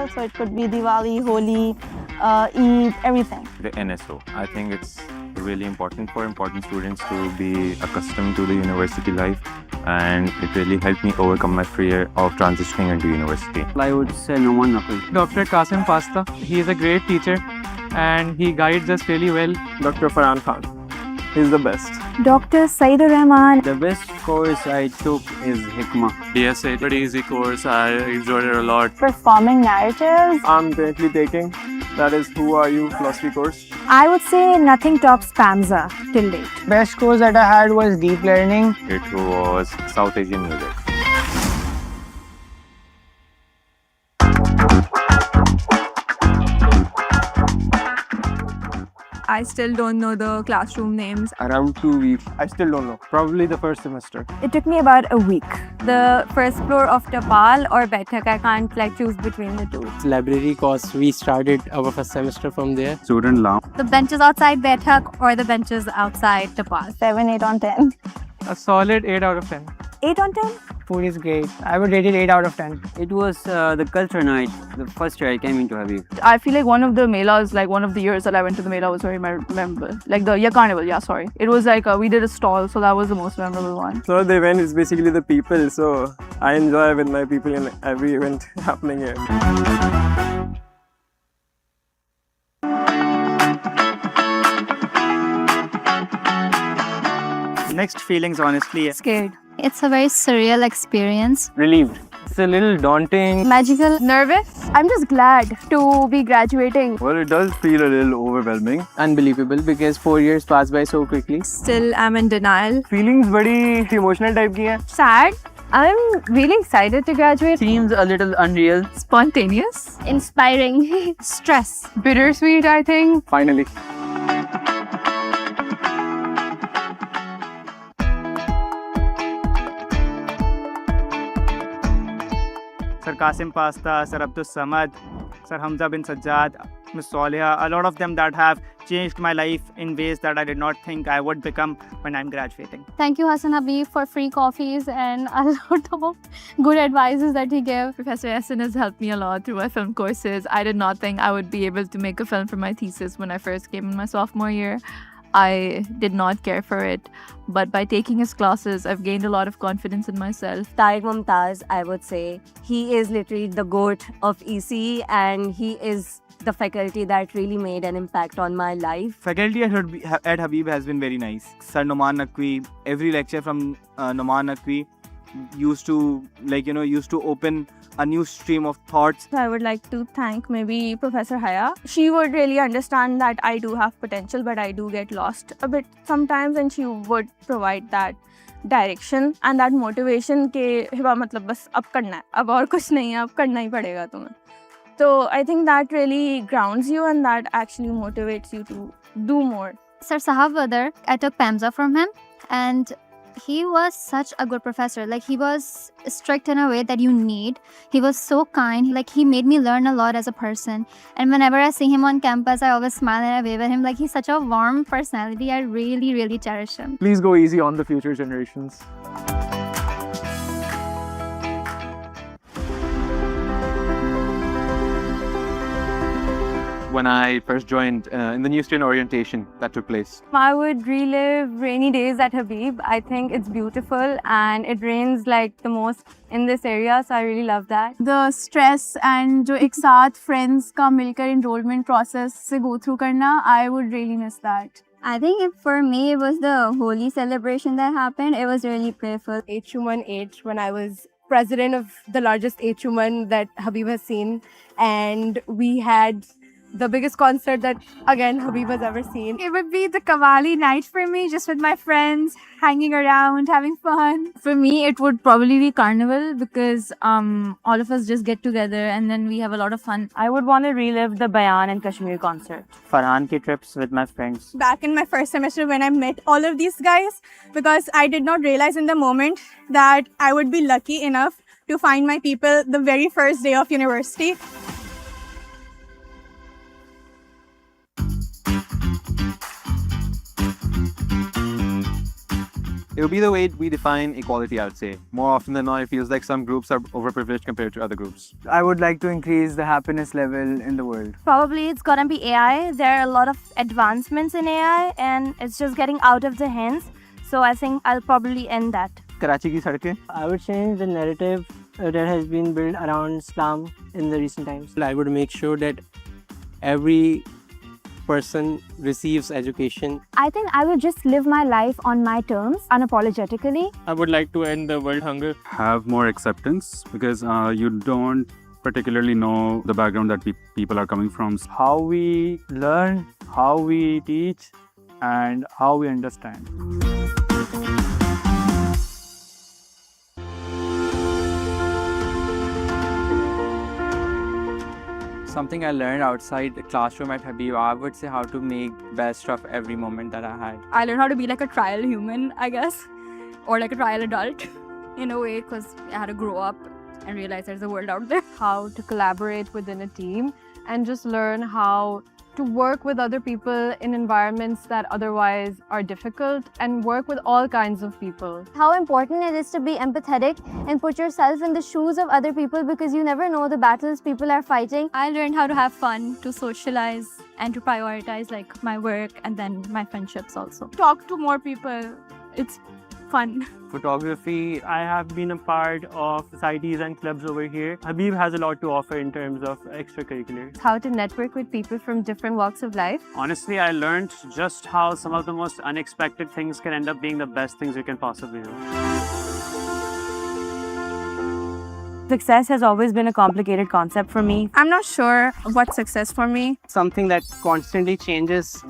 festival. So it could be Diwali, Holi, Eid, everything. The NSO. I think it's really important for important students to be accustomed to the university life, and it really helped me overcome my fear of transitioning into university. I would say Numan Nakul. Dr. Qasim Pasta. He is a great teacher and he guides us really well. Dr. Farhan Khan. He's the best. Dr. Saidur Rahman. The best course I took is Hikmah. Yes, it's a pretty easy course. I enjoyed it a lot. Performing narratives. I'm currently taking, that is Who Are You philosophy course. I would say nothing tops PAMSA till date. Best course that I had was deep learning. It was South Asian music. I still don't know the classroom names. Around 2 weeks. I still don't know. Probably the first semester. It took me about a week. The first floor of Tapal or Baithak, I can't choose between the two. Library course, we started our first semester from there. Student Law. The benches outside Baithak or the benches outside Tapal. 7, 8 on 10. A solid 8 out of 10. 8 on 10? Food is great. I would rate it 8 out of 10. It was the culture night, the first year I came into Habib. I feel like one of the melas, like one of the years that I went to the mela was very memorable. Like the carnival, sorry. It was like we did a stall, so that was the most memorable one. So the event is basically the people. So I enjoy with my people in every event happening here. Next feelings, honestly. Scared. It's a very surreal experience. Relieved. It's a little daunting. Magical. Nervous? I'm just glad to be graduating. Well, it does feel a little overwhelming. Unbelievable because 4 years passed by so quickly. Still am in denial. Feelings very emotional type की है. Sad. I'm really excited to graduate. Seems a little unreal. Spontaneous. Inspiring. Stress. Bittersweet, I think. Finally. Sir Qasim Pasta, Sir Abdul Samad, Sir Hamza bin Sajjad, Ms. Solia, a lot of them that have changed my life in ways that I did not think I would become when I'm graduating. Thank you, Hassan Habib, for free coffees and a lot of good advices that he gave. Professor Yasin has helped me a lot through my film courses. I did not think I would be able to make a film for my thesis when I first came in my sophomore year. I did not care for it, but by taking his classes, I've gained a lot of confidence in myself. Tariq Mumtaz, I would say. He is literally the GOAT of EC, and he is the faculty that really made an impact on my life. Faculty at Habib has been very nice. Sir Noman Naqvi, every lecture from Noman Naqvi used to open a new stream of thoughts. I would like to thank maybe Professor Haya. She would really understand that I do have potential, but I do get lost a bit sometimes, and she would provide that direction and that motivation के हिबा मतलब बस अब करना है, अब और कुछ नहीं है, अब करना ही पड़ेगा तुम्हें. So I think that really grounds you and that actually motivates you to do more. Sir Sahab Badar, I took PAMSA from him and he was such a good professor. Like, he was strict in a way that you need. He was so kind. Like, he made me learn a lot as a person. And whenever I see him on campus, I always smile and I wave at him. Like, he's such a warm personality. I really, really cherish him. Please go easy on the future generations. When I first joined in the new student orientation that took place. I would relive rainy days at Habib. I think it's beautiful and it rains like the most in this area, so I really love that. The stress and जो एक साथ friends का मिलकर enrollment process से go through करना, I would really miss that. I think for me, it was the holy celebration that happened. It was really playful. H1H when I was president of the largest H1 that Habib has seen, and we had the biggest concert that, again, Habib has ever seen. It would be the Qawwali night for me, just with my friends, hanging around, having fun. For me, it would probably be Carnival because all of us just get together and then we have a lot of fun. I would want to relive the Bayan and Kashmir concert. Farhan ki trips with my friends. Back in my first semester when I met all of these guys, because I did not realize in the moment that I would be lucky enough to find my people the very first day of university. It'll be the way we define equality, I would say. More often than not, it feels like some groups are overprivileged compared to other groups. I would like to increase the happiness level in the world. Probably it's gonna be AI. There are a lot of advancements in AI and it's just getting out of the hands. So I think I'll probably end that. Karachi ki sadkein. I would change the narrative that has been built around Islam in the recent times. I would make sure that every person receives education. I think I will just live my life on my terms, unapologetically. I would like to end the world hunger. Have more acceptance because you don't particularly know the background that people are coming from. How we learn, how we teach, and how we understand. Something I learned outside the classroom at Habib, I would say how to make best of every moment that I had. I learned how to be like a trial human, I guess, or like a trial adult in a way, because I had to grow up and realize there's a world out there. How to collaborate within a team and just learn how to work with other people in environments that otherwise are difficult and work with all kinds of people. How important it is to be empathetic and put yourself in the shoes of other people because you never know the battles people are fighting. I learned how to have fun, to socialize, and to prioritize like my work and then my friendships also. Talk to more people. It's fun. Photography, I have been a part of societies and clubs over here. Habib has a lot to offer in terms of extracurriculars. How to network with people from different walks of life. Honestly, I learned just how some of the most unexpected things can end up being the best things you can possibly do. Success has always been a complicated concept for me. I'm not sure what's success for me. Something that constantly changes.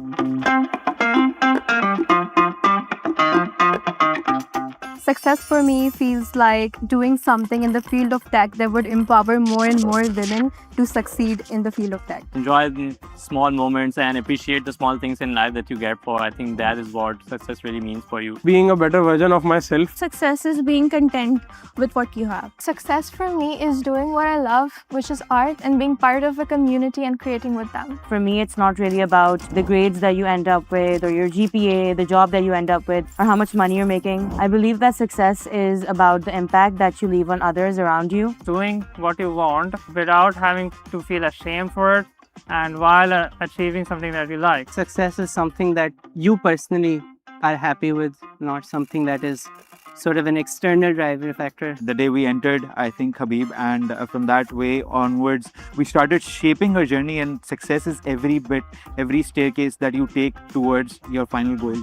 Success for me feels like doing something in the field of tech that would empower more and more women to succeed in the field of tech. Enjoy the small moments and appreciate the small things in life that you get for. I think that is what success really means for you. Being a better version of myself. Success is being content with what you have. Success for me is doing what I love, which is art, and being part of a community and creating with them. For me, it's not really about the grades that you end up with or your GPA, the job that you end up with, or how much money you're making. I believe that success is about the impact that you leave on others around you. Doing what you want without having to feel ashamed for it and while achieving something that you like. Success is something that you personally are happy with, not something that is sort of an external driving factor. The day we entered, I think, Habib, and from that way onwards, we started shaping our journey, and success is every bit, every staircase that you take towards your final goal.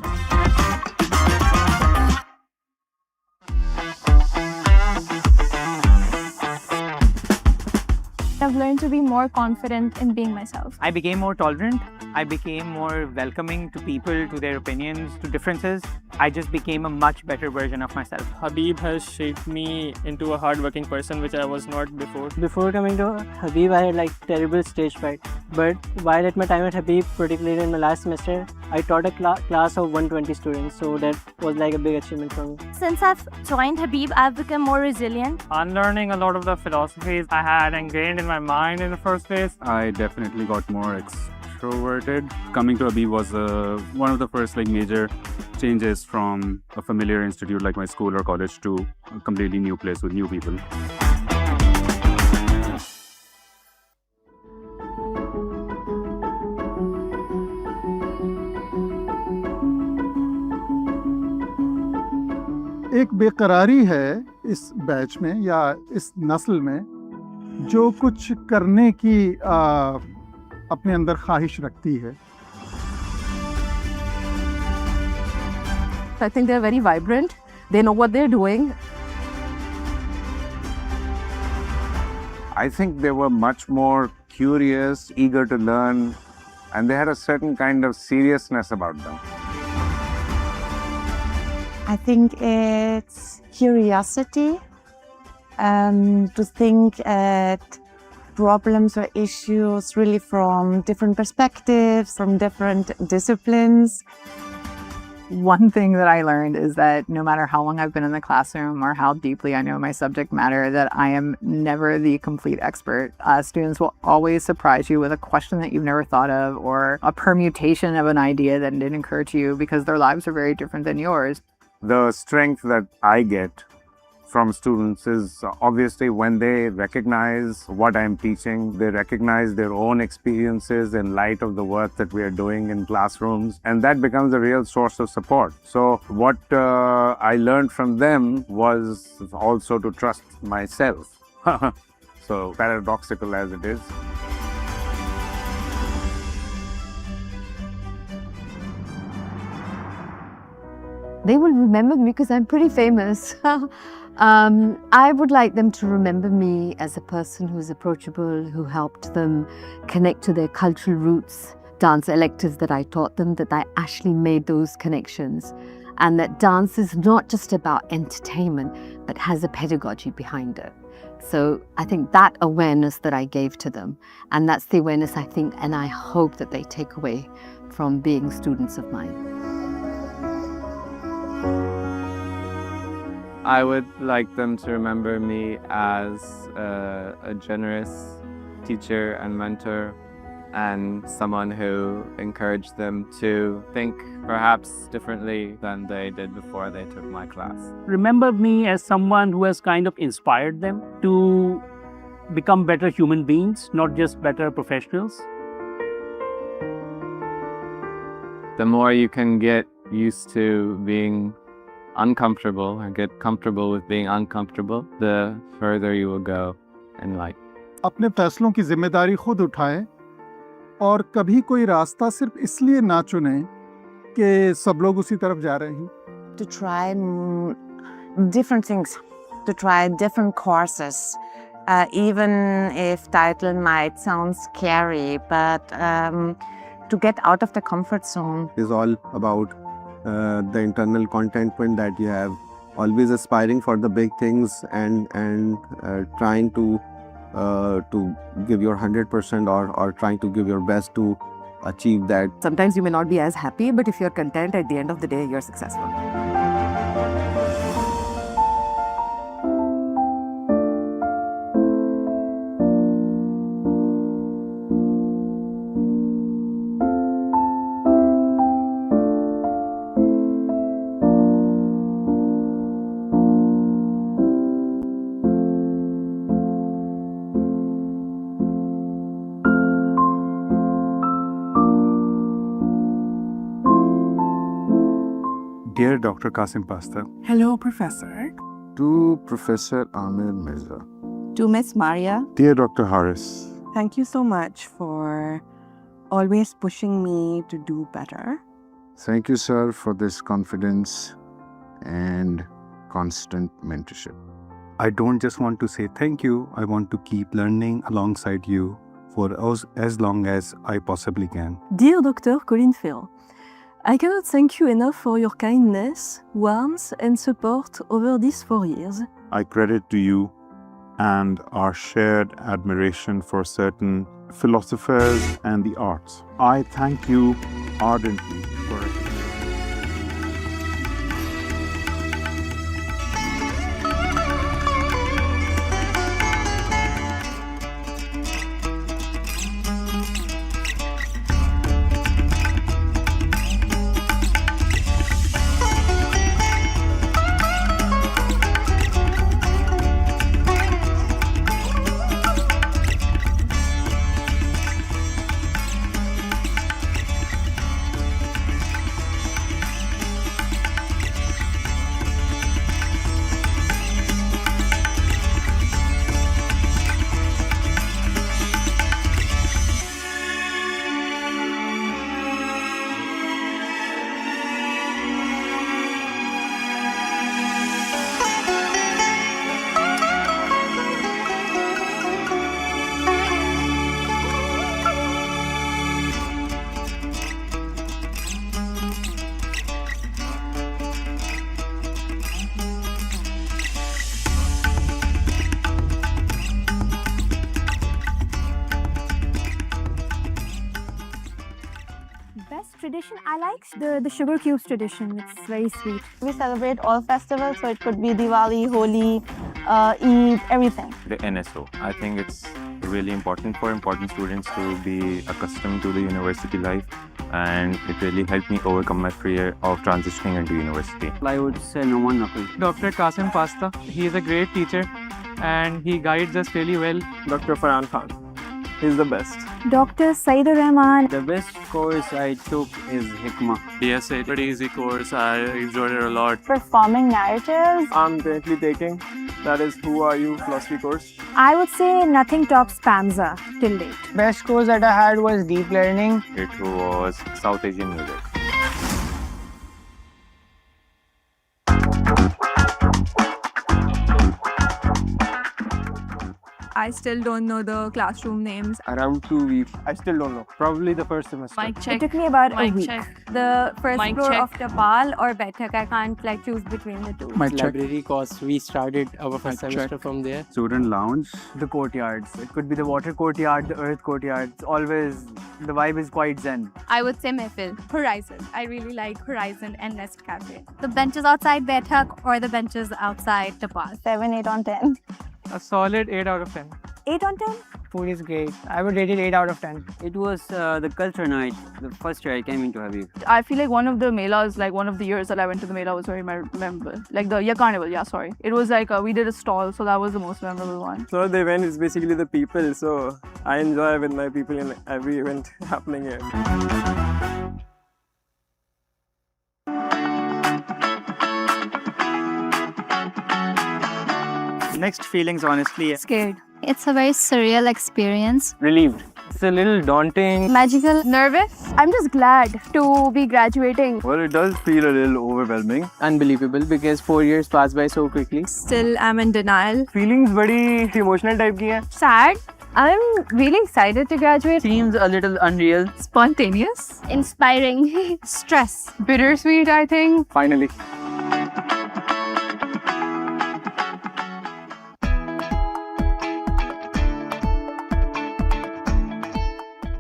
I've learned to be more confident in being myself. I became more tolerant. I became more welcoming to people, to their opinions, to differences. I just became a much better version of myself. Habib has shaped me into a hardworking person, which I was not before. Before coming to Habib, I had terrible stage fright. But while at my time at Habib, particularly in my last semester, I taught a class of 120 students. So that was a big achievement for me. Since I've joined Habib, I've become more resilient. Unlearning a lot of the philosophies I had ingrained in my mind in the first place. I definitely got more extroverted. Coming to Habib was one of the first major changes from a familiar institute like my school or college to a completely new place with new people. एक बेकरारी है इस batch में या इस नस्ल में जो कुछ करने की अपने अंदर ख्वाहिश रखती है. I think they're very vibrant. They know what they're doing. I think they were much more curious, eager to learn, and they had a certain kind of seriousness about them. I think it's curiosity, to think at problems or issues really from different perspectives, from different disciplines. One thing that I learned is that no matter how long I've been in the classroom or how deeply I know my subject matter, that I am never the complete expert. Students will always surprise you with a question that you've never thought of or a permutation of an idea that didn't occur to you because their lives are very different than yours. The strength that I get from students is obviously when they recognize what I'm teaching, they recognize their own experiences in light of the work that we are doing in classrooms, and that becomes a real source of support. So what I learned from them was also to trust myself. So paradoxical as it is. They will remember me because I'm pretty famous. I would like them to remember me as a person who's approachable, who helped them connect to their cultural roots, dance electives that I taught them, that I actually made those connections, and that dance is not just about entertainment, but has a pedagogy behind it. So I think that awareness that I gave to them, and that's the awareness I think and I hope that they take away from being students of mine. I would like them to remember me as a generous teacher and mentor, and someone who encouraged them to think perhaps differently than they did before they took my class. Remember me as someone who has kind of inspired them to become better human beings, not just better professionals. The more you can get used to being uncomfortable and get comfortable with being uncomfortable, the further you will go in life. अपने फैसलों की जिम्मेदारी खुद उठाएं और कभी कोई रास्ता सिर्फ इसलिए ना चुनें कि सब लोग उसी तरफ जा रहे हैं. To try different things, to try different courses, even if title might sound scary, but to get out of the comfort zone. Is all about the internal contentment that you have, always aspiring for the big things and trying to give your 100% or trying to give your best to achieve that. Sometimes you may not be as happy, but if you're content, at the end of the day, you're successful. Dear Dr. Qasim Pasta. Hello, Professor. To Professor Amir Mirza. To Miss Maria. Dear Dr. Harris. Thank you so much for always pushing me to do better. Thank you, sir, for this confidence and constant mentorship. I don't just want to say thank you, I want to keep learning alongside you for as long as I possibly can. Dear Dr. Colin Phil, I cannot thank you enough for your kindness, warmth and support over these 4 years. I credit to you and our shared admiration for certain philosophers and the arts. I thank you ardently for it. Tradition, I like the sugar cubes tradition. It's very sweet. We celebrate all festivals, so it could be Diwali, Holi, Eid, everything. The NSO. I think it's really important for important students to be accustomed to the university life, and it really helped me overcome my fear of transitioning into university. I would say Noman Nakul. Dr. Qasim Pasta, he is a great teacher and he guides us really well. Dr. Farhan Khan, he's the best. Dr. Saidur Rahman. The best course I took is Hikmah. Yes, it's a pretty easy course. I enjoyed it a lot. Performing narratives. I'm currently taking, that is Who Are You philosophy course. I would say nothing tops Panza till date. Best course that I had was deep learning. It was South Asian music. I still don't know the classroom names. Around 2 weeks. I still don't know. Probably the first semester. Mic check. It took me about a Mic week. check. The first Mic floor check. of Tapal or Baithak, I can't choose between the two. Library course, we started our first semester from there. Student lounge. The courtyards. It could be the water courtyard, the earth courtyard. It's always, the vibe is quite zen. I would say Mehfil. Horizon. I really like Horizon and Nest Cafe. The benches outside Baithak or the benches outside Tapal. 7, 8 on 10. A solid 8 out of 10. 8 on 10? Food is great. I would rate it 8 out of 10. It was the culture night, the first year I came into Habib. I feel like one of the melas, like one of the years that I went to the mela was very memorable. Like the carnival, sorry. It was like we did a stall, so that was the most memorable one. So the event is basically the people, so I enjoy with my people in every event happening here. Mixed feelings, honestly. Scared. It's a very surreal experience. Relieved. It's a little daunting. Magical. Nervous. I'm just glad to be graduating. Well, it does feel a little overwhelming. Unbelievable because 4 years passed by so quickly. Still am in denial. Feelings very emotional type ki hai. Sad. I'm really excited to graduate. Seems a little unreal. Spontaneous. Inspiring. Stress. Bittersweet, I think. Finally.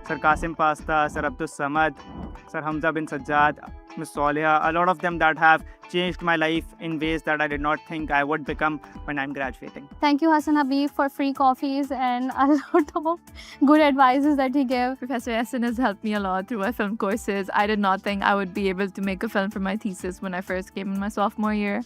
Sir Qasim Pasta, Sir Abdul Samad, Sir Hamza bin Sajjad, Ms. Solia, a lot of them that have changed my life in ways that I did not think I would become when I'm graduating. Thank you, Hassan Habib, for free coffees and a lot of good advices that he gave. Professor Yasin has helped me a lot through my film courses. I did not think I would be able to make a film for my thesis when I first came in my sophomore year.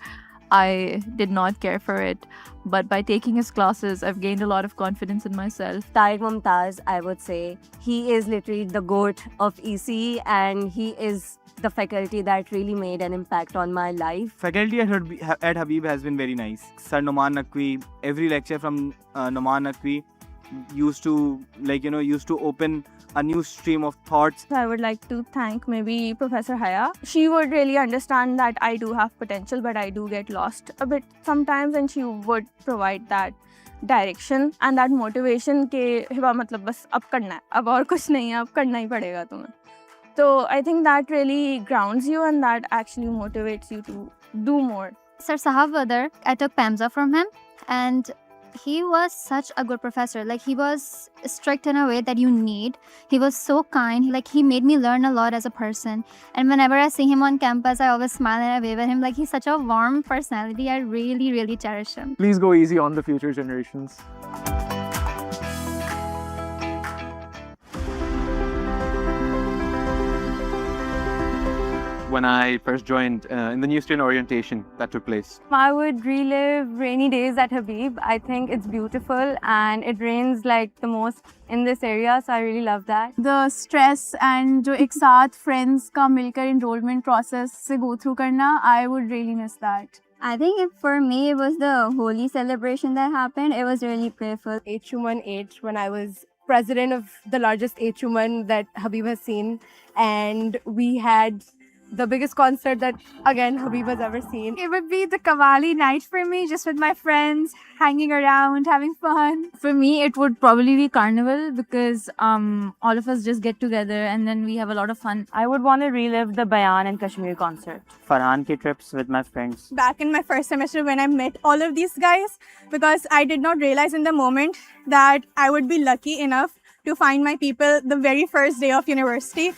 I did not care for it, but by taking his classes, I've gained a lot of confidence in myself. Tariq Mumtaz, I would say. He is literally the GOAT of EC and he is the faculty that really made an impact on my life. Faculty at Habib has been very nice. Sir Noman Naqvi, every lecture from Noman Naqvi used to open a new stream of thoughts. I would like to thank maybe Professor Haya. She would really understand that I do have potential, but I do get lost a bit sometimes, and she would provide that direction and that motivation के हिबा मतलब बस अब करना है, अब और कुछ नहीं है, अब करना ही पड़ेगा तुम्हें. So I think that really grounds you and that actually motivates you to do more. Sir Sahab Badar, I took PAMSA from him and he was such a good professor. Like, he was strict in a way that you need. He was so kind. Like, he made me learn a lot as a person. And whenever I see him on campus, I always smile and I wave at him. Like, he's such a warm personality. I really, really cherish him. Please go easy on the future generations. When I first joined in the new student orientation that took place. I would relive rainy days at Habib. I think it's beautiful and it rains like the most in this area, so I really love that. The stress and जो एक साथ friends का मिलकर enrollment process से go through करना, I would really miss that. I think for me, it was the holy celebration that happened. It was really playful. H1H when I was president of the largest H1 that Habib has seen, and we had the biggest concert that, again, Habib has ever seen. It would be the Qawwali night for me, just with my friends, hanging around, having fun. For me, it would probably be Carnival because all of us just get together and then we have a lot of fun. I would want to relive the Bayan and Kashmir concert. Farhan ki trips with my friends. Back in my first semester when I met all of these guys, because I did not realize in the moment that I would be lucky enough to find my people the very first day of university.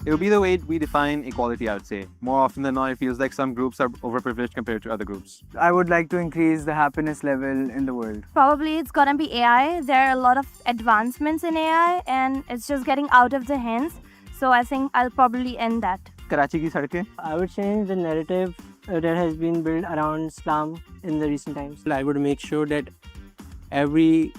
It would be the way we define equality, I would say. More often than not, it feels like some groups are overprivileged compared to other groups. I would like to increase the happiness level in the world. Probably it's gonna be AI. There are a lot of advancements in AI and it's just getting out of the hands. So I think I'll probably end that. Karachi ki sadkein. I would change the narrative that has been built around Islam in the recent times. I would make sure that every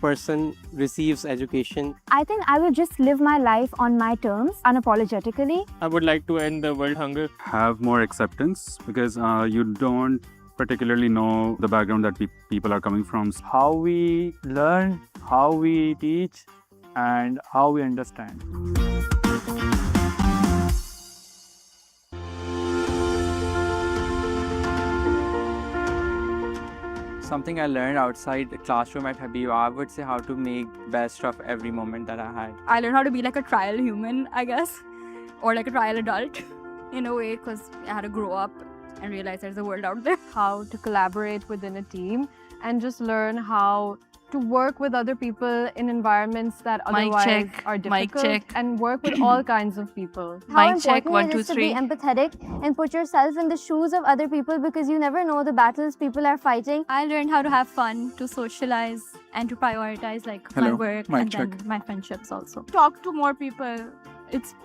person receives education. I think I will just live my life on my terms, unapologetically. I would like to end the world hunger. Have more acceptance because you don't particularly know the background that people are coming from. How we learn, how we teach, and how we understand. Something I learned outside the classroom at Habib, I would say how to make best of every moment that I had. I learned how to be like a trial human, I guess, or like a trial adult in a way, because I had to grow up and realize there's a world out there. How to collaborate within a team and just learn how to work with other people in environments that otherwise are difficult and work with all kinds of people. How important it is to be empathetic and put yourself in the shoes of other people because you never know the battles people are fighting. I learned how to have fun, to socialize, and to prioritize like my work and then my friendships also. Talk to more people. It's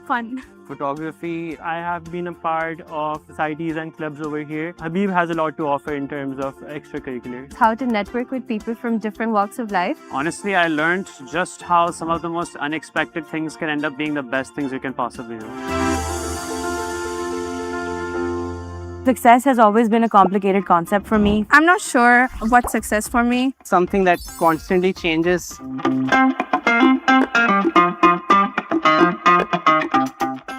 fun. Photography, I have been a part of societies and clubs over here. Habib has a lot to offer in terms of extracurriculars. How to network with people from different walks of life. Honestly, I learned just how some of the most unexpected things can end up being the best things you can possibly do. Success has always been a complicated concept for me. I'm not sure what's success for me. Something that constantly changes.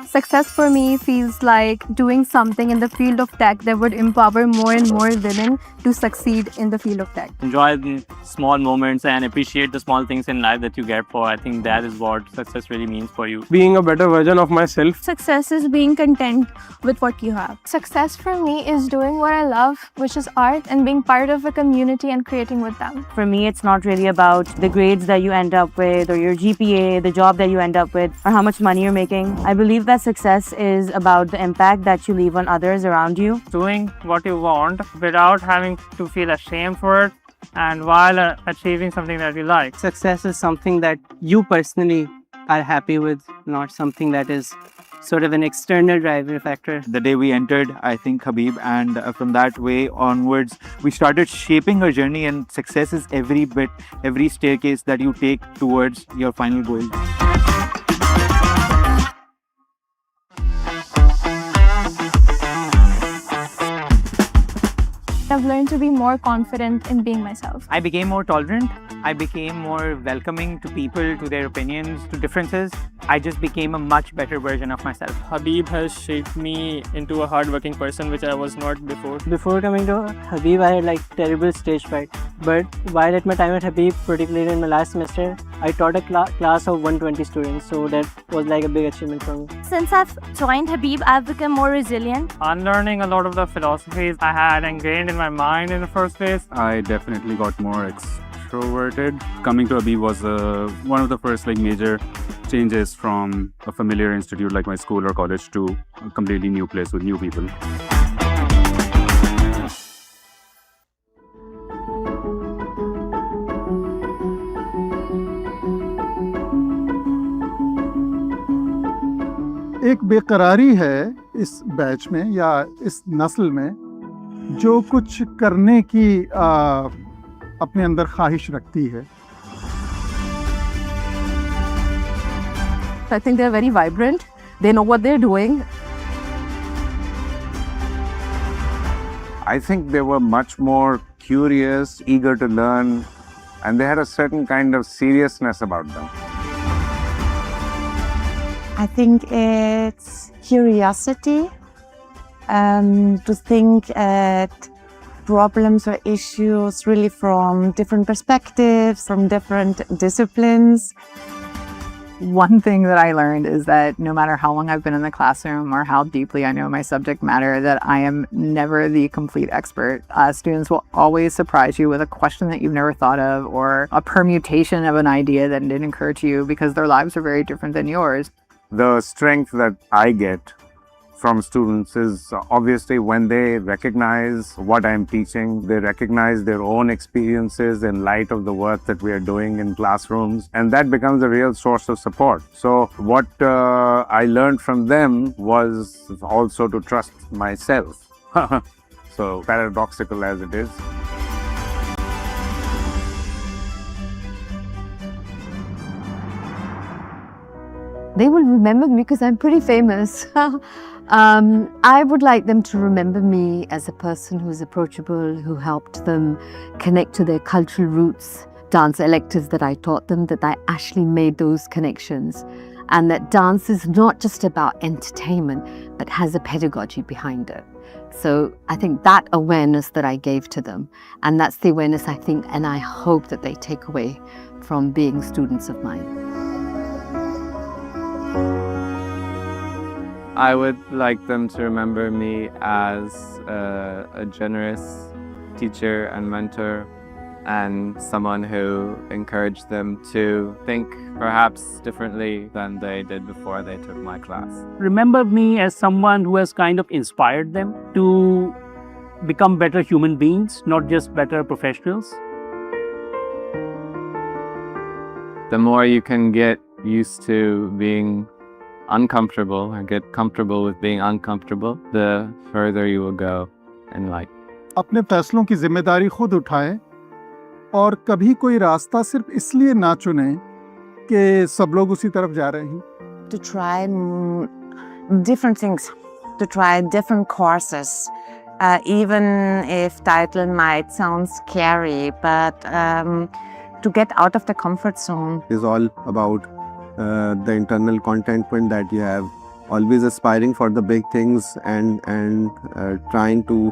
Success for me feels like doing something in the field of tech that would empower more and more women to succeed in the field of tech. Enjoy the small moments and appreciate the small things in life that you get for. I think that is what success really means for you. Being a better version of myself. Success is being content with what you have. Success for me is doing what I love, which is art, and being part of a community and creating with them. For me, it's not really about the grades that you end up with or your GPA, the job that you end up with, or how much money you're making. I believe that success is about the impact that you leave on others around you. Doing what you want without having to feel ashamed for it and while achieving something that you like. Success is something that you personally are happy with, not something that is sort of an external driving factor. The day we entered, I think, Habib, and from that way onwards, we started shaping our journey, and success is every bit, every staircase that you take towards your final goal. I've learned to be more confident in being myself. I became more tolerant. I became more welcoming to people, to their opinions, to differences. I just became a much better version of myself. Habib has shaped me into a hardworking person, which I was not before. Before coming to Habib, I had like terrible stage fright. But while at my time at Habib, particularly in my last semester, I taught a class of 120 students. So that was like a big achievement for me. Since I've joined Habib, I've become more resilient. Unlearning a lot of the philosophies I had ingrained in my mind in the first place. I definitely got more extroverted. Coming to Habib was one of the first major changes from a familiar institute like my school or college to a completely new place with new people. एक बेकरारी है इस batch में या इस नस्ल में जो कुछ करने की अपने अंदर ख्वाहिश रखती है. I think they're very vibrant. They know what they're doing. I think they were much more curious, eager to learn, and they had a certain kind of seriousness about them. I think it's curiosity, to think at problems or issues really from different perspectives, from different disciplines. One thing that I learned is that no matter how long I've been in the classroom or how deeply I know my subject matter, that I am never the complete expert. Students will always surprise you with a question that you've never thought of or a permutation of an idea that didn't occur to you because their lives are very different than yours. The strength that I get from students is obviously when they recognize what I'm teaching, they recognize their own experiences in light of the work that we are doing in classrooms, and that becomes a real source of support. So what I learned from them was also to trust myself. So paradoxical as it is. They will remember me because I'm pretty famous. I would like them to remember me as a person who's approachable, who helped them connect to their cultural roots, dance electives that I taught them, that I actually made those connections, and that dance is not just about entertainment, but has a pedagogy behind it. So I think that awareness that I gave to them, and that's the awareness I think and I hope that they take away from being students of mine. I would like them to remember me as a generous teacher and mentor, and someone who encouraged them to think perhaps differently than they did before they took my class. Remember me as someone who has kind of inspired them to become better human beings, not just better professionals. The more you can get used to being uncomfortable and get comfortable with being uncomfortable, the further you will go in life. अपने फैसलों की जिम्मेदारी खुद उठाएं और कभी कोई रास्ता सिर्फ इसलिए ना चुनें कि सब लोग उसी तरफ जा रहे हैं. To try different things, to try different courses, even if title might sound scary, but to get out of the comfort zone. Is all about the internal contentment that you have, always aspiring for the big things and trying to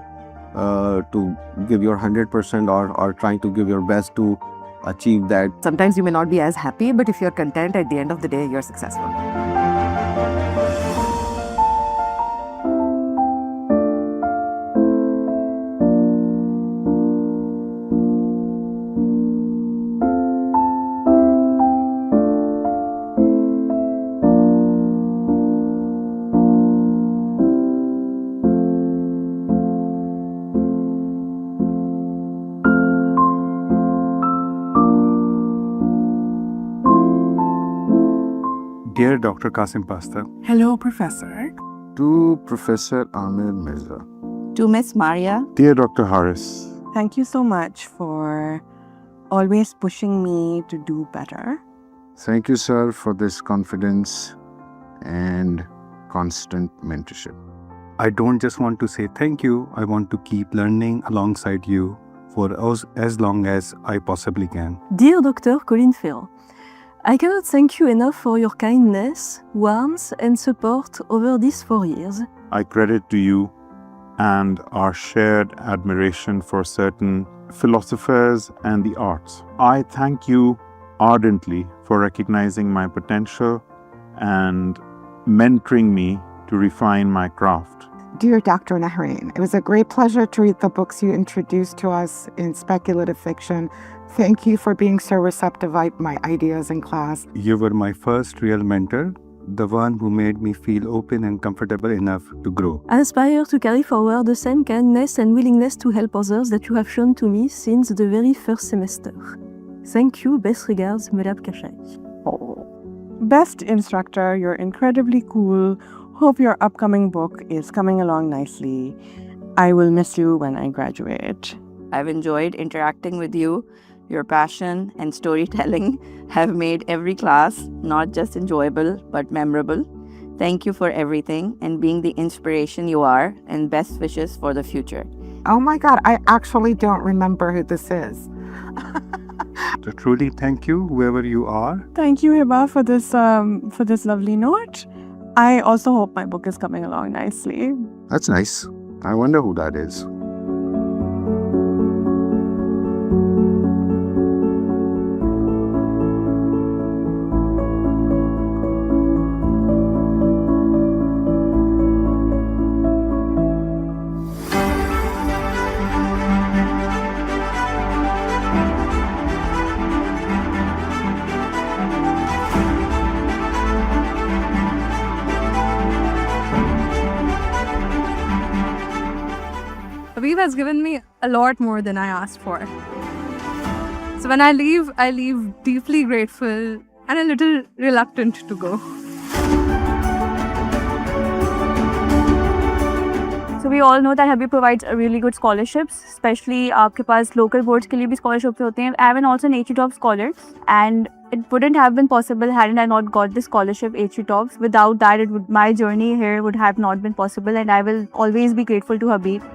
give your 100% or trying to give your best to achieve that. Sometimes you may not be as happy, but if you're content, at the end of the day, you're successful. Dear Dr. Qasim Pasta. Hello, Professor. To Professor Amir Mirza. To Miss Maria. Dear Dr. Harris. Thank you so much for always pushing me to do better. Thank you, sir, for this confidence and constant mentorship. I don't just want to say thank you, I want to keep learning alongside you for as long as I possibly can. Dear Dr. Colin Phil, I cannot thank you enough for your kindness, warmth, and support over these 4 years. I credit to you and our shared admiration for certain philosophers and the arts. I thank you ardently for recognizing my potential and mentoring me to refine my craft. Dear Dr. Nahrain, it was a great pleasure to read the books you introduced to us in speculative fiction. Thank you for being so receptive to my ideas in class. You were my first real mentor, the one who made me feel open and comfortable enough to grow. I aspire to carry forward the same kindness and willingness to help others that you have shown to me since the very first semester. Thank you. Best regards, Madame Kashai. Oh. Best instructor, you're incredibly cool. Hope your upcoming book is coming along nicely. I will miss you when I graduate. I've enjoyed interacting with you. Your passion and storytelling have made every class not just enjoyable but memorable. Thank you for everything and being the inspiration you are, and best wishes for the future. Oh my God, I actually don't remember who this is. So truly thank you, whoever you are. Thank you, Hiba, for this lovely note. I also hope my book is coming along nicely. That's nice. I wonder who that is. Habib has given me a lot more than I asked for. So when I leave deeply grateful and a little reluctant to go. So we all know that Habib provides really good scholarships, especially आपके पास local boards के लिए भी scholarships होते हैं. I am also an HE Top scholar, and it wouldn't have been possible hadn't I not got this scholarship HE Tops. Without that, my journey here would have not been possible, and I will always be grateful to Habib.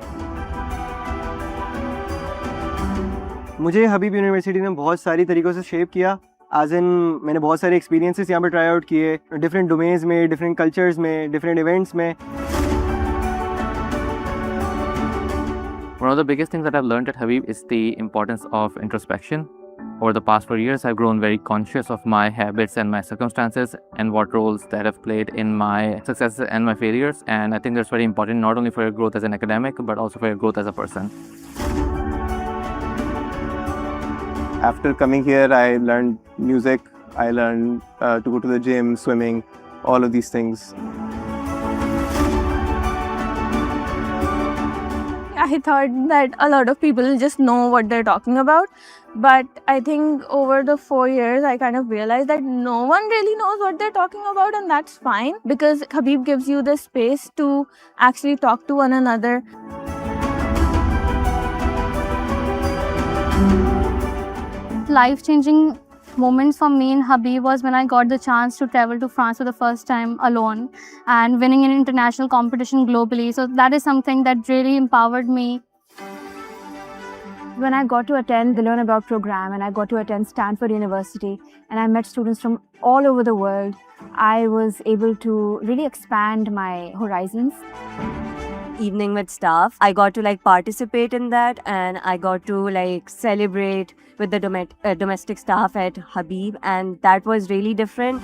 मुझे हबीब university ने बहुत सारी तरीक़ों से shape किया. As in मैंने बहुत सारे एक्सपीरियंसेस यहाँ पे ट्राई आउट किए, डिफरेंट डोमेन्स में, डिफरेंट कल्चर्स में, डिफरेंट इवेंट्स में. One of the biggest things that I've learned at Habib is the importance of introspection. Over the past 4 years, I've grown very conscious of my habits and my circumstances and what roles that have played in my successes and my failures. And I think that's very important, not only for your growth as an academic, but also for your growth as a person. After coming here, I learned music, I learned to go to the gym, swimming, all of these things. I thought that a lot of people just know what they're talking about, but I think over the 4 years I kind of realized that no one really knows what they're talking about, and that's fine because Habib gives you the space to actually talk to one another. Life-changing moments for me in Habib was when I got the chance to travel to France for the first time alone and winning an international competition globally. So that is something that really empowered me. When I got to attend the Learn Abroad program and I got to attend Stanford University and I met students from all over the world, I was able to really expand my horizons. Evening with staff, I got to participate in that, and I got to celebrate with the domestic staff at Habib, and that was really different.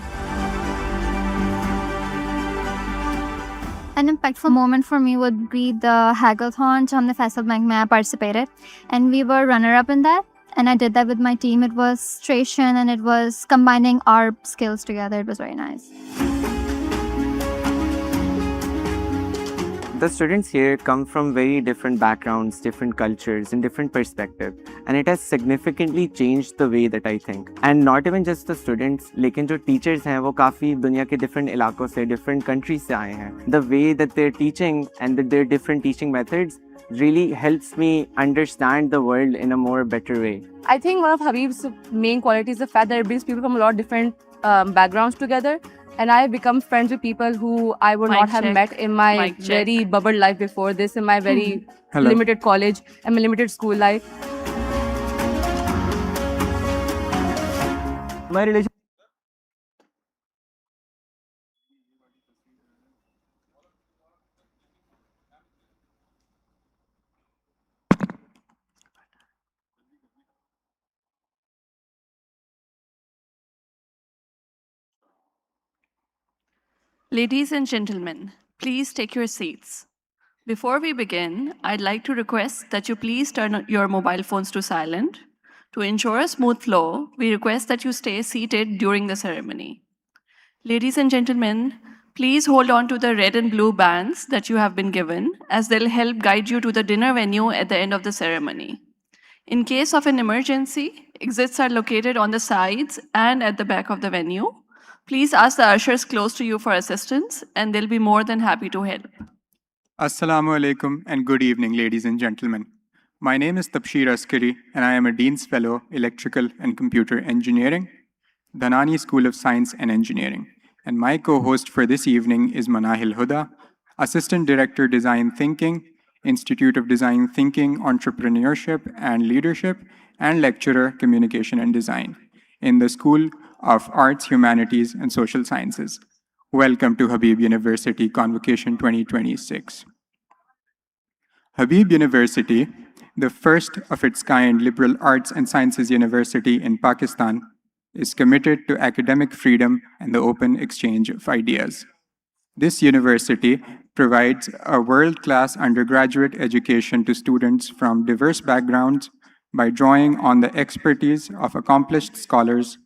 An impactful moment for me would be the hackathon जो हमने Faisal bank में participated, and we were runner-up in that, and I did that with my team. It was Stration and it was combining our skills together. It was very nice. The students here come from very different backgrounds, different cultures, and different perspectives, and it has significantly changed the way that I think. And not even just the students, लेकिन जो teachers हैं वो काफ़ी दुनिया के different इलाकों से, different countries से आए हैं. The way that they're teaching and their different teaching methods really helps me understand the world in a more better way. I think one of Habib's main qualities is the fact that it brings people from a lot of different backgrounds together. And I become friends with people who I would not have met in my very bubble life before this, in my very limited college and my limited school life. My relation. Ladies and gentlemen, please take your seats. Before we begin, I'd like to request that you please turn your mobile phones to silent. To ensure a smooth flow, we request that you stay seated during the ceremony. Ladies and gentlemen, please hold on to the red and blue bands that you have been given, as they'll help guide you to the dinner venue at the end of the ceremony. In case of an emergency, exits are located on the sides and at the back of the venue. Please ask the ushers close to you for assistance, and they'll be more than happy to help. Assalamu alaikum and good evening, ladies and gentlemen. My name is Tabshir Askari, and I am a Dean's Fellow, Electrical and Computer Engineering, Dhanani School of Science and Engineering. And my co-host for this evening is Manahil Huda, Assistant Director, Design Thinking, Institute of Design Thinking, Entrepreneurship and Leadership, and Lecturer, Communication and Design in the School of Arts, Humanities, and Social Sciences. Welcome to Habib University Convocation 2026. Habib University, the first of its kind liberal arts and sciences university in Pakistan, is committed to academic freedom and the open exchange of ideas. This university provides a world-class undergraduate education to students from diverse backgrounds by drawing on the expertise of accomplished scholars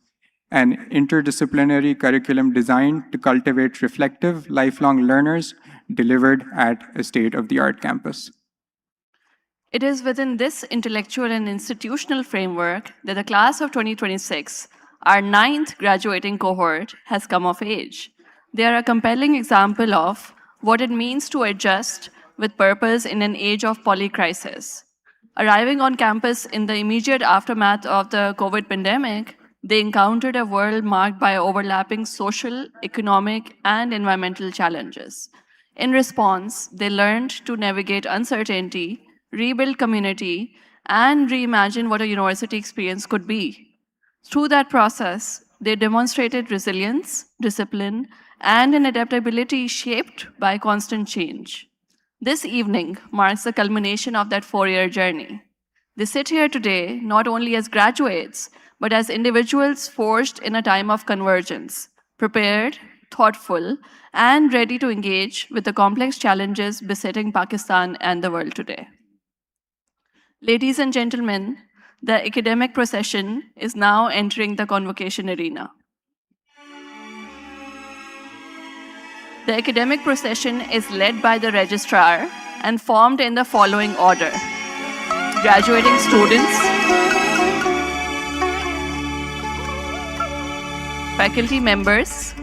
and interdisciplinary curriculum designed to cultivate reflective, lifelong learners delivered at a state-of-the-art campus. It is within this intellectual and institutional framework that the class of 2026, our 9th graduating cohort, has come of age. They are a compelling example of what it means to adjust with purpose in an age of polycrisis. Arriving on campus in the immediate aftermath of the COVID pandemic, they encountered a world marked by overlapping social, economic, and environmental challenges. In response, they learned to navigate uncertainty, rebuild community, and reimagine what a university experience could be. Through that process, they demonstrated resilience, discipline, and an adaptability shaped by constant change. This evening marks the culmination of that 4-year journey. They sit here today not only as graduates, but as individuals forged in a time of convergence, prepared, thoughtful, and ready to engage with the complex challenges besetting Pakistan and the world today. Ladies and gentlemen, the academic procession is now entering the convocation arena. The academic procession is led by the registrar and formed in the following order: graduating students, faculty members,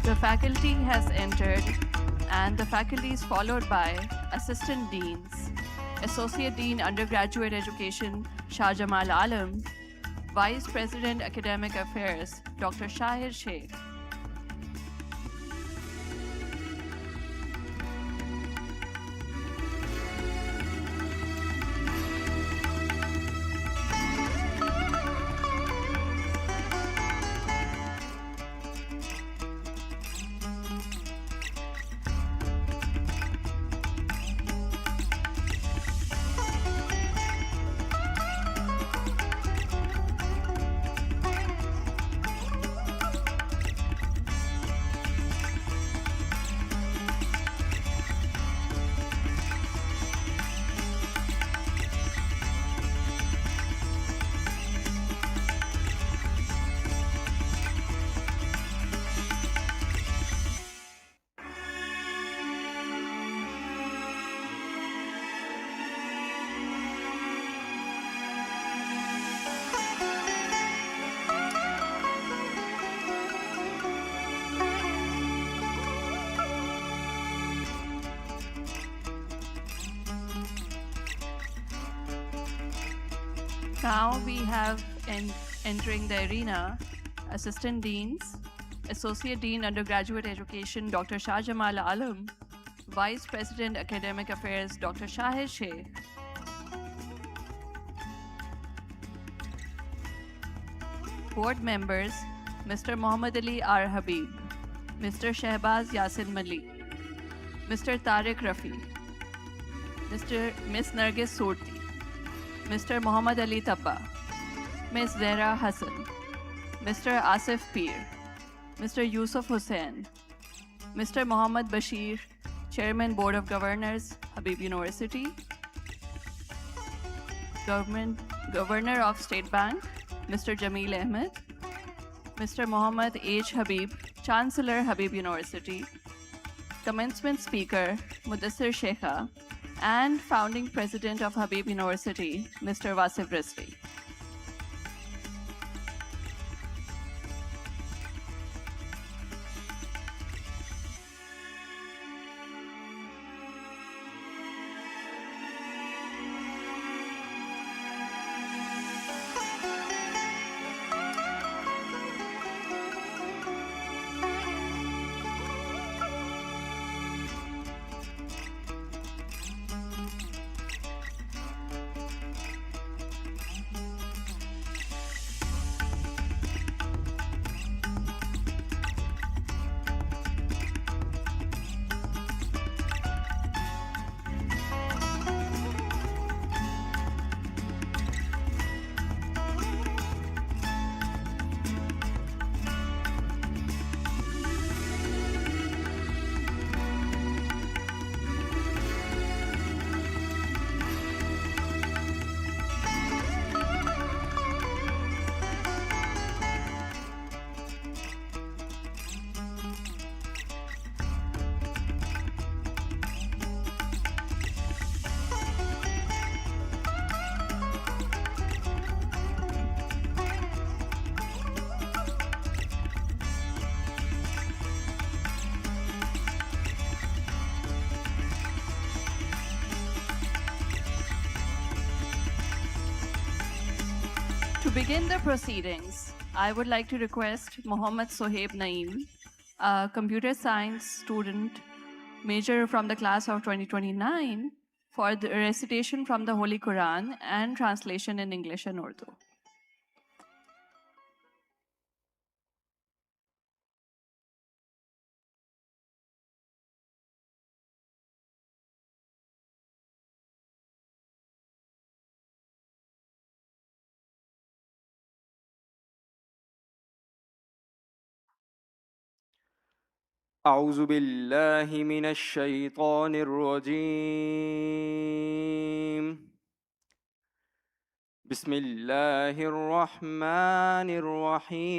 The faculty has entered, and the faculty is followed by Assistant Deans, Associate Dean Undergraduate Education Shah Jamal Alam, Vice President Academic Affairs Dr. Shahir Sheikh, Now we have entering the arena Assistant Deans, Associate Dean Undergraduate Education Dr. Shah Jamal Alam, Vice President Academic Affairs Dr. Shahir Sheikh, Board Members Mr. Muhammad Ali R. Habib, Mr. Shehbaz Yasin Malik, Mr. Tariq Rafi, Miss Nargis Surti, Mr. Muhammad Ali Tappa, Ms. Zehra Hassan, Mr. Asif Peer, Mr. Yusuf Hussain, Mr. Muhammad Bashir, Chairman Board of Governors, Habib University, Governor of State Bank, Mr. Jameel Ahmed, Mr. Muhammad H. Habib, Chancellor, Habib University, Commencement Speaker, Mudassir Sheikha, and Founding President of Habib University, Mr. Wasif Rizvi. To begin the proceedings, I would like to request Mohammad Sohaib Naeem, a computer science student, major from the class of 2029, for the recitation from the Holy Quran and translation in English and Urdu. أعوذ بالله من الشيطان الرجيم بسم الله الرحمن الرحيم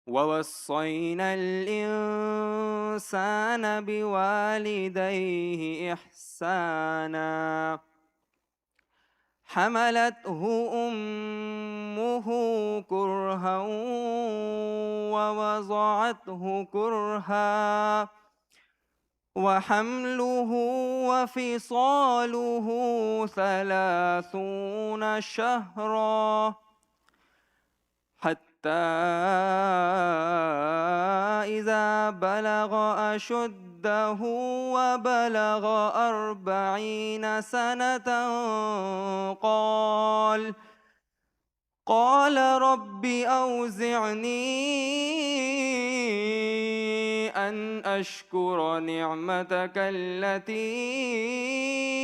ووصينا الإنسان بوالديه إحسانا حملته أمه كرها ووضعته كرها وحمله وفصاله 30 شهرا حتى إذا بلغ أشده وبلغ 40 سنة قال رب أوزعني أن أشكر نعمتك التي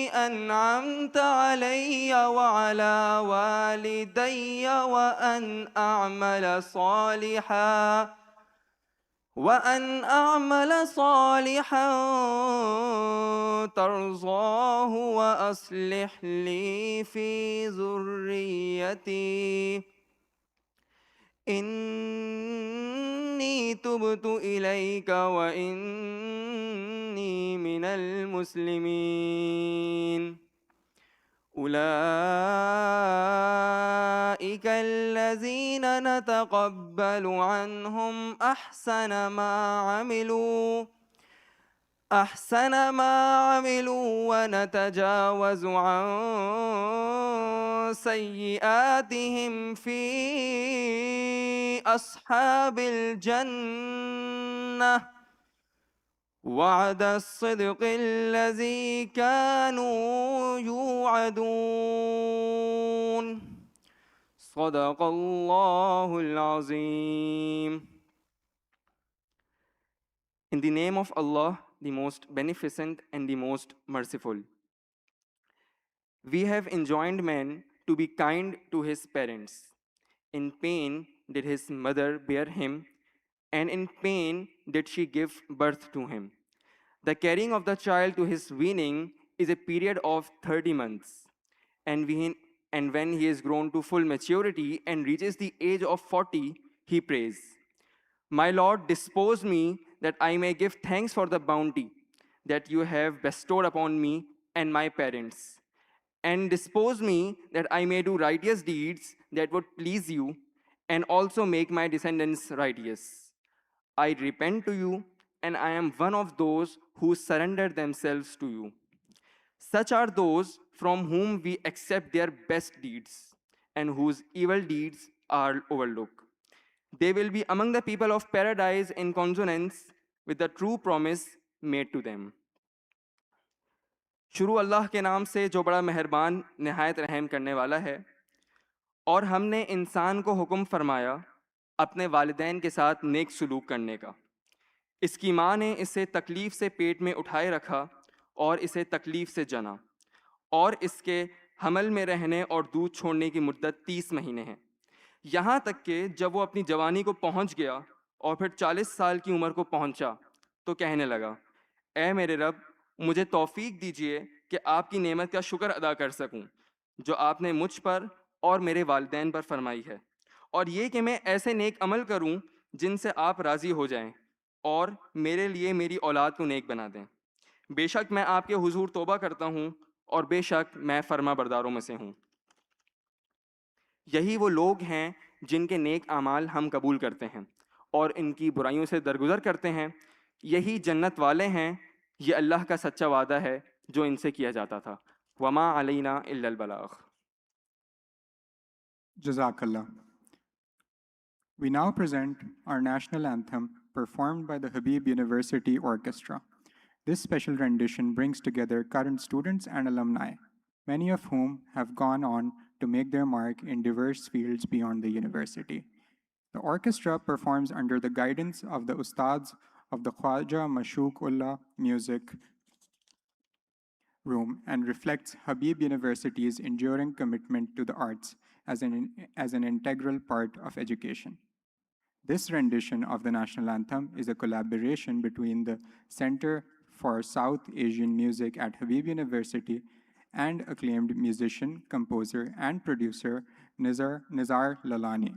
أنعمت علي وعلى والدي وأن أعمل صالحا ترضاه وأصلح لي في ذريتي إني تبت إليك وإني من المسلمين أولئك الذين نتقبل عنهم أحسن ما عملوا ونتجاوز عن سيئاتهم في أصحاب الجنة وعد الصدق الذي كانوا يوعدون صدق الله العظيم. In the name of Allah, the most beneficent and the most merciful. We have enjoined man to be kind to his parents. In pain did his mother bear him, and in pain did she give birth to him. The carrying of the child to his weaning is a period of 30 months. And when he is grown to full maturity and reaches the age of 40, he prays, My Lord, dispose me that I may give thanks for the bounty that you have bestowed upon me and my parents. And dispose me that I may do righteous deeds that would please you and also make my descendants righteous. I repent to you, and I am one of those who surrender themselves to you. Such are those from whom we accept their best deeds and whose evil deeds are overlooked. They will be among the people of paradise in consonance with the true promise made to them. شروع اللہ کے نام سے جو بڑا مہربان نہایت رحم کرنے والا ہے. اور ہم نے انسان کو حکم فرمایا اپنے والدین کے ساتھ نیک سلوک کرنے کا. اس کی ماں نے اسے تکلیف سے پیٹ میں اٹھائے رکھا اور اسے تکلیف سے جنا, اور اس کے حمل میں رہنے اور دودھ چھوڑنے کی مدت 30 مہینے ہے, یہاں تک کہ جب وہ اپنی جوانی کو پہنچ گیا اور پھر 40 سال کی عمر کو پہنچا تو کہنے لگا, اے میرے رب, مجھے توفیق دیجیے کہ آپ کی نعمت کا شکر ادا کر سکوں جو آپ نے مجھ پر اور میرے والدین پر فرمائی ہے, اور یہ کہ میں ایسے نیک عمل کروں جن سے آپ راضی ہو جائیں اور میرے لیے میری اولاد کو نیک بنا دیں. بے شک میں آپ کے حضور توبہ کرتا ہوں اور بے شک میں فرما برداروں میں سے ہوں. یہی وہ لوگ ہیں جن کے نیک اعمال ہم قبول کرتے ہیں اور ان کی برائیوں سے درگزر کرتے ہیں. یہی جنت والے ہیں. یہ اللہ کا سچا وعدہ ہے جو ان سے کیا جاتا تھا. وما علینا الا البلاغ. Jazakallah. We now present our national anthem performed by the Habib University Orchestra. This special rendition brings together current students and alumni, many of whom have gone on to make their mark in diverse fields beyond the university. The orchestra performs under the guidance of the Ustads of the Khwaja Mashook-ullah Music Room and reflects Habib University's enduring commitment to the arts as an integral part of education. This rendition of the national anthem is a collaboration between the Center for South Asian Music at Habib University and acclaimed musician, composer, and producer Nizar Lalani,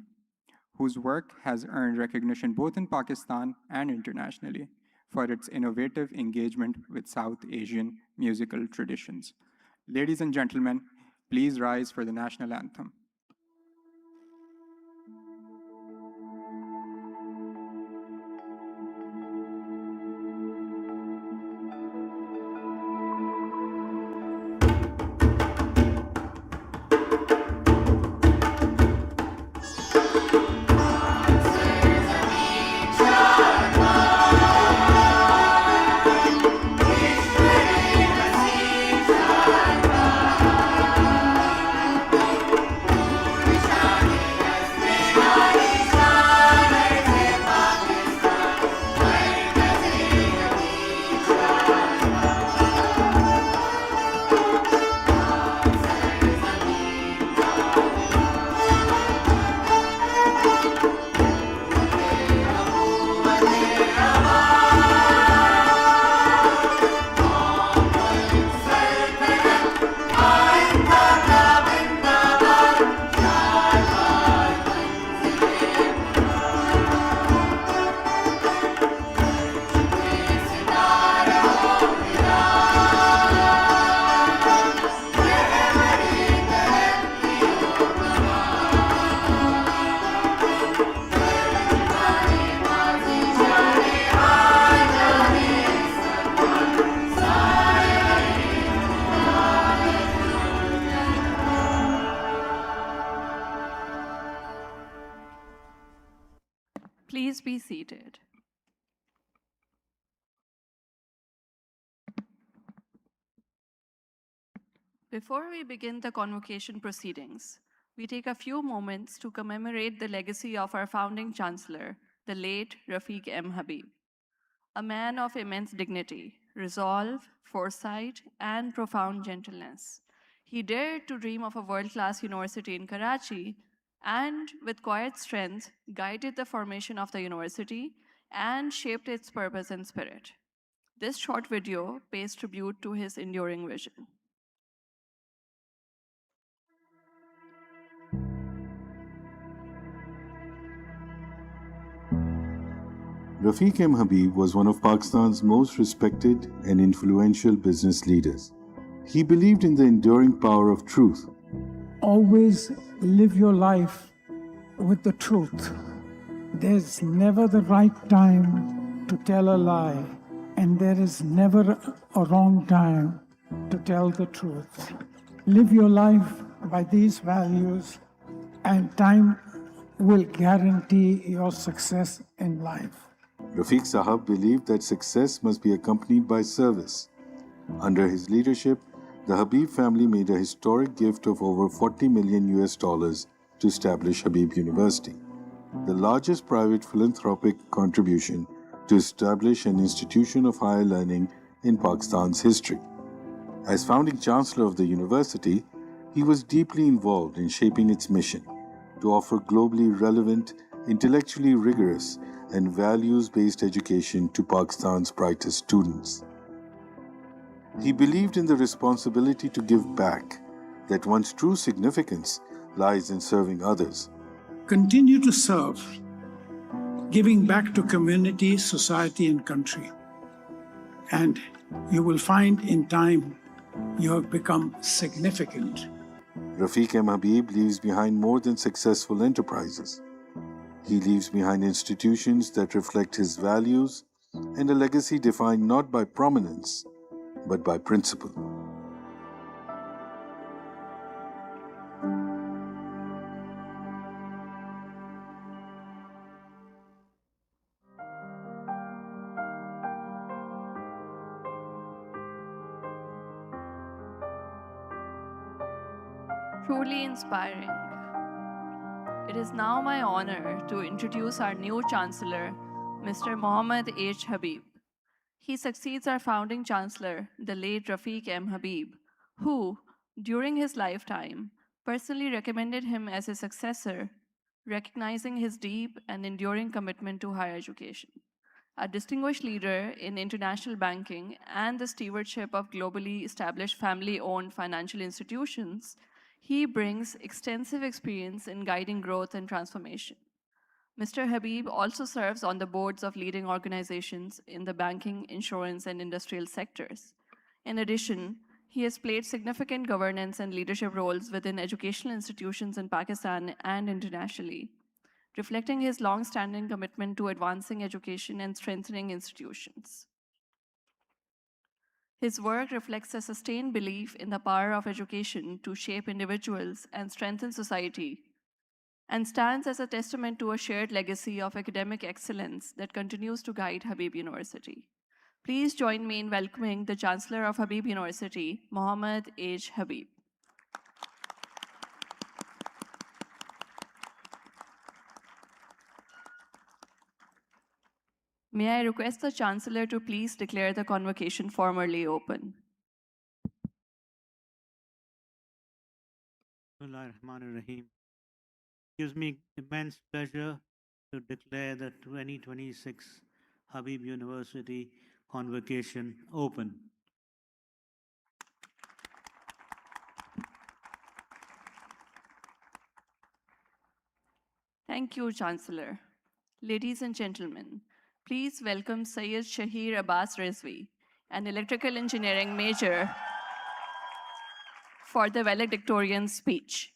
whose work has earned recognition both in Pakistan and internationally for its innovative engagement with South Asian musical traditions. Ladies and gentlemen, please rise for the national anthem. Please be seated. Before we begin the convocation proceedings, we take a few moments to commemorate the legacy of our founding chancellor, the late Rafiq M. Habib. A man of immense dignity, resolve, foresight, and profound gentleness. He dared to dream of a world-class university in Karachi and, with quiet strength, guided the formation of the university and shaped its purpose and spirit. This short video pays tribute to his enduring vision. Rafiq M. Habib was one of Pakistan's most respected and influential business leaders. He believed in the enduring power of truth. Always live your life with the truth. There's never the right time to tell a lie, and there is never a wrong time to tell the truth. Live your life by these values, and time will guarantee your success in life. Rafiq Sahab believed that success must be accompanied by service. Under his leadership, the Habib family made a historic gift of over $40 million to establish Habib University, the largest private philanthropic contribution to establish an institution of higher learning in Pakistan's history. As founding chancellor of the university, he was deeply involved in shaping its mission to offer globally relevant, intellectually rigorous, and values-based education to Pakistan's brightest students. He believed in the responsibility to give back, that one's true significance lies in serving others. Continue to serve, giving back to community, society, and country. And you will find in time you have become significant. Rafiq M. Habib leaves behind more than successful enterprises. He leaves behind institutions that reflect his values and a legacy defined not by prominence, but by principle. Truly inspiring. It is now my honor to introduce our new Chancellor, Mr. Mohammad H. Habib. He succeeds our founding Chancellor, the late Rafiq M. Habib, who, during his lifetime, personally recommended him as his successor, recognizing his deep and enduring commitment to higher education. A distinguished leader in international banking and the stewardship of globally established family-owned financial institutions, he brings extensive experience in guiding growth and transformation. Mr. Habib also serves on the boards of leading organizations in the banking, insurance, and industrial sectors. In addition, he has played significant governance and leadership roles within educational institutions in Pakistan and internationally, reflecting his long-standing commitment to advancing education and strengthening institutions. His work reflects a sustained belief in the power of education to shape individuals and strengthen society, and stands as a testament to a shared legacy of academic excellence that continues to guide Habib University. Please join me in welcoming the Chancellor of Habib University, Mohammad H. Habib. May I request the Chancellor to please declare the convocation formally open. Bismillahirrahmanirrahim. It gives me immense pleasure to declare the 2026 Habib University Convocation open. Thank you, Chancellor. Ladies and gentlemen, please welcome Syed Shahir Abbas Rizvi, an electrical engineering major, for the valedictorian speech.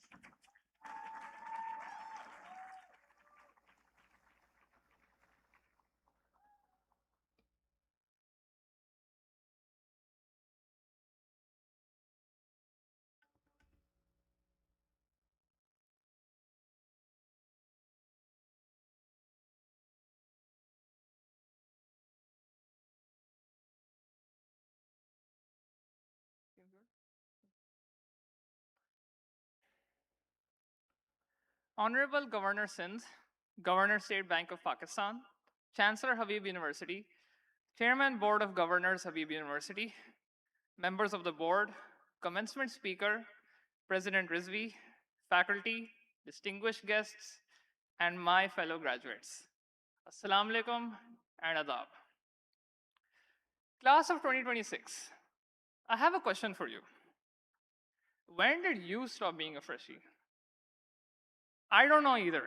Honorable Governor Sindh, Governor State Bank of Pakistan, Chancellor Habib University, Chairman Board of Governors Habib University, members of the board, commencement speaker, President Rizvi, faculty, distinguished guests, and my fellow graduates. Assalamu alaikum and adab. Class of 2026, I have a question for you. When did you stop being a freshie? I don't know either.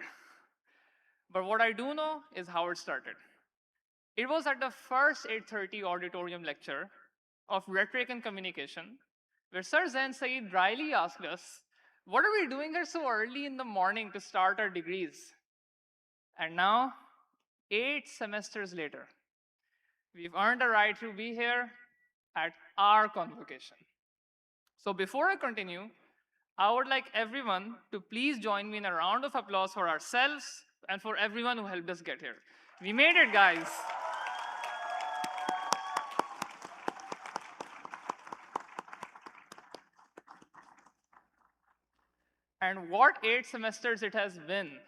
But what I do know is how it started. It was at the first 8:30 auditorium lecture of Rhetoric and Communication, where Sir Zain Saeed dryly asked us, what are we doing here so early in the morning to start our degrees? And now, 8 semesters later, we've earned a right to be here at our convocation. So before I continue, I would like everyone to please join me in a round of applause for ourselves and for everyone who helped us get here. We made it, guys. And what 8 semesters it has been.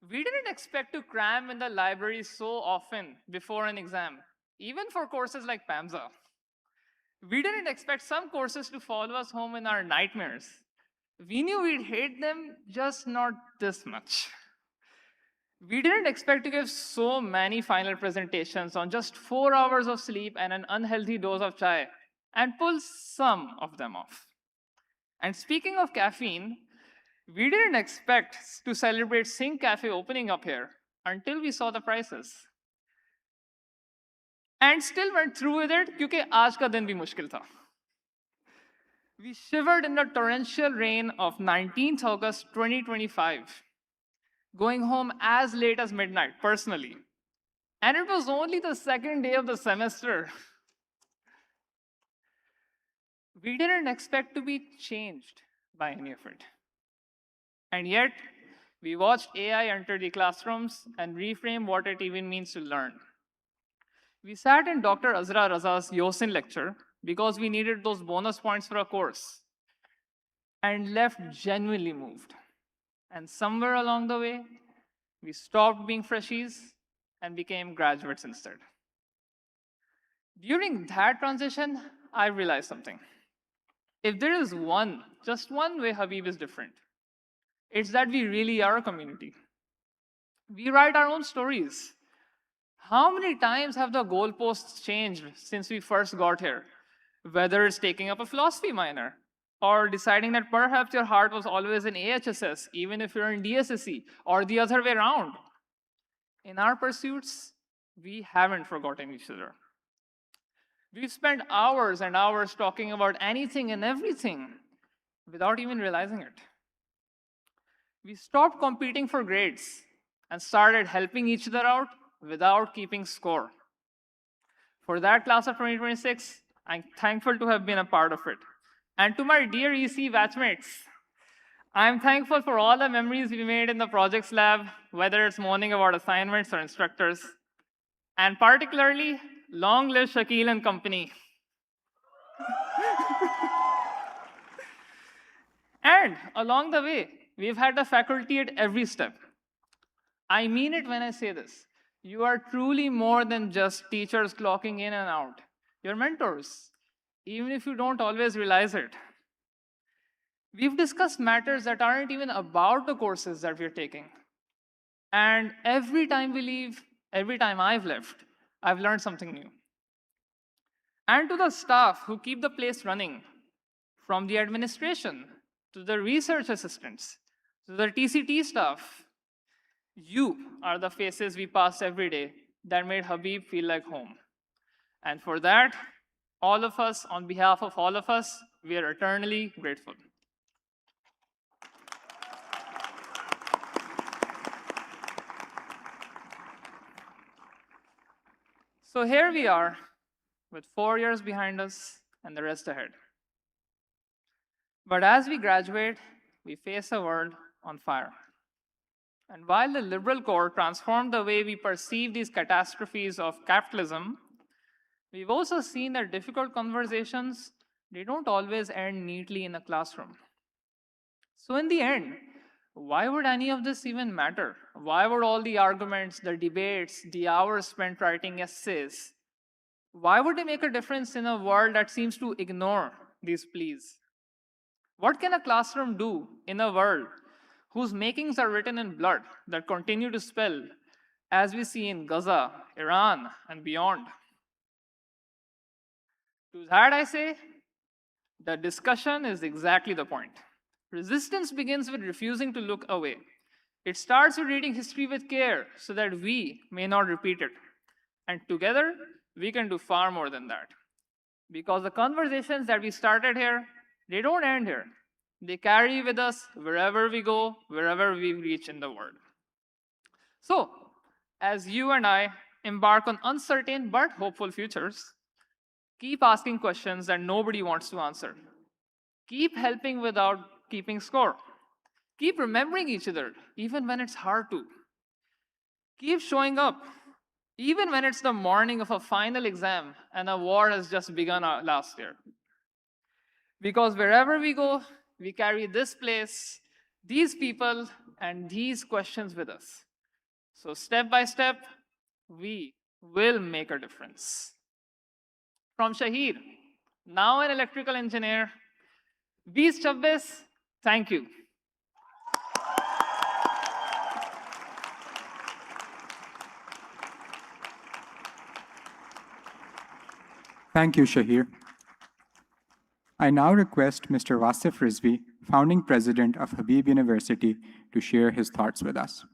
We didn't expect to cram in the library so often before an exam, even for courses like PAMSA. We didn't expect some courses to follow us home in our nightmares. We knew we'd hate them, just not this much. We didn't expect to give so many final presentations on just 4 hours of sleep and an unhealthy dose of chai, and pull some of them off. And speaking of caffeine, we didn't expect to celebrate Sing Cafe opening up here until we saw the prices. And still went through with it because aaj ka din bhi mushkil tha. We shivered in the torrential rain of 19th August 2025, going home as late as midnight personally. And it was only the second day of the semester. We didn't expect to be changed by any of it. And yet, we watched AI enter the classrooms and reframe what it even means to learn. We sat in Dr. Azra Raza's Yosin lecture because we needed those bonus points for a course and left genuinely moved. And somewhere along the way, we stopped being freshies and became graduates instead. During that transition, I realized something. If there is just one way Habib is different, it's that we really are a community. We write our own stories. How many times have the goalposts changed since we first got here? Whether it's taking up a philosophy minor, or deciding that perhaps your heart was always in AHSS, even if you're in DSSE, or the other way around. In our pursuits, we haven't forgotten each other. We've spent hours and hours talking about anything and everything without even realizing it. We stopped competing for grades and started helping each other out without keeping score. For that class of 2026, I'm thankful to have been a part of it. And to my dear EC batchmates, I'm thankful for all the memories we made in the projects lab, whether it's moaning about assignments or instructors. And particularly, long live Shakil and company. And along the way, we've had the faculty at every step. I mean it when I say this. You are truly more than just teachers clocking in and out. You're mentors, even if you don't always realize it. We've discussed matters that aren't even about the courses that we're taking. And every time we leave, every time I've left, I've learned something new. And to the staff who keep the place running, from the administration to the research assistants, to the TCT staff, you are the faces we pass every day that made Habib feel like home. And for that, all of us, on behalf of all of us, we are eternally grateful. So here we are, with 4 years behind us and the rest ahead. But as we graduate, we face a world on fire. And while the liberal core transformed the way we perceive these catastrophes of capitalism, we've also seen that difficult conversations, they don't always end neatly in a classroom. So in the end, why would any of this even matter? Why would all the arguments, the debates, the hours spent writing essays, why would they make a difference in a world that seems to ignore these pleas? What can a classroom do in a world whose makings are written in blood that continue to spill, as we see in Gaza, Iran, and beyond? To that I say, the discussion is exactly the point. Resistance begins with refusing to look away. It starts with reading history with care so that we may not repeat it. And together, we can do far more than that. Because the conversations that we started here, they don't end here. They carry with us wherever we go, wherever we reach in the world. So, as you and I embark on uncertain but hopeful futures, keep asking questions that nobody wants to answer. Keep helping without keeping score. Keep remembering each other, even when it's hard to. Keep showing up, even when it's the morning of a final exam and a war has just begun last year. Because wherever we go, we carry this place, these people, and these questions with us. So step by step, we will make a difference. From Shahir, now an electrical engineer, 2026, thank you. Thank you, Shahir. I now request Mr. Wasif Rizvi, founding president of Habib University, to share his thoughts with us.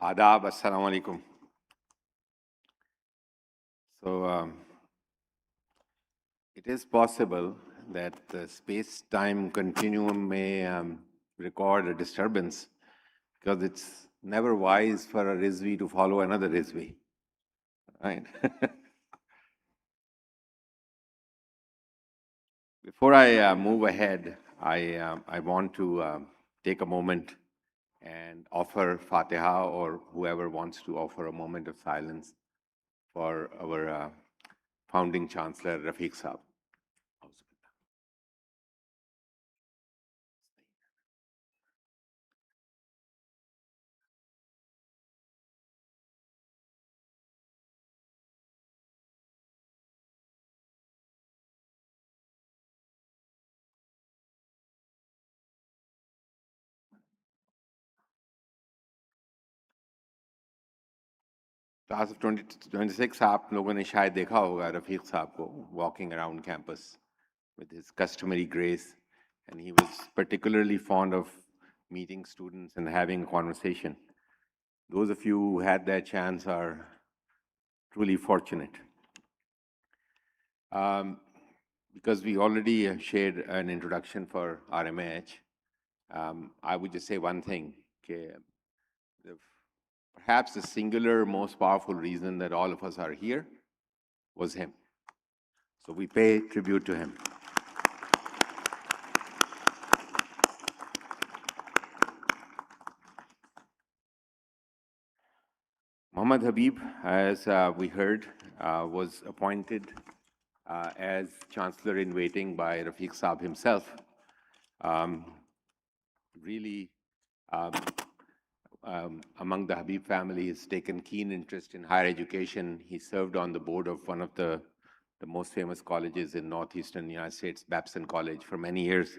Adab, assalamu alaikum. So, it is possible that the space-time continuum may record a disturbance because it's never wise for a Rizvi to follow another Rizvi, right? Before I move ahead, I want to take a moment and offer Fatiha, or whoever wants to offer a moment of silence for our founding Chancellor, Rafiq Saab. Class of 2026, आप लोगों ने शायद देखा होगा रफीक साहब को walking around campus with his customary grace, and he was particularly fond of meeting students and having a conversation. Those of you who had that chance are truly fortunate. Because we already shared an introduction for RMH, I would just say one thing. Perhaps the singular most powerful reason that all of us are here was him. So we pay tribute to him. Muhammad Habib, as we heard, was appointed as Chancellor in Waiting by Rafiq Saab himself. Really, among the Habib family, has taken keen interest in higher education. He served on the board of one of the most famous colleges in northeastern United States, Babson College, for many years,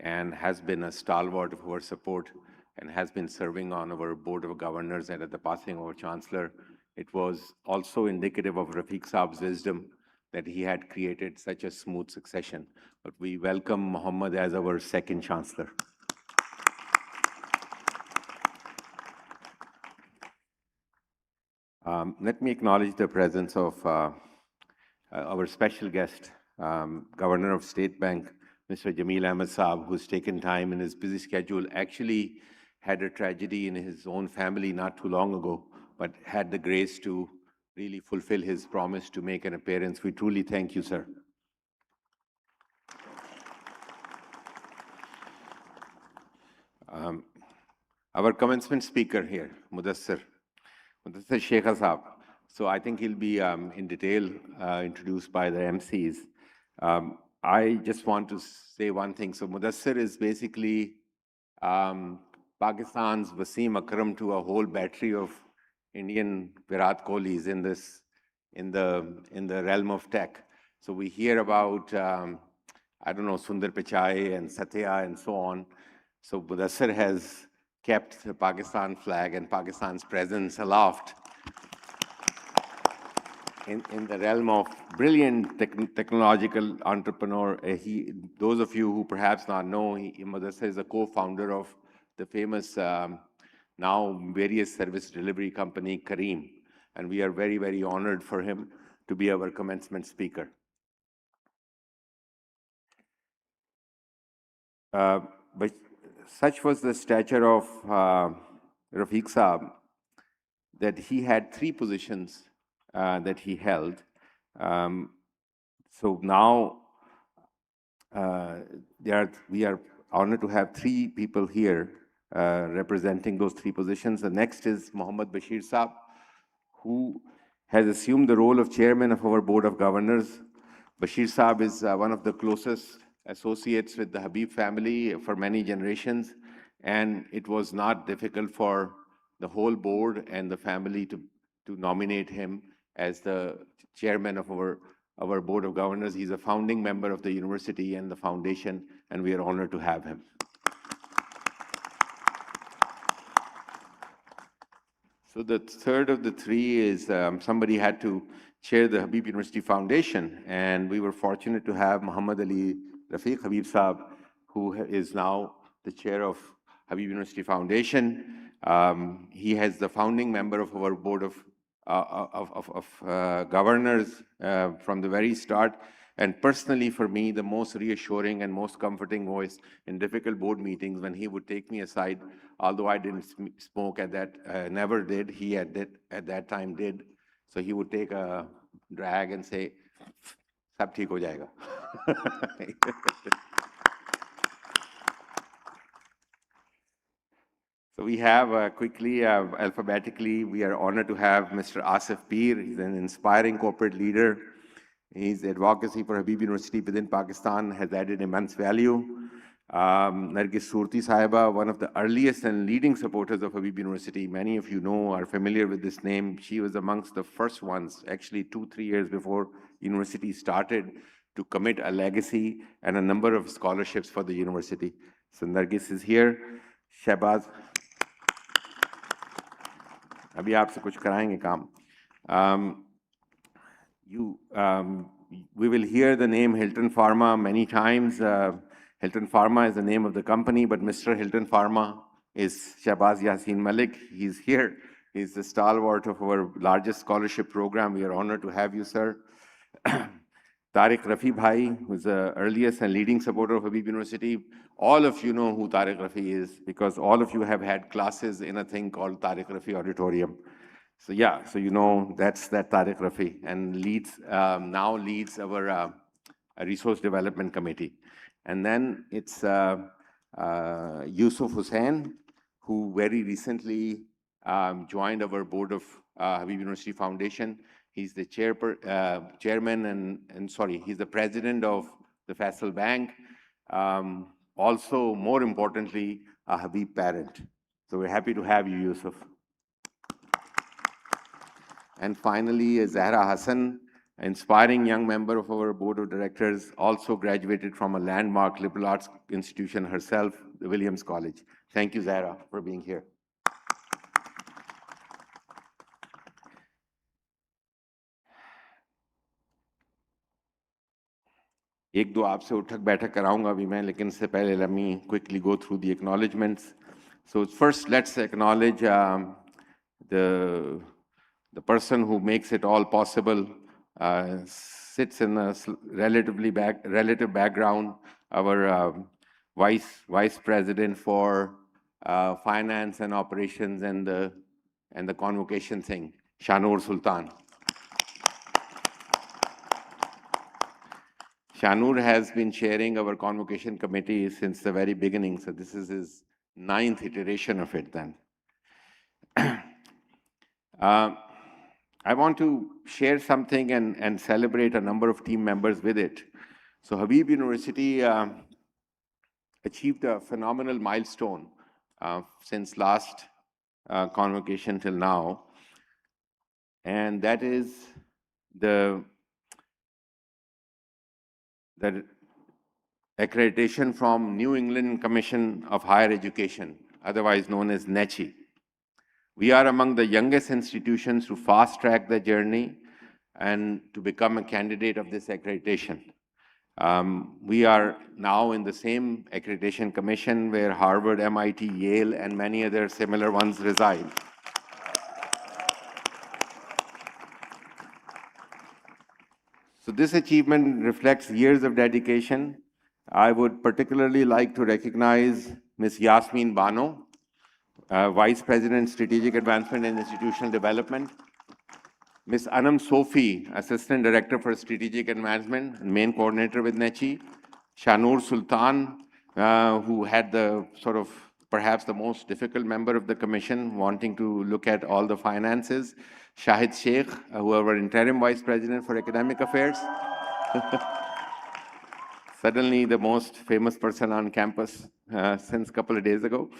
and has been a stalwart of our support, and has been serving on our board of governors. And at the passing of our chancellor, it was also indicative of Rafiq Saab's wisdom that he had created such a smooth succession. But we welcome Muhammad as our second chancellor. Let me acknowledge the presence of our special guest, Governor of State Bank, Mr. Jameel Ahmed Saab, who's taken time in his busy schedule, actually had a tragedy in his own family not too long ago, but had the grace to really fulfill his promise to make an appearance. We truly thank you, sir. Our commencement speaker here, Mudassir Sheikha Saab. So I think he'll be in detail introduced by the MCs. I just want to say one thing. So Mudassir is basically Pakistan's Wasim Akram to a whole battery of Indian Virat Kohlis in the realm of tech. So we hear about I don't know, Sundar Pichai and Satya and so on. So Mudassir has kept the Pakistan flag and Pakistan's presence aloft in the realm of brilliant technological entrepreneur. Those of you who perhaps not know, Mudassir is a co-founder of the famous now various service delivery company, Kareem. And we are very, very honored for him to be our commencement speaker. But such was the stature of Rafiq Saab that he had 3 positions that he held. So now we are honored to have 3 people here representing those 3 positions. The next is Mohammad Bashir Saab, who has assumed the role of chairman of our board of governors. Bashir Saab is one of the closest associates with the Habib family for many generations, and it was not difficult for the whole board and the family to nominate him as the chairman of our board of governors. He's a founding member of the university and the foundation, and we are honored to have him. So the third of the 3 is somebody had to chair the Habib University Foundation, and we were fortunate to have Muhammad Ali Rafiq Habib Saab, who is now the chair of Habib University Foundation. He has the founding member of our board of governors from the very start. And personally, for me, the most reassuring and most comforting voice in difficult board meetings when he would take me aside, although I didn't smoke at that, never did, he at that time did. So he would take a drag and say, "Sab theek ho jayega." So we have quickly, alphabetically, we are honored to have Mr. Asif Peer. He's an inspiring corporate leader. His advocacy for Habib University within Pakistan has added immense value. Nargis Surti Sahiba, one of the earliest and leading supporters of Habib University. Many of you know, are familiar with this name. She was amongst the first ones, actually 2-3 years before university started, to commit a legacy and a number of scholarships for the university. So Nargis is here. Shahbaz. अभी आपसे कुछ कराएंगे काम. We will hear the name Hilton Pharma many times. Hilton Pharma is the name of the company, but Mr. Hilton Pharma is Shahbaz Yasin Malik. He's here. He's the stalwart of our largest scholarship program. We are honored to have you, sir. Tariq Rafi Bhai, who's the earliest and leading supporter of Habib University. All of you know who Tariq Rafi is because all of you have had classes in a thing called Tariq Rafi Auditorium. So yeah, so you know that's that Tariq Rafi, and now leads our resource development committee. And then it's Yusuf Hussain, who very recently joined our board of Habib University Foundation. He's the chairman and sorry, he's the president of the Faisal Bank. Also, more importantly, a Habib parent. So we're happy to have you, Yusuf. And finally, Zahra Hassan, an inspiring young member of our board of directors, also graduated from a landmark liberal arts institution herself, the Williams College. Thank you, Zahra, for being here. एक दो आपसे उठक बैठक कराऊंगा अभी मैं, लेकिन इससे पहले let me quickly go through the acknowledgements. So first, let's acknowledge the person who makes it all possible, sits in a relative background, our vice president for finance and operations and the convocation thing, Shanur Sultan. Shanur has been chairing our convocation committee since the very beginning, so this is his 9th iteration of it then. I want to share something and celebrate a number of team members with it. So Habib University achieved a phenomenal milestone since last convocation till now, and that is the accreditation from New England Commission of Higher Education, otherwise known as NECHI. We are among the youngest institutions to fast-track the journey and to become a candidate of this accreditation. We are now in the same accreditation commission where Harvard, MIT, Yale, and many other similar ones reside. So this achievement reflects years of dedication. I would particularly like to recognize Ms. Yasmin Bano, Vice President, Strategic Advancement and Institutional Development, Ms. Anam Sofi, Assistant Director for Strategic Advancement and Main Coordinator with NECHI, Shanur Sultan, who had the sort of perhaps the most difficult member of the commission, wanting to look at all the finances, Shahid Sheikh, who are our Interim Vice President for Academic Affairs, suddenly the most famous person on campus since a couple of days ago.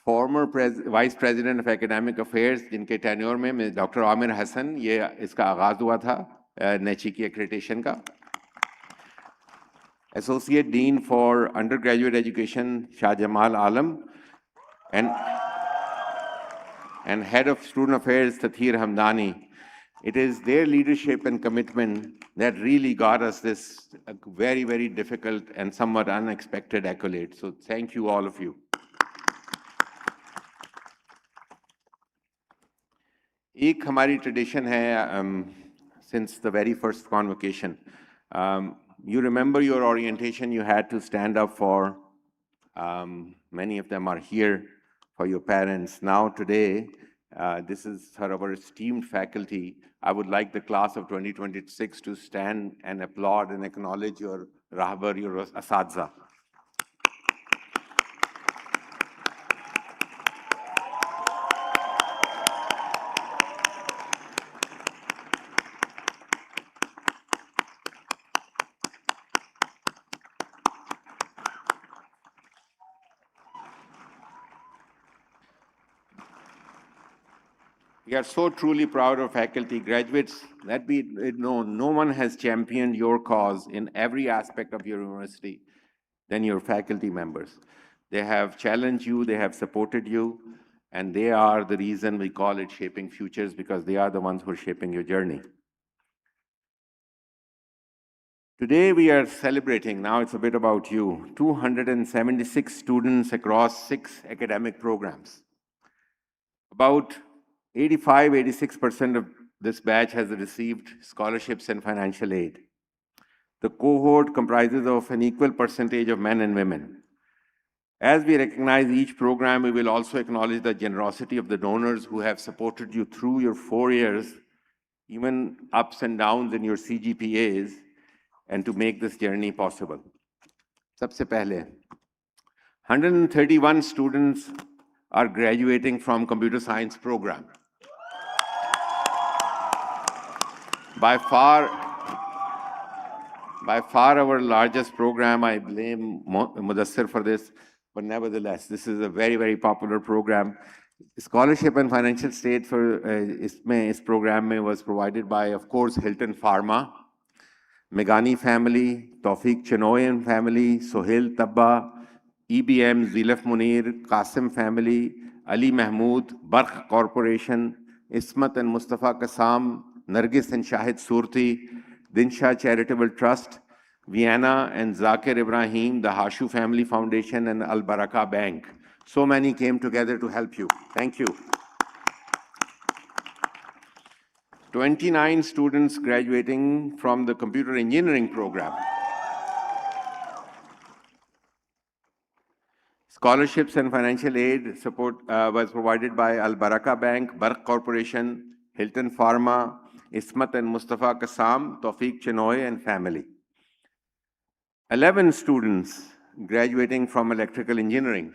Former Vice President of Academic Affairs, जिनके tenure में Dr. Amir Hassan, ये इसका आगाज हुआ था NECHI की accreditation का. Associate Dean for Undergraduate Education, Shah Jamal Alam, and Head of Student Affairs, Tathir Hamdani. It is their leadership and commitment that really got us this very, very difficult and somewhat unexpected accolade. So thank you, all of you. एक हमारी tradition है since the very first convocation. You remember your orientation, you had to stand up for, many of them are here, for your parents. Now today, this is sort of our esteemed faculty. I would like the class of 2026 to stand and applaud and acknowledge your rahbar, your asatza. We are so truly proud of faculty, graduates. Let be known, no one has championed your cause in every aspect of your university than your faculty members. They have challenged you, they have supported you, and they are the reason we call it Shaping Futures, because they are the ones who are shaping your journey. Today we are celebrating, now it's a bit about you, 276 students across 6 academic programs. About 85-86% of this batch has received scholarships and financial aid. The cohort comprises of an equal percentage of men and women. As we recognize each program, we will also acknowledge the generosity of the donors who have supported you through your 4 years, even ups and downs in your CGPAs, and to make this journey possible. Sabse pehle, 131 students are graduating from computer science program. By far our largest program. I blame Mudassir for this, but nevertheless, this is a very, very popular program. Scholarship and financial aid for this program was provided by, of course, Hilton Pharma, Megani family, Tawfiq Chenoyan family, Sohail Tabba, EBM, Zilaf Munir, Qasim family, Ali Mahmood, Barq Corporation, Ismat and Mustafa Qassam, Nargis and Shahid Surti, Dinsha Charitable Trust, Vienna and Zakir Ibrahim, the Hashu Family Foundation, and Al Baraka Bank. So many came together to help you. Thank you. 29 students graduating from the computer engineering program. Scholarships and financial aid support was provided by Al Baraka Bank, Barq Corporation, Hilton Pharma, Ismat and Mustafa Qassam, Tawfiq Chenoy, and family. 11 students graduating from electrical engineering.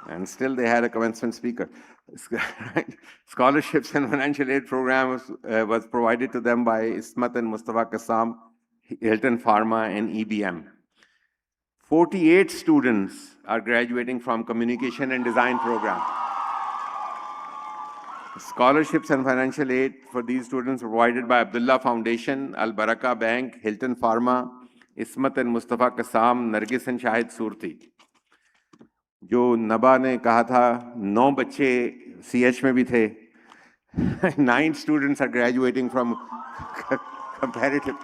And still they had a commencement speaker. Scholarships and financial aid program was provided to them by Ismat and Mustafa Qassam, Hilton Pharma, and EBM. 48 students are graduating from Communication and Design program. Scholarships and financial aid for these students provided by Abdullah Foundation, Al Baraka Bank, Hilton Pharma, Ismat and Mustafa Qassam, Nargis and Shahid Surti. जो नबा ने कहा था 9 बच्चे CH में भी थे. 9 students are graduating from comparative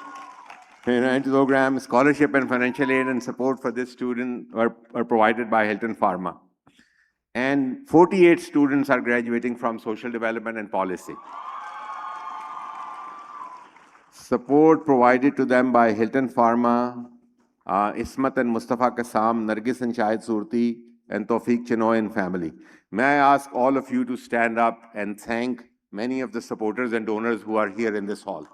program. Scholarship and financial aid and support for this student are provided by Hilton Pharma. And 48 students are graduating from social development and policy. Support provided to them by Hilton Pharma, Ismat and Mustafa Qassam, Nargis and Shahid Surti, and Tawfiq Chinoy and family. May I ask all of you to stand up and thank many of the supporters and donors who are here in this hall.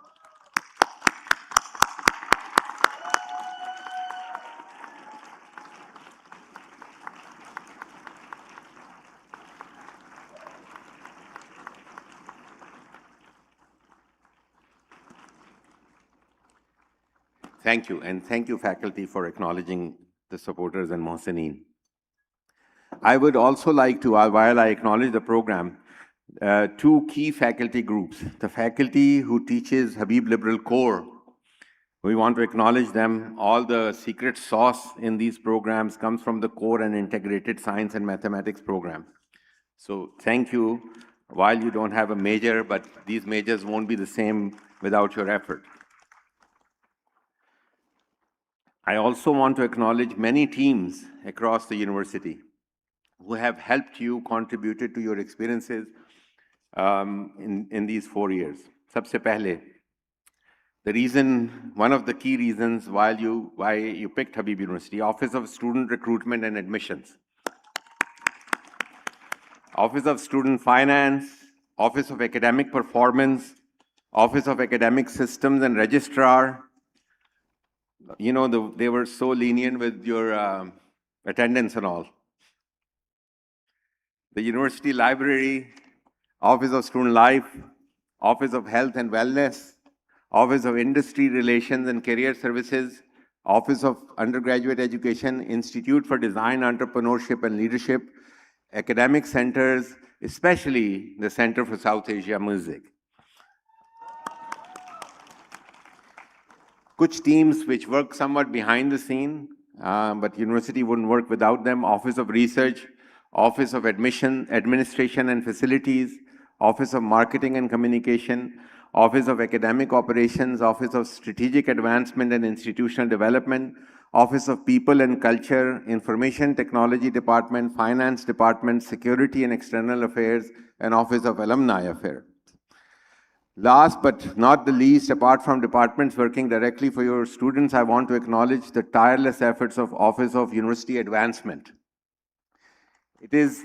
Thank you, and thank you, faculty, for acknowledging the supporters and Mohsineen. I would also like to, while I acknowledge the program, 2 key faculty groups. The faculty who teaches Habib Liberal Core, we want to acknowledge them. All the secret sauce in these programs comes from the core and integrated science and mathematics program. So thank you. While you don't have a major, but these majors won't be the same without your effort. I also want to acknowledge many teams across the university who have helped you, contributed to your experiences in these 4 years. Sabse pehle, one of the key reasons why you picked Habib University, Office of Student Recruitment and Admissions, Office of Student Finance, Office of Academic Performance, Office of Academic Systems and Registrar. You know, they were so lenient with your attendance and all. The University Library, Office of Student Life, Office of Health and Wellness, Office of Industry Relations and Career Services, Office of Undergraduate Education, Institute for Design, Entrepreneurship and Leadership, academic centers, especially the Center for South Asia Music. Kuch teams which work somewhat behind the scene, but university wouldn't work without them. Office of Research, Office of Admission, Administration and Facilities, Office of Marketing and Communication, Office of Academic Operations, Office of Strategic Advancement and Institutional Development, Office of People and Culture, Information Technology Department, Finance Department, Security and External Affairs, and Office of Alumni Affairs. Last but not the least, apart from departments working directly for your students, I want to acknowledge the tireless efforts of Office of University Advancement. It is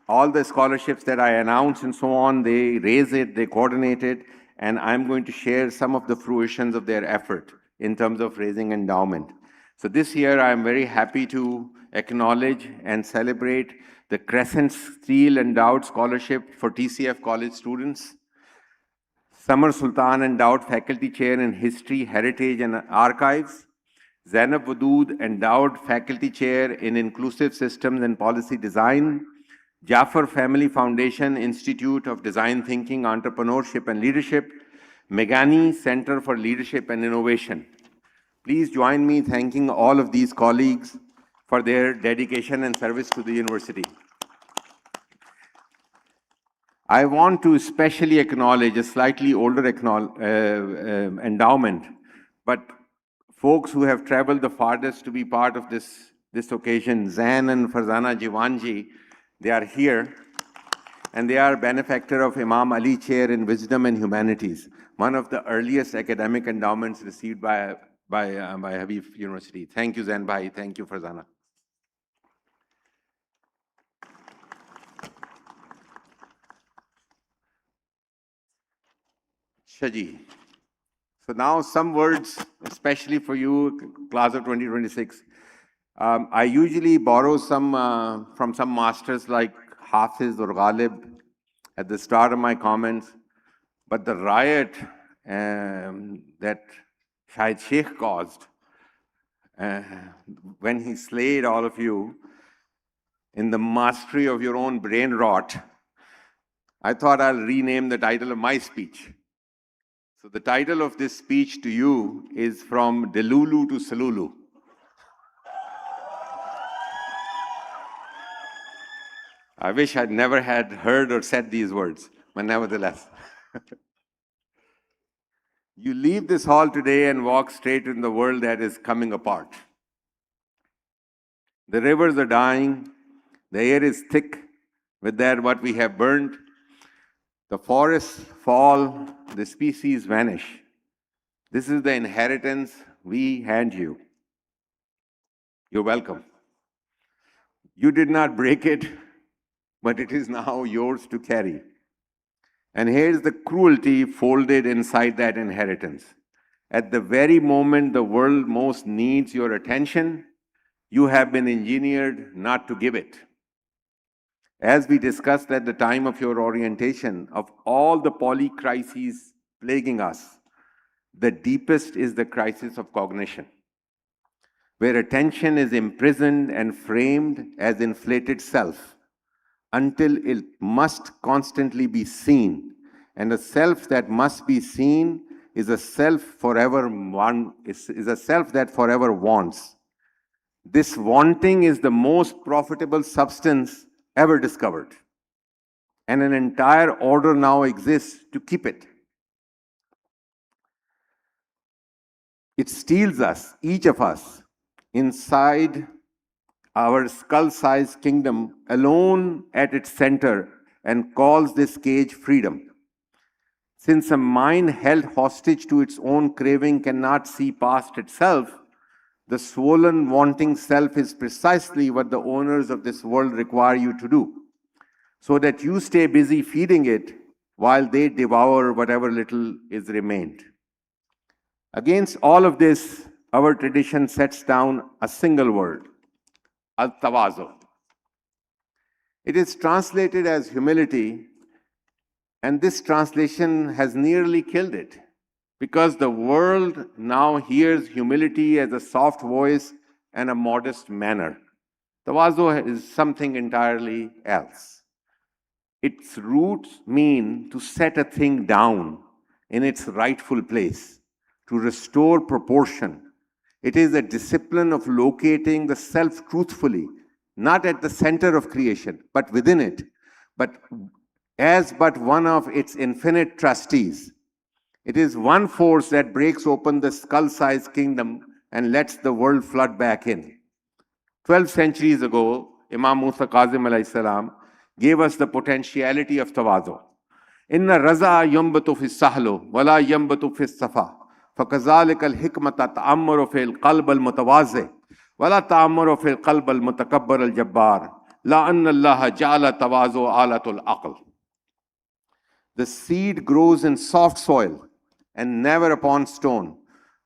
all the scholarships that I announced and so on, they raise it, they coordinate it, and I'm going to share some of the fruitions of their effort in terms of raising endowment. So this year, I'm very happy to acknowledge and celebrate the Crescent Steel Endowed Scholarship for TCF College students, Samar Sultan Endowed Faculty Chair in History, Heritage and Archives, Zainab Wadood Endowed Faculty Chair in Inclusive Systems and Policy Design, Jaffer Family Foundation Institute of Design Thinking, Entrepreneurship and Leadership, Megani Center for Leadership and Innovation. Please join me thanking all of these colleagues for their dedication and service to the university. I want to especially acknowledge a slightly older endowment, but folks who have traveled the farthest to be part of this occasion, Zain and Farzana Jiwanji, they are here, and they are benefactor of Imam Ali Chair in Wisdom and Humanities, one of the earliest academic endowments received by Habib University. Thank you, Zain Bhai. Thank you, Farzana. Shaji. So now some words, especially for you, class of 2026. I usually borrow some from some masters like Hafiz or Ghalib, at the start of my comments, but the riot that Shahid Sheikh caused when he slayed all of you in the mastery of your own brain rot, I thought I'll rename the title of my speech. So the title of this speech to you is From Delulu to Salulu. I wish I'd never had heard or said these words, but nevertheless. You leave this hall today and walk straight in the world that is coming apart. The rivers are dying, the air is thick with that what we have burned. The forests fall, the species vanish. This is the inheritance we hand you. You're welcome. You did not break it, but it is now yours to carry. And here's the cruelty folded inside that inheritance. At the very moment the world most needs your attention, you have been engineered not to give it. As we discussed at the time of your orientation, of all the polycrises plaguing us, the deepest is the crisis of cognition, where attention is imprisoned and framed as inflated self, until it must constantly be seen. And a self that must be seen is a self is a self that forever wants. This wanting is the most profitable substance ever discovered. And an entire order now exists to keep it. It steals us, each of us, inside our skull-sized kingdom, alone at its center, and calls this cage freedom. Since a mind held hostage to its own craving cannot see past itself, the swollen, wanting self is precisely what the owners of this world require you to do, so that you stay busy feeding it while they devour whatever little is remained. Against all of this, our tradition sets down a single word, al-tawazu. It is translated as humility, and this translation has nearly killed it, because the world now hears humility as a soft voice and a modest manner. Tawazu is something entirely else. Its roots mean to set a thing down in its rightful place, to restore proportion. It is a discipline of locating the self truthfully, not at the center of creation, but within it, but as but one of its infinite trustees. It is one force that breaks open the skull-sized kingdom and lets the world flood back in. 12 centuries ago, Imam Musa Kazim alayhi salam gave us the potentiality of tawazu. Inna raza yambatu fi sahlu, wala yambatu fi safa. فَكَذَلِكَ الْحِكْمَةَ تَعَمَّرُ فِي الْقَلْبِ الْمُتَوَازِئِ وَلَا تَعَمَّرُ فِي الْقَلْبِ الْمُتَكَبِّرِ الْجَبَّارِ لَا أَنَّ اللَّهَ جَعَلَ تَوَازُ آلَةُ الْعَقْلِ. The seed grows in soft soil and never upon stone.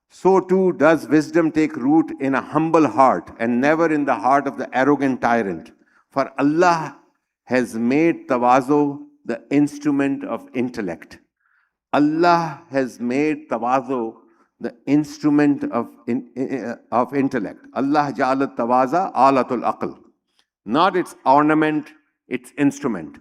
So too does wisdom take root in a humble heart and never in the heart of the arrogant tyrant. For Allah has made tawazu the instrument of intellect. Allah has made tawazu the instrument of intellect. Allah ja'ala tawaza alatul aql. Not its ornament, its instrument.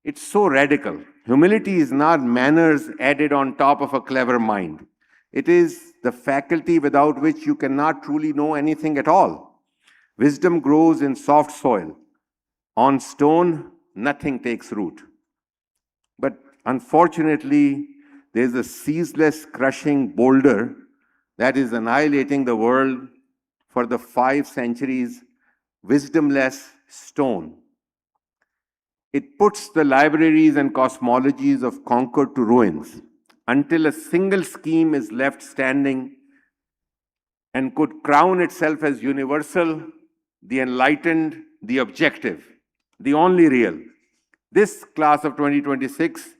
It's so radical. Humility is not manners added on top of a clever mind. It is the faculty without which you cannot truly know anything at all. Wisdom grows in soft soil. On stone, nothing takes root. But unfortunately, there's a ceaseless crushing boulder that is annihilating the world for the 5 centuries, wisdomless stone. It puts the libraries and cosmologies of Concord to ruins until a single scheme is left standing and could crown itself as universal, the enlightened, the objective, the only real. This class of 2026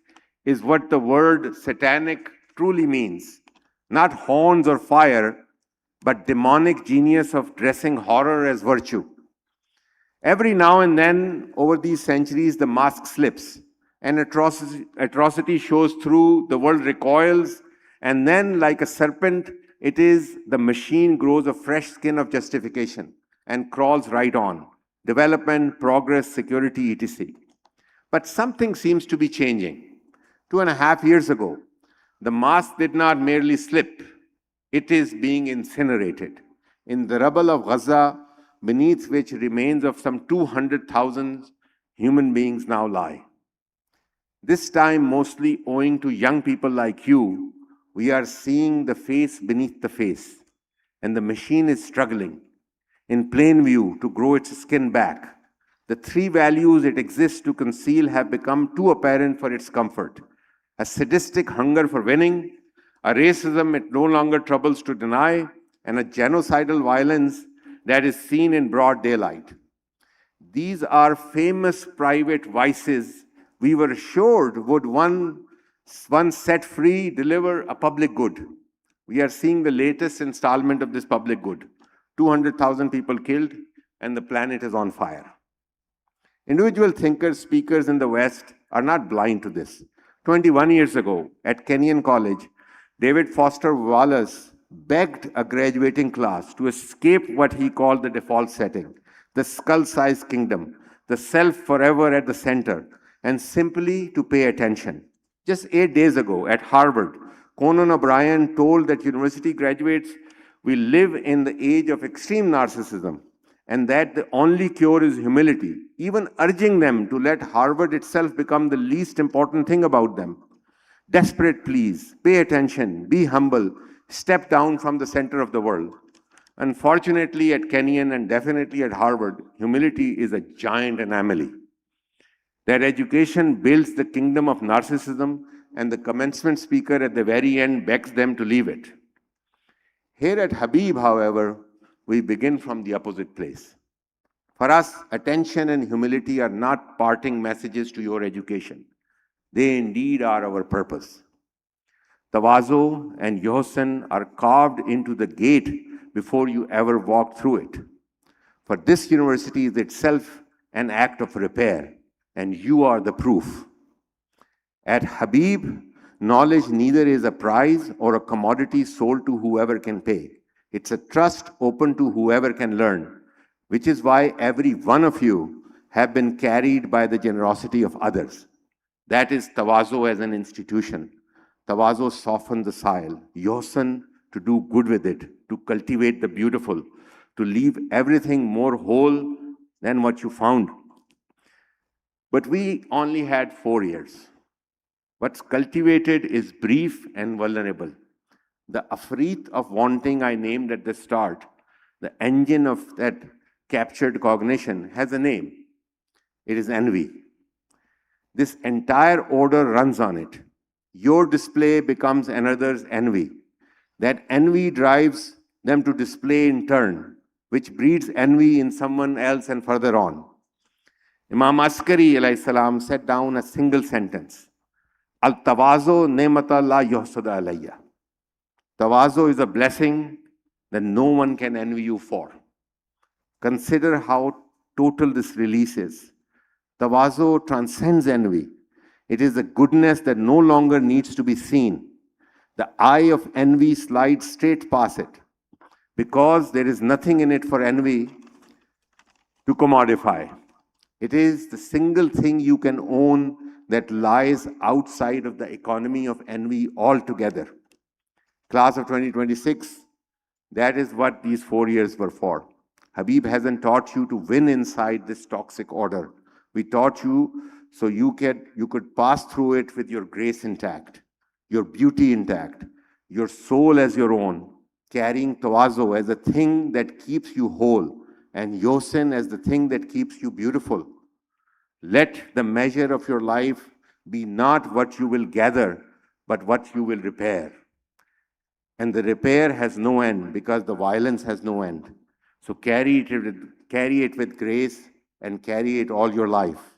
is what the word satanic truly means. Not horns or fire, but demonic genius of dressing horror as virtue. Every now and then, over these centuries, the mask slips and atrocity shows through, the world recoils, and then, like a serpent, the machine grows a fresh skin of justification and crawls right on. Development, progress, security, etc. But something seems to be changing. 2.5 years ago, the mask did not merely slip, it is being incinerated in the rubble of Gaza, beneath which remains of some 200,000 human beings now lie. This time, mostly owing to young people like you, we are seeing the face beneath the face, and the machine is struggling in plain view to grow its skin back. The three values it exists to conceal have become too apparent for its comfort: a sadistic hunger for winning, a racism it no longer troubles to deny, and a genocidal violence that is seen in broad daylight. These are famous private vices we were assured would once set free deliver a public good. We are seeing the latest installment of this public good. 200,000 people killed, and the planet is on fire. Individual thinkers, speakers in the West are not blind to this. 21 years ago, at Kenyon College, David Foster Wallace begged a graduating class to escape what he called the default setting, the skull-sized kingdom, the self forever at the center, and simply to pay attention. Just 8 days ago at Harvard, Conan O'Brien told that university graduates will live in the age of extreme narcissism and that the only cure is humility, even urging them to let Harvard itself become the least important thing about them. Desperate pleas, pay attention, be humble, step down from the center of the world. Unfortunately, at Kenyon and definitely at Harvard, humility is a giant anomaly. Their education builds the kingdom of narcissism, and the commencement speaker at the very end begs them to leave it. Here at Habib, however, we begin from the opposite place. For us, attention and humility are not parting messages to your education. They indeed are our purpose. Tawazu and Yohsen are carved into the gate before you ever walk through it. For this university is itself an act of repair, and you are the proof. At Habib, knowledge neither is a prize or a commodity sold to whoever can pay. It's a trust open to whoever can learn, which is why every one of you have been carried by the generosity of others. That is Tawazu as an institution. Tawazu softens the soil. Yohsen to do good with it, to cultivate the beautiful, to leave everything more whole than what you found. But we only had 4 years. What's cultivated is brief and vulnerable. The afreet of wanting I named at the start, the engine of that captured cognition, has a name. It is envy. This entire order runs on it. Your display becomes another's envy. That envy drives them to display in turn, which breeds envy in someone else and further on. Imam Askari alayhi salam set down a single sentence. Al-tawazu ne'mata la yuhsada alayya. Tawazu is a blessing that no one can envy you for. Consider how total this release is. Tawazu transcends envy. It is a goodness that no longer needs to be seen. The eye of envy slides straight past it because there is nothing in it for envy to commodify. It is the single thing you can own that lies outside of the economy of envy altogether. Class of 2026, that is what these 4 years were for. Habib hasn't taught you to win inside this toxic order. We taught you so you could pass through it with your grace intact, your beauty intact, your soul as your own, carrying Tawazu as a thing that keeps you whole, and Yohsen as the thing that keeps you beautiful. Let the measure of your life be not what you will gather, but what you will repair. And the repair has no end because the violence has no end. So carry it with grace and carry it all your life.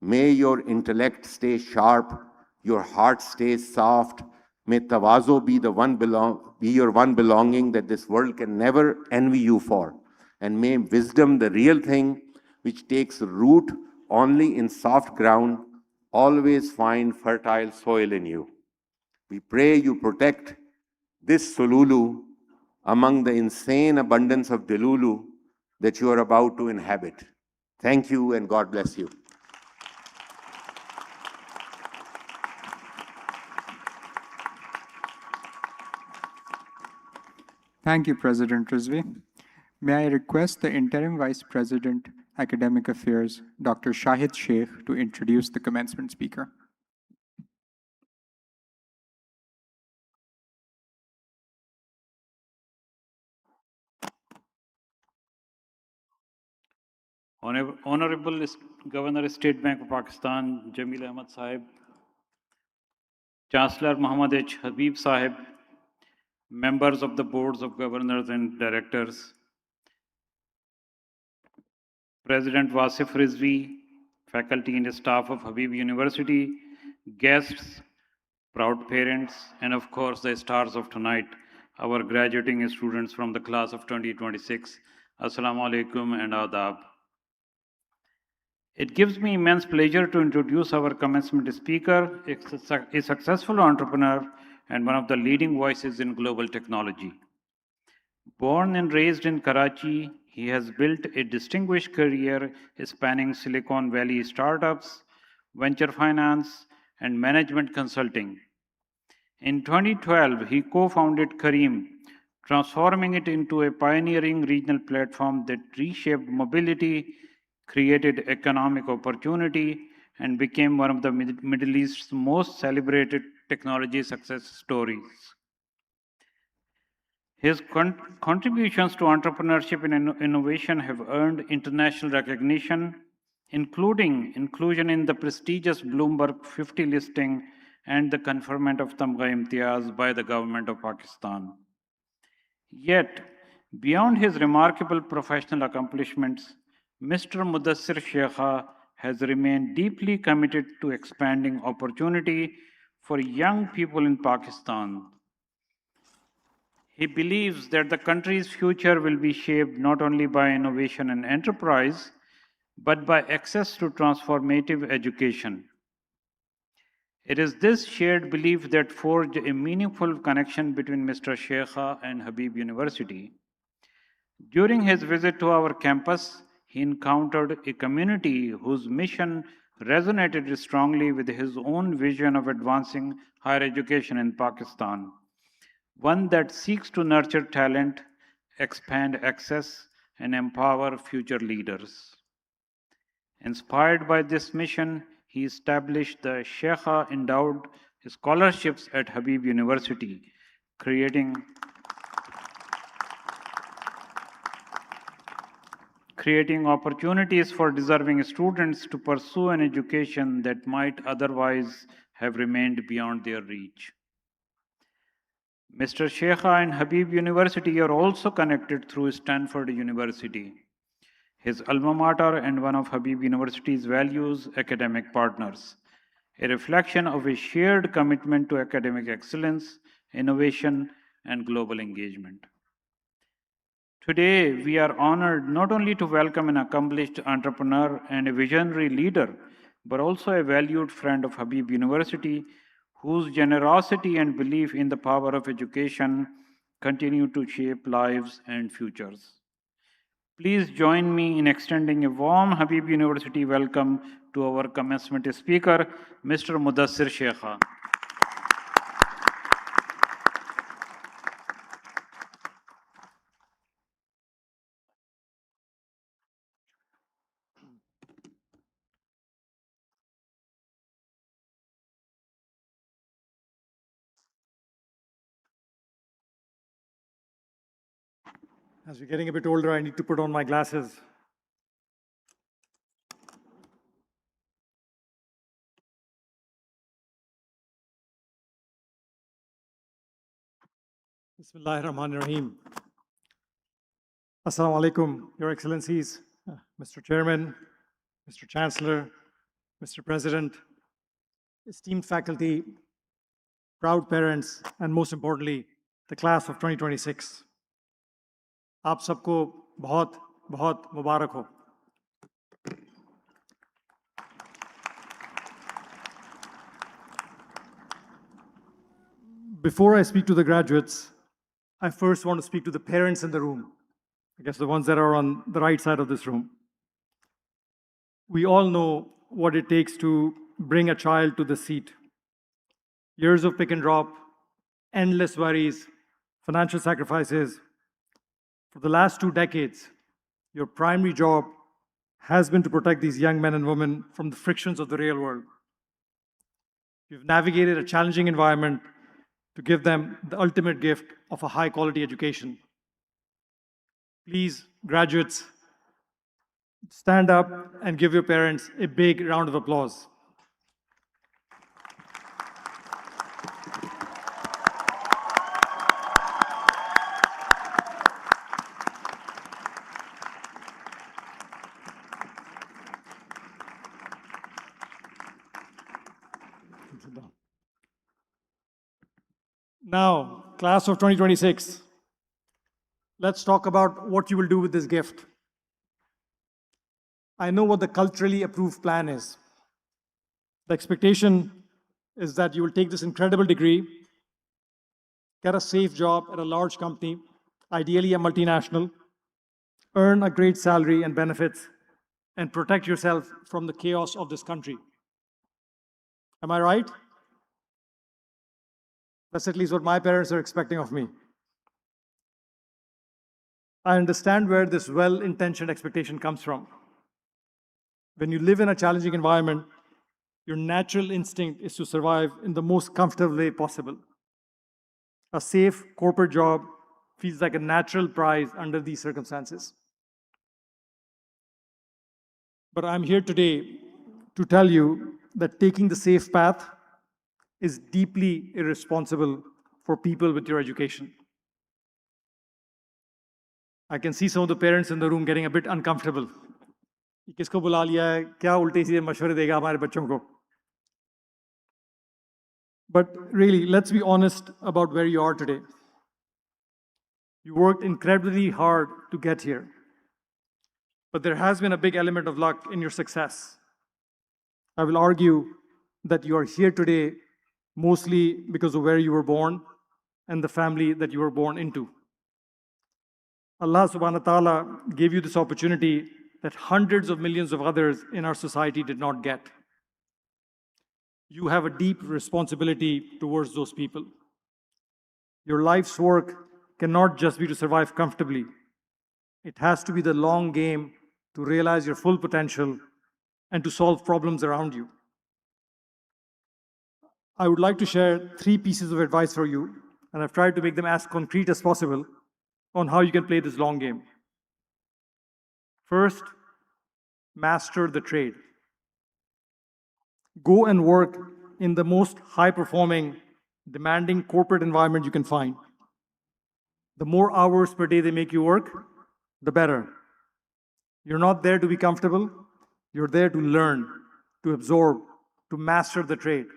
May your intellect stay sharp, your heart stay soft. May Tawazu be your one belonging that this world can never envy you for. And may wisdom, the real thing, which takes root only in soft ground, always find fertile soil in you. We pray you protect this Sululu among the insane abundance of Delulu that you are about to inhabit. Thank you and God bless you. Thank you, President Rizvi. May I request the Interim Vice President, Academic Affairs, Dr. Shahid Sheikh, to introduce the commencement speaker. Honorable Governor State Bank of Pakistan, Jamil Ahmad Sahib, Chancellor Muhammad H. Habib Sahib, members of the boards of governors and directors, President Wasif Rizvi, faculty and staff of Habib University, guests, proud parents, and of course the stars of tonight, our graduating students from the class of 2026. Assalamu alaikum and adab. It gives me immense pleasure to introduce our commencement speaker, a successful entrepreneur and one of the leading voices in global technology. Born and raised in Karachi, he has built a distinguished career spanning Silicon Valley startups, venture finance, and management consulting. In 2012, he co-founded Kareem, transforming it into a pioneering regional platform that reshaped mobility, created economic opportunity, and became one of the Middle East's most celebrated technology success stories. His contributions to entrepreneurship and innovation have earned international recognition, including inclusion in the prestigious Bloomberg 50 listing and the conferment of Tamgha Imtiaz by the government of Pakistan. Yet, beyond his remarkable professional accomplishments, Mr. Mudassir Sheikha has remained deeply committed to expanding opportunity for young people in Pakistan. He believes that the country's future will be shaped not only by innovation and enterprise, but by access to transformative education. It is this shared belief that forged a meaningful connection between Mr. Sheikha and Habib University. During his visit to our campus, he encountered a community whose mission resonated strongly with his own vision of advancing higher education in Pakistan, one that seeks to nurture talent, expand access, and empower future leaders. Inspired by this mission, he established the Sheikha Endowed Scholarships at Habib University, creating opportunities for deserving students to pursue an education that might otherwise have remained beyond their reach. Mr. Sheikha and Habib University are also connected through Stanford University, his alma mater and one of Habib University's values academic partners, a reflection of a shared commitment to academic excellence, innovation, and global engagement. Today, we are honored not only to welcome an accomplished entrepreneur and a visionary leader, but also a valued friend of Habib University, whose generosity and belief in the power of education continue to shape lives and futures. Please join me in extending a warm Habib University welcome to our commencement speaker, Mr. Mudassir Sheikha. As we're getting a bit older, I need to put on my glasses. Bismillahirrahmanirrahim. Assalamu alaikum, Your Excellencies, Mr. Chairman, Mr. Chancellor, Mr. President, esteemed faculty, proud parents, and most importantly, the class of 2026. आप सबको बहुत बहुत मुबारक हो. Before I speak to the graduates, I first want to speak to the parents in the room. I guess the ones that are on the right side of this room. We all know what it takes to bring a child to the seat. Years of pick and drop, endless worries, financial sacrifices. For the last 2 decades, your primary job has been to protect these young men and women from the frictions of the real world. You've navigated a challenging environment to give them the ultimate gift of a high-quality education. Please, graduates, stand up and give your parents a big round of applause. Now, class of 2026, let's talk about what you will do with this gift. I know what the culturally approved plan is. The expectation is that you will take this incredible degree, get a safe job at a large company, ideally a multinational, earn a great salary and benefits, and protect yourself from the chaos of this country. Am I right? That's at least what my parents are expecting of me. I understand where this well-intentioned expectation comes from. When you live in a challenging environment, your natural instinct is to survive in the most comfortable way possible. A safe corporate job feels like a natural prize under these circumstances. But I'm here today to tell you that taking the safe path is deeply irresponsible for people with your education. I can see some of the parents in the room getting a bit uncomfortable. किसको बुला लिया है, क्या उल्टे सीधे मशवरे देगा हमारे बच्चों को? But really, let's be honest about where you are today. You worked incredibly hard to get here. But there has been a big element of luck in your success. I will argue that you are here today mostly because of where you were born and the family that you were born into. Allah subhanahu wa ta'ala gave you this opportunity that hundreds of millions of others in our society did not get. You have a deep responsibility towards those people. Your life's work cannot just be to survive comfortably. It has to be the long game to realize your full potential and to solve problems around you. I would like to share 3 pieces of advice for you, and I've tried to make them as concrete as possible on how you can play this long game. First, master the trade. Go and work in the most high-performing, demanding corporate environment you can find. The more hours per day they make you work, the better. You're not there to be comfortable. You're there to learn, to absorb, to master the trade.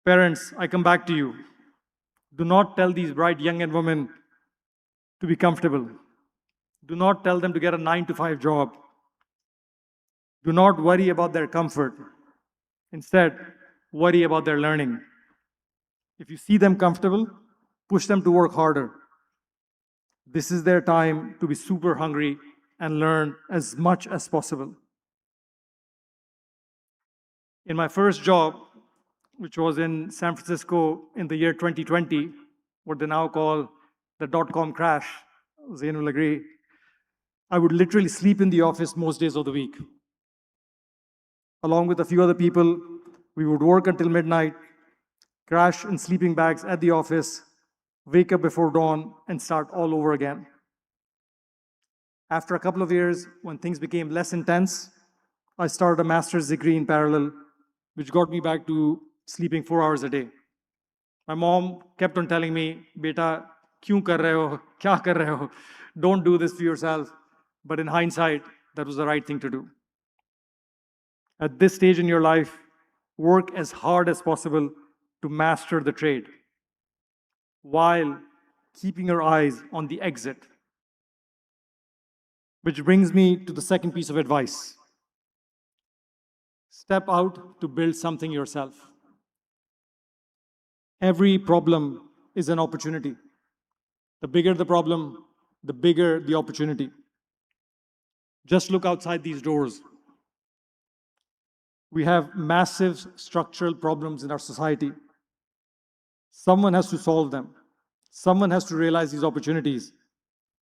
Parents, I come back to you. Do not tell these bright young and women to be comfortable. Do not tell them to get a 9-to-5 job. Do not worry about their comfort. Instead, worry about their learning. If you see them comfortable, push them to work harder. This is their time to be super hungry and learn as much as possible. In my first job, which was in San Francisco in the year 2020, what they now call the dot-com crash, Zain will agree, I would literally sleep in the office most days of the week. Along with a few other people, we would work until midnight, crash in sleeping bags at the office, wake up before dawn, and start all over again. After a couple of years, when things became less intense, I started a master's degree in parallel, which got me back to sleeping 4 hours a day. My mom kept on telling me, "Beta, kyun kar rahe ho? Kya kar rahe ho? Don't do this for yourself." But in hindsight, that was the right thing to do. At this stage in your life, work as hard as possible to master the trade, while keeping your eyes on the exit. Which brings me to the second piece of advice. Step out to build something yourself. Every problem is an opportunity. The bigger the problem, the bigger the opportunity. Just look outside these doors. We have massive structural problems in our society. Someone has to solve them. Someone has to realize these opportunities.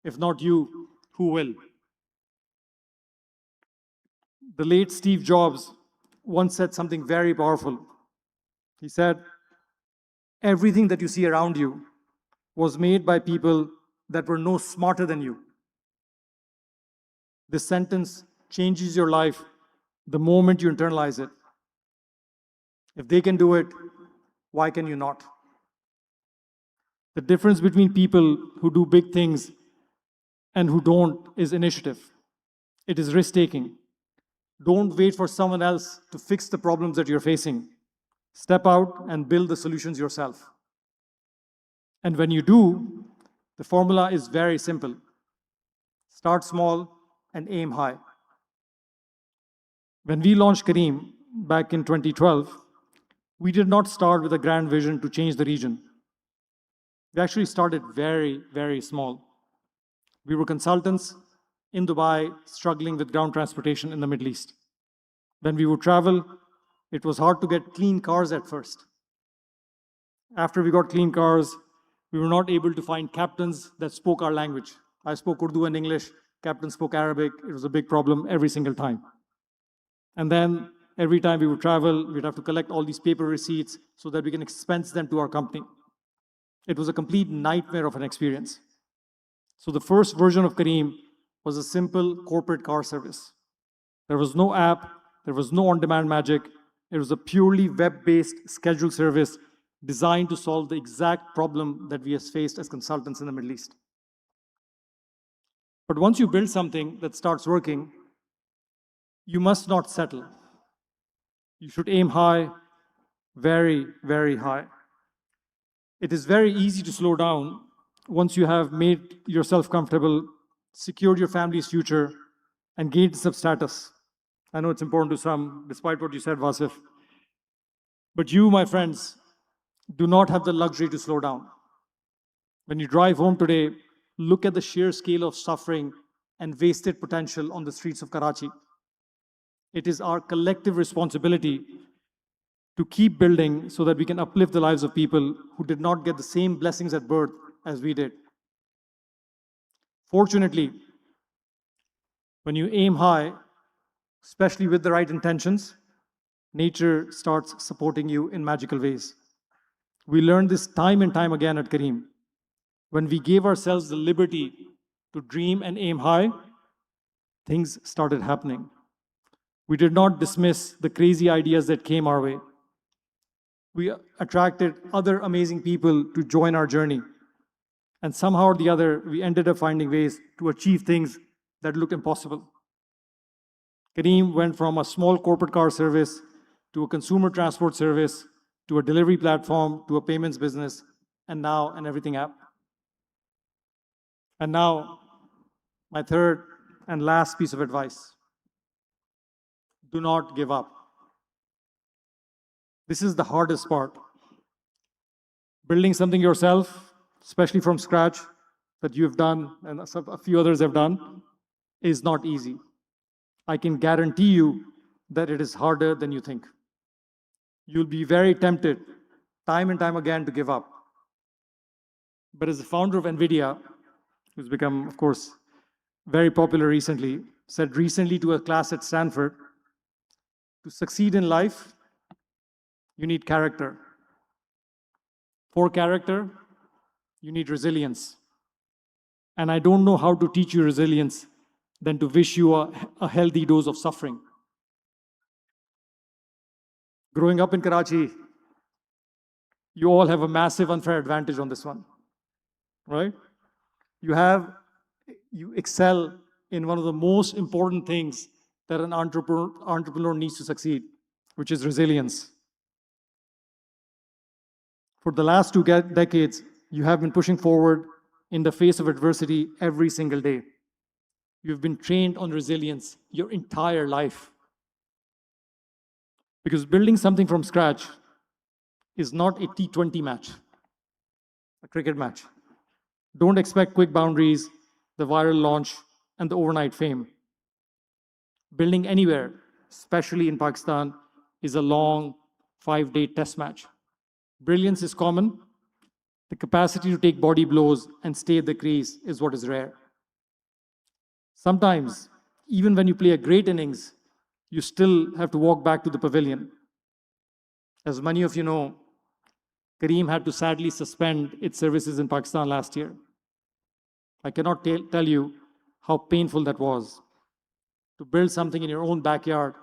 If not you, who will? The late Steve Jobs once said something very powerful. He said, everything that you see around you was made by people that were no smarter than you. This sentence changes your life the moment you internalize it. If they can do it, why can you not? The difference between people who do big things and who don't is initiative. It is risk-taking. Don't wait for someone else to fix the problems that you're facing. Step out and build the solutions yourself. And when you do, the formula is very simple. Start small and aim high. When we launched Kareem back in 2012, we did not start with a grand vision to change the region. We actually started very, very small. We were consultants in Dubai struggling with ground transportation in the Middle East. When we would travel, it was hard to get clean cars at first. After we got clean cars, we were not able to find captains that spoke our language. I spoke Urdu and English, captain spoke Arabic. It was a big problem every single time. And then every time we would travel, we'd have to collect all these paper receipts so that we can expense them to our company. It was a complete nightmare of an experience. So the first version of Kareem was a simple corporate car service. There was no app, there was no on-demand magic. It was a purely web-based scheduled service designed to solve the exact problem that we have faced as consultants in the Middle East. But once you build something that starts working, you must not settle. You should aim high, very, very high. It is very easy to slow down once you have made yourself comfortable, secured your family's future, and gained some status. I know it's important to some, despite what you said, Vasif. But you, my friends, do not have the luxury to slow down. When you drive home today, look at the sheer scale of suffering and wasted potential on the streets of Karachi. It is our collective responsibility to keep building so that we can uplift the lives of people who did not get the same blessings at birth as we did. Fortunately, when you aim high, especially with the right intentions, nature starts supporting you in magical ways. We learned this time and time again at Kareem. When we gave ourselves the liberty to dream and aim high, things started happening. We did not dismiss the crazy ideas that came our way. We attracted other amazing people to join our journey. And somehow or the other, we ended up finding ways to achieve things that looked impossible. Kareem went from a small corporate car service to a consumer transport service, to a delivery platform, to a payments business, and now an everything app. And now, my third and last piece of advice. Do not give up. This is the hardest part. Building something yourself, especially from scratch, that you've done and a few others have done, is not easy. I can guarantee you that it is harder than you think. You'll be very tempted, time and time again, to give up. But as the founder of NVIDIA, who's become, of course, very popular recently, said recently to a class at Stanford, to succeed in life, you need character. For character, you need resilience. And I don't know how to teach you resilience than to wish you a healthy dose of suffering. Growing up in Karachi, you all have a massive unfair advantage on this one, right? You excel in one of the most important things that an entrepreneur needs to succeed, which is resilience. For the last 2 decades, you have been pushing forward in the face of adversity every single day. You've been trained on resilience your entire life. Because building something from scratch is not a T20 match, a cricket match. Don't expect quick boundaries, the viral launch, and the overnight fame. Building anywhere, especially in Pakistan, is a long 5-day test match. Brilliance is common. The capacity to take body blows and stay at the crease is what is rare. Sometimes, even when you play a great innings, you still have to walk back to the pavilion. As many of you know, Kareem had to sadly suspend its services in Pakistan last year. I cannot tell you how painful that was. To build something in your own backyard,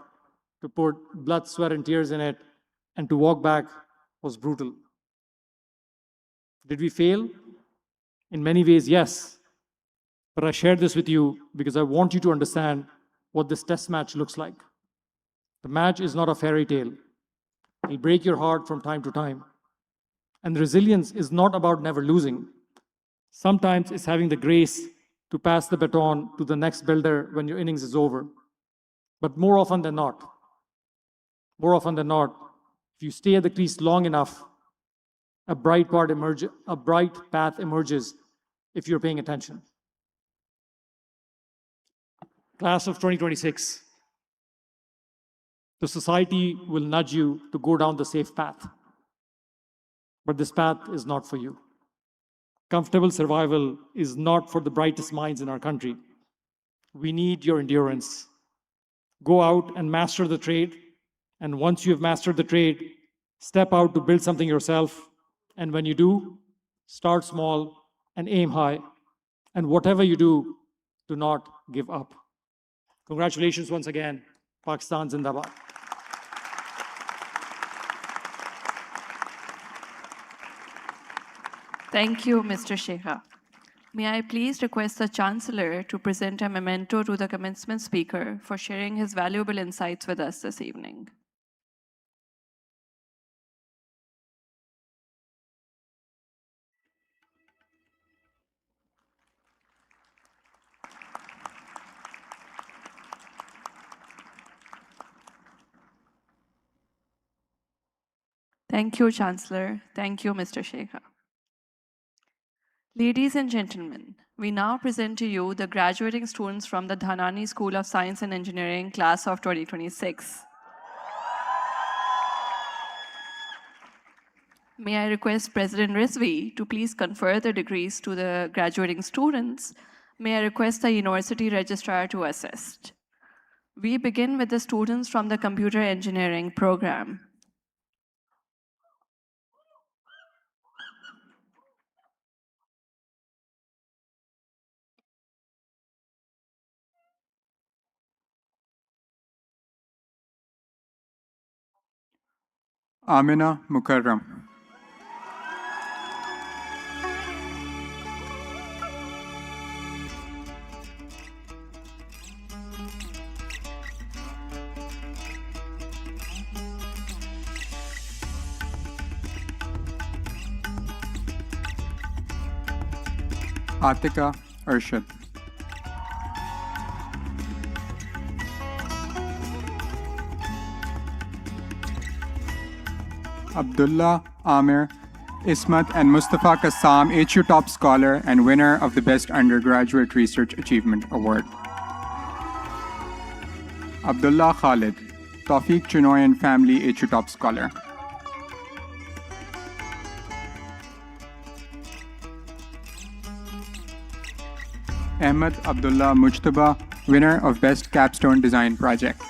to put blood, sweat, and tears in it, and to walk back was brutal. Did we fail? In many ways, yes. But I share this with you because I want you to understand what this test match looks like. The match is not a fairy tale. It'll break your heart from time to time. And resilience is not about never losing. Sometimes it's having the grace to pass the baton to the next builder when your innings is over. But more often than not, if you stay at the crease long enough, a bright path emerges if you're paying attention. Class of 2026, the society will nudge you to go down the safe path. But this path is not for you. Comfortable survival is not for the brightest minds in our country. We need your endurance. Go out and master the trade. And once you have mastered the trade, step out to build something yourself. And when you do, start small and aim high. And whatever you do, do not give up. Congratulations once again. Pakistan Zindabad. Thank you, Mr. Sheikha. May I please request the Chancellor to present a memento to the commencement speaker for sharing his valuable insights with us this evening. Thank you, Chancellor. Thank you, Mr. Sheikha. Ladies and gentlemen, we now present to you the graduating students from the Dhanani School of Science and Engineering class of 2026. May I request President Rizvi to please confer the degrees to the graduating students. May I request the University Registrar to assist. We begin with the students from the Computer Engineering program. Amina Mukarram. Atika Arshad. Abdullah Amir, Ismat and Mustafa Kassam, HU Top Scholar and winner of the Best Undergraduate Research Achievement Award. Abdullah Khalid, Tawfiq Chinoyan Family HU Top Scholar. Ahmed Abdullah Mujtaba, winner of Best Capstone Design Project.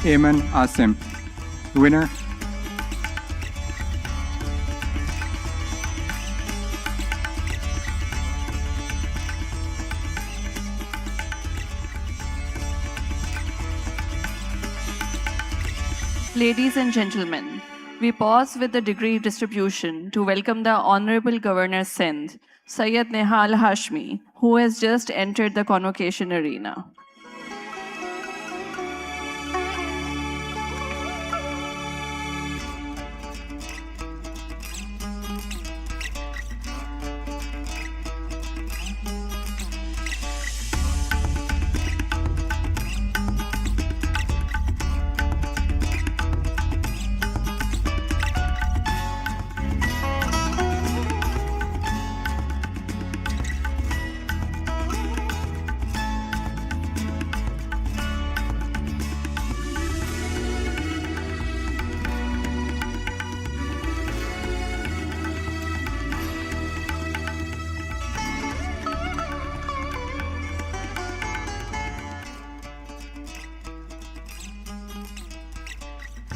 Ayman Asim, winner. Ladies and gentlemen, we pause with the degree distribution to welcome the Honorable Governor Sindh, Syed Nehal Hashmi, who has just entered the convocation arena.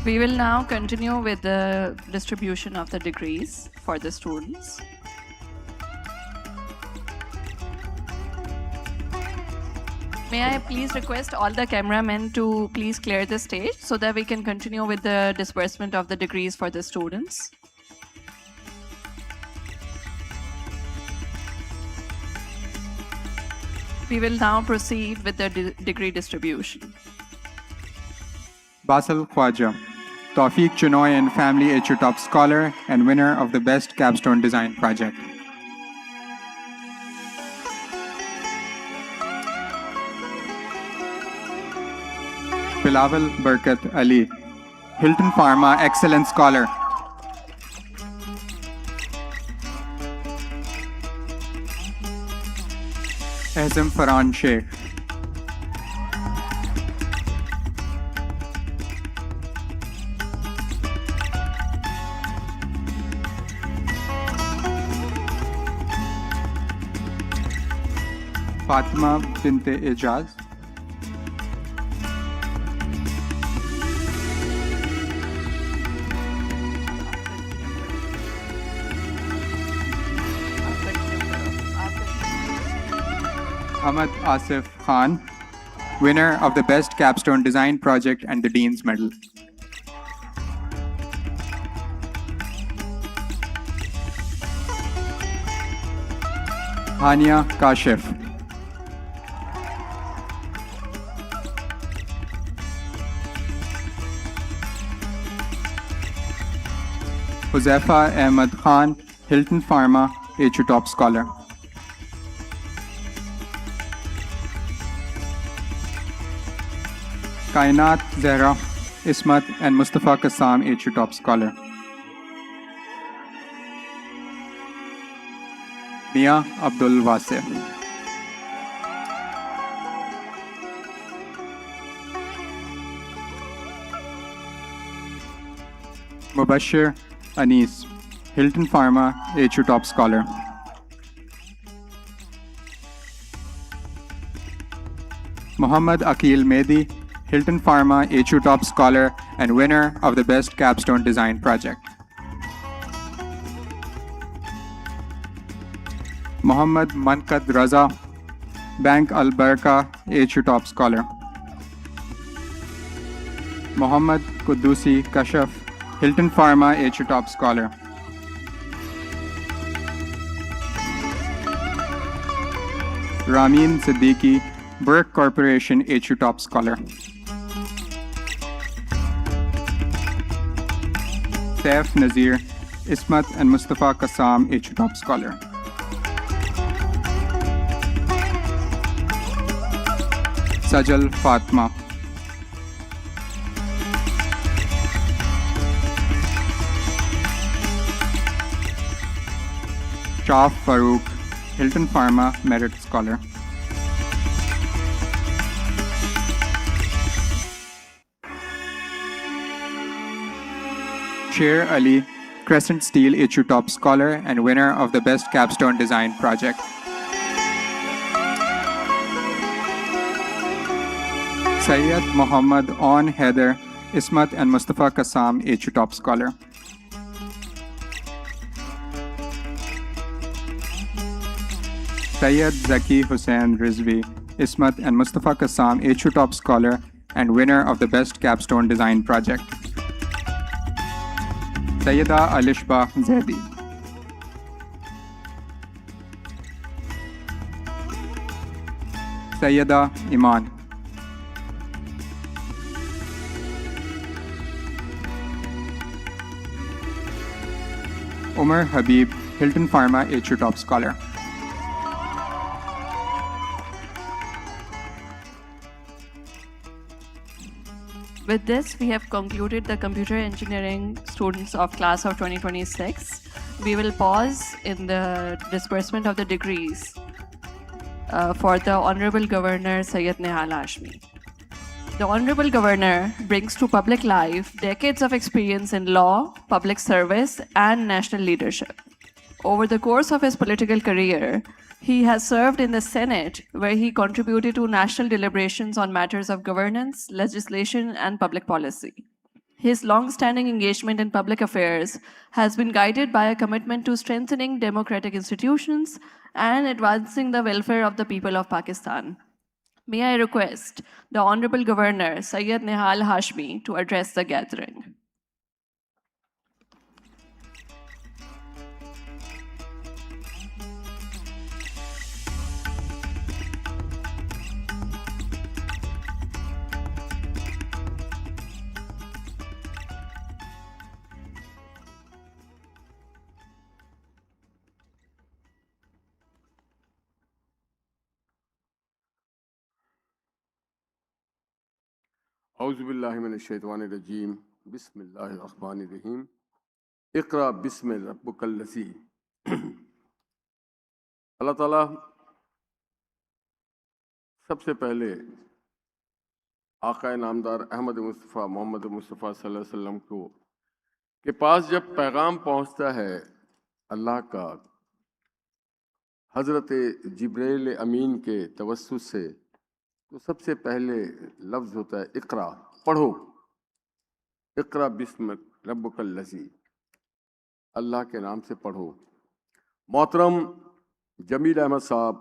We will now continue with the distribution of the degrees for the students. May I please request all the cameramen to please clear the stage so that we can continue with the disbursement of the degrees for the students. We will now proceed with the degree distribution. Basal Khwaja, Tawfiq Chinoy and Family HU Top Scholar and winner of the Best Capstone Design Project. Bilawal Barkat Ali, Hilton Pharma Excellence Scholar. Azam Farhan Sheikh. Fatima Binte Ejaz. Ahmad Asif Khan, winner of the Best Capstone Design Project and the Dean's Medal. Hania Kashif. Huzaifa Ahmad Khan, Hilton Pharma, HU Top Scholar. Kainat Zehra, Ismat and Mustafa Qassam, HU Top Scholar. Mia Abdul Wasif. Mubashir Anis, Hilton Pharma, HU Top Scholar. Muhammad Akil Mehdi, Hilton Pharma, HU Top Scholar and winner of the Best Capstone Design Project. Muhammad Mankad Raza, Bank Al Baraka, HU Top Scholar. Muhammad Qudusi Kashaf, Hilton Pharma, HU Top Scholar. Ramin Siddiqui, Burke Corporation, HU Top Scholar. Saif Nazir, Ismat and Mustafa Qassam, HU Top Scholar. Sajal Fatma. Shaf Farouk, Hilton Pharma, Merit Scholar. Sher Ali, Crescent Steel HU Top Scholar and winner of the Best Capstone Design Project. Sayyid Muhammad On Heather, Ismat and Mustafa Qassam, HU Top Scholar. Sayyid Zaki Hussain Rizvi, Ismat and Mustafa Qassam, HU Top Scholar and winner of the Best Capstone Design Project. Sayyida Alishba Zaidi. Sayyida Iman. Umar Habib, Hilton Pharma, HU Top Scholar. With this, we have concluded the computer engineering students of class of 2026. We will pause in the disbursement of the degrees for the Honorable Governor Syed Nehal Hashmi. The Honorable Governor brings to public life decades of experience in law, public service, and national leadership. Over the course of his political career, he has served in the Senate, where he contributed to national deliberations on matters of governance, legislation, and public policy. His long-standing engagement in public affairs has been guided by a commitment to strengthening democratic institutions and advancing the welfare of the people of Pakistan. May I request the Honorable Governor Syed Nihal Hashmi to address the gathering. اعوذ باللہ من الشیطان الرجیم بسم اللہ الرحمن الرحیم اقرأ بسم ربک الذی اللہ تعالیٰ سب سے پہلے آقا نامدار احمد مصطفیٰ محمد مصطفیٰ صلی اللہ علیہ وسلم کے پاس جب پیغام پہنچتا ہے اللہ کا حضرت جبرائیل امین کے توسط سے، تو سب سے پہلے لفظ ہوتا ہے اقرا، پڑھو، اقرا بسم ربک الذی، اللہ کے نام سے پڑھو۔ محترم جمیل احمد صاحب،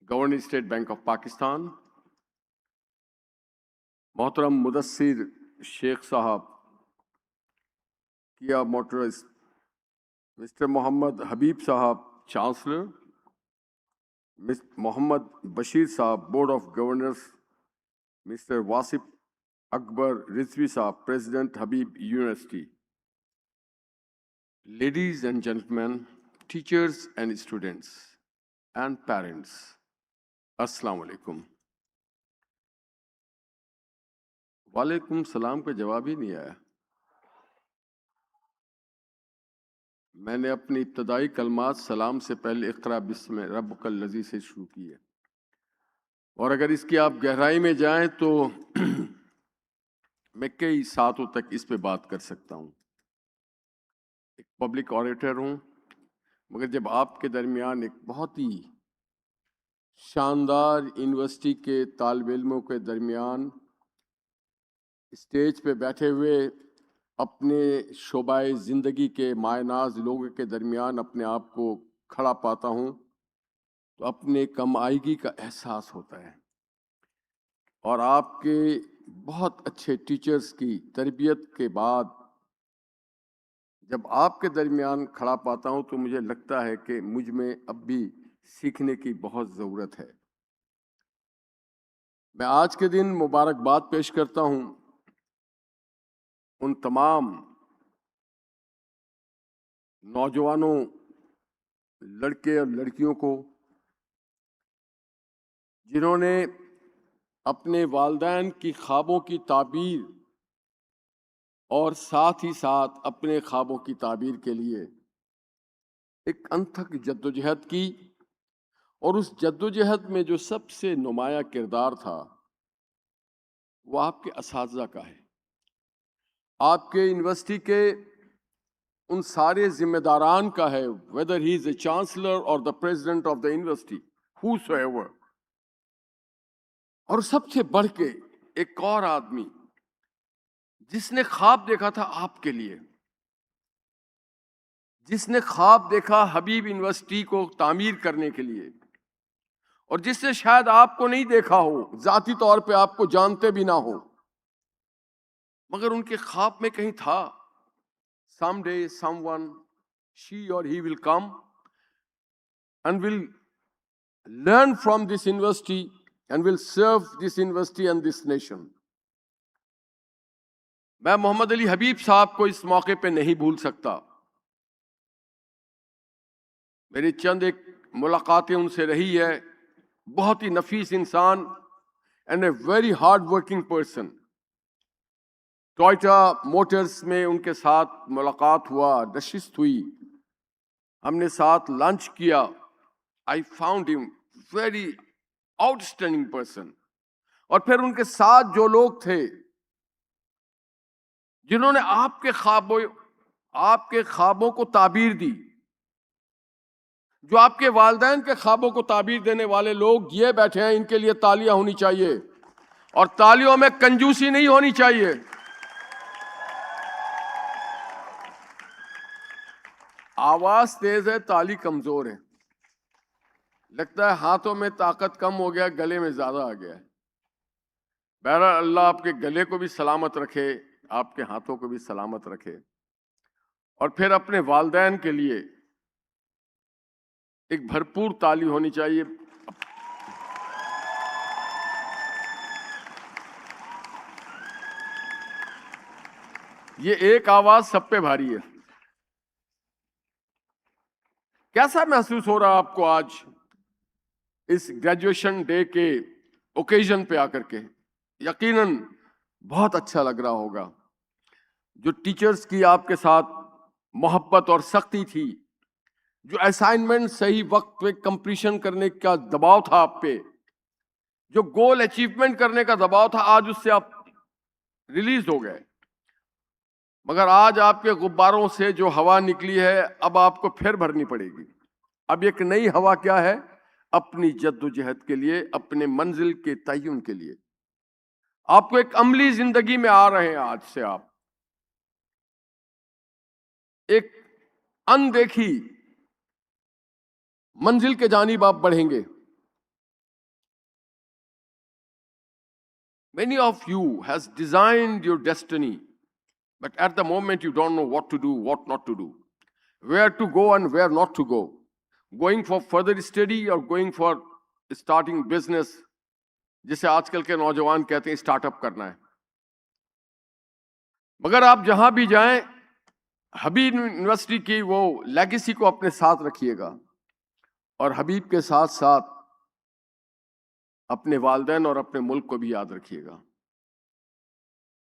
governor state bank of Pakistan, محترم مدثر شیخ صاحب، کیا موٹرز، مسٹر محمد حبیب صاحب chancellor, Muhammad Bashir sahib board of governors, mister Wasif Akbar Rizvi sahib president Habib university, ladies and gentlemen, teachers and students and parents, السلام علیکم۔ وعلیکم السلام کا جواب ہی نہیں آیا۔ میں نے اپنی ابتدائی کلمات سلام سے پہلے اقرا بسم ربک الذی سے شروع کی ہے، اور اگر اس کی آپ گہرائی میں جائیں تو میں کئی ساعتوں تک اس پہ بات کر سکتا ہوں۔ ایک پبلک آریٹر ہوں، مگر جب آپ کے درمیان ایک بہت ہی شاندار یونیورسٹی کے طالب علموں کے درمیان اسٹیج پہ بیٹھے ہوئے اپنے شعبہ زندگی کے مائع ناز لوگوں کے درمیان اپنے آپ کو کھڑا پاتا ہوں تو اپنے کم آئیگی کا احساس ہوتا ہے، اور آپ کے بہت اچھے ٹیچرز کی تربیت کے بعد جب آپ کے درمیان کھڑا پاتا ہوں تو مجھے لگتا ہے کہ مجھ میں اب بھی سیکھنے کی بہت ضرورت ہے۔ میں آج کے دن مبارکباد پیش کرتا ہوں ان تمام نوجوانوں، لڑکے اور لڑکیوں کو جنہوں نے اپنے والدین کی خوابوں کی تعبیر اور ساتھ ہی ساتھ اپنے خوابوں کی تعبیر کے لیے ایک انتھک جدوجہد کی، اور اس جدوجہد میں جو سب سے نمایاں کردار تھا وہ آپ کے اساتذہ کا ہے، آپ کے یونیورسٹی کے ان سارے ذمہ داران کا ہے، whether he is a chancellor or the president of the university, whosoever۔ اور سب سے بڑھ کے ایک اور آدمی جس نے خواب دیکھا تھا آپ کے لیے، جس نے خواب دیکھا حبیب یونیورسٹی کو تعمیر کرنے کے لیے، اور جس نے شاید آپ کو نہیں دیکھا ہو، ذاتی طور پہ آپ کو جانتے بھی نہ ہو، مگر ان کے خواب میں کہیں تھا someday someone, she or he will come and will learn from this university and will serve this university and this nation۔ میں محمد علی حبیب صاحب کو اس موقع پہ نہیں بھول سکتا۔ میری چند ایک ملاقاتیں ان سے رہی ہے، بہت ہی نفیس انسان and a very hard working person. Toyota Motors میں ان کے ساتھ ملاقات ہوا، نشست ہوئی، ہم نے ساتھ لنچ کیا۔ I found him very outstanding person۔ اور پھر ان کے ساتھ جو لوگ تھے جنہوں نے آپ کے خوابوں کو تعبیر دی، جو آپ کے والدین کے خوابوں کو تعبیر دینے والے لوگ یہ بیٹھے ہیں، ان کے لیے تالیاں ہونی چاہیے۔ اور تالیوں میں کنجوسی نہیں ہونی چاہیے. آواز تیز ہے, تالی کمزور ہے. لگتا ہے ہاتھوں میں طاقت کم ہو گیا, گلے میں زیادہ آ گیا ہے. بہرحال اللہ آپ کے گلے کو بھی سلامت رکھے, آپ کے ہاتھوں کو بھی سلامت رکھے. اور پھر اپنے والدین کے لیے ایک بھرپور تالی ہونی چاہیے. یہ ایک آواز سب پہ بھاری ہے. کیسا محسوس ہو رہا آپ کو آج اس گریجویشن ڈے کے اوکیزن پہ آ کر کے؟ یقیناً بہت اچھا لگ رہا ہوگا. جو ٹیچرز کی آپ کے ساتھ محبت اور سختی تھی, جو اسائنمنٹ صحیح وقت پہ کمپلیشن کرنے کا دباؤ تھا آپ پہ, جو گول اچیومنٹ کرنے کا دباؤ تھا, آج اس سے آپ ریلیز ہو گئے. مگر آج آپ کے غباروں سے جو ہوا نکلی ہے, اب آپ کو پھر بھرنی پڑے گی. اب ایک نئی ہوا کیا ہے؟ اپنی جد و جہد کے لیے, اپنے منزل کے تعین کے لیے. آپ کو ایک عملی زندگی میں آ رہے ہیں. آج سے آپ ایک اندیکھی منزل کے جانب آپ بڑھیں گے. Many of you has designed your destiny, but at the moment you don't know what to do, what not to do, where to go and where not to go, going for further study or going for starting business, جسے آج کل کے نوجوان کہتے ہیں start up کرنا ہے. مگر آپ جہاں بھی جائیں, حبیب یونیورسٹی کی وہ لیگیسی کو اپنے ساتھ رکھیے گا, اور حبیب کے ساتھ ساتھ اپنے والدین اور اپنے ملک کو بھی یاد رکھیے گا.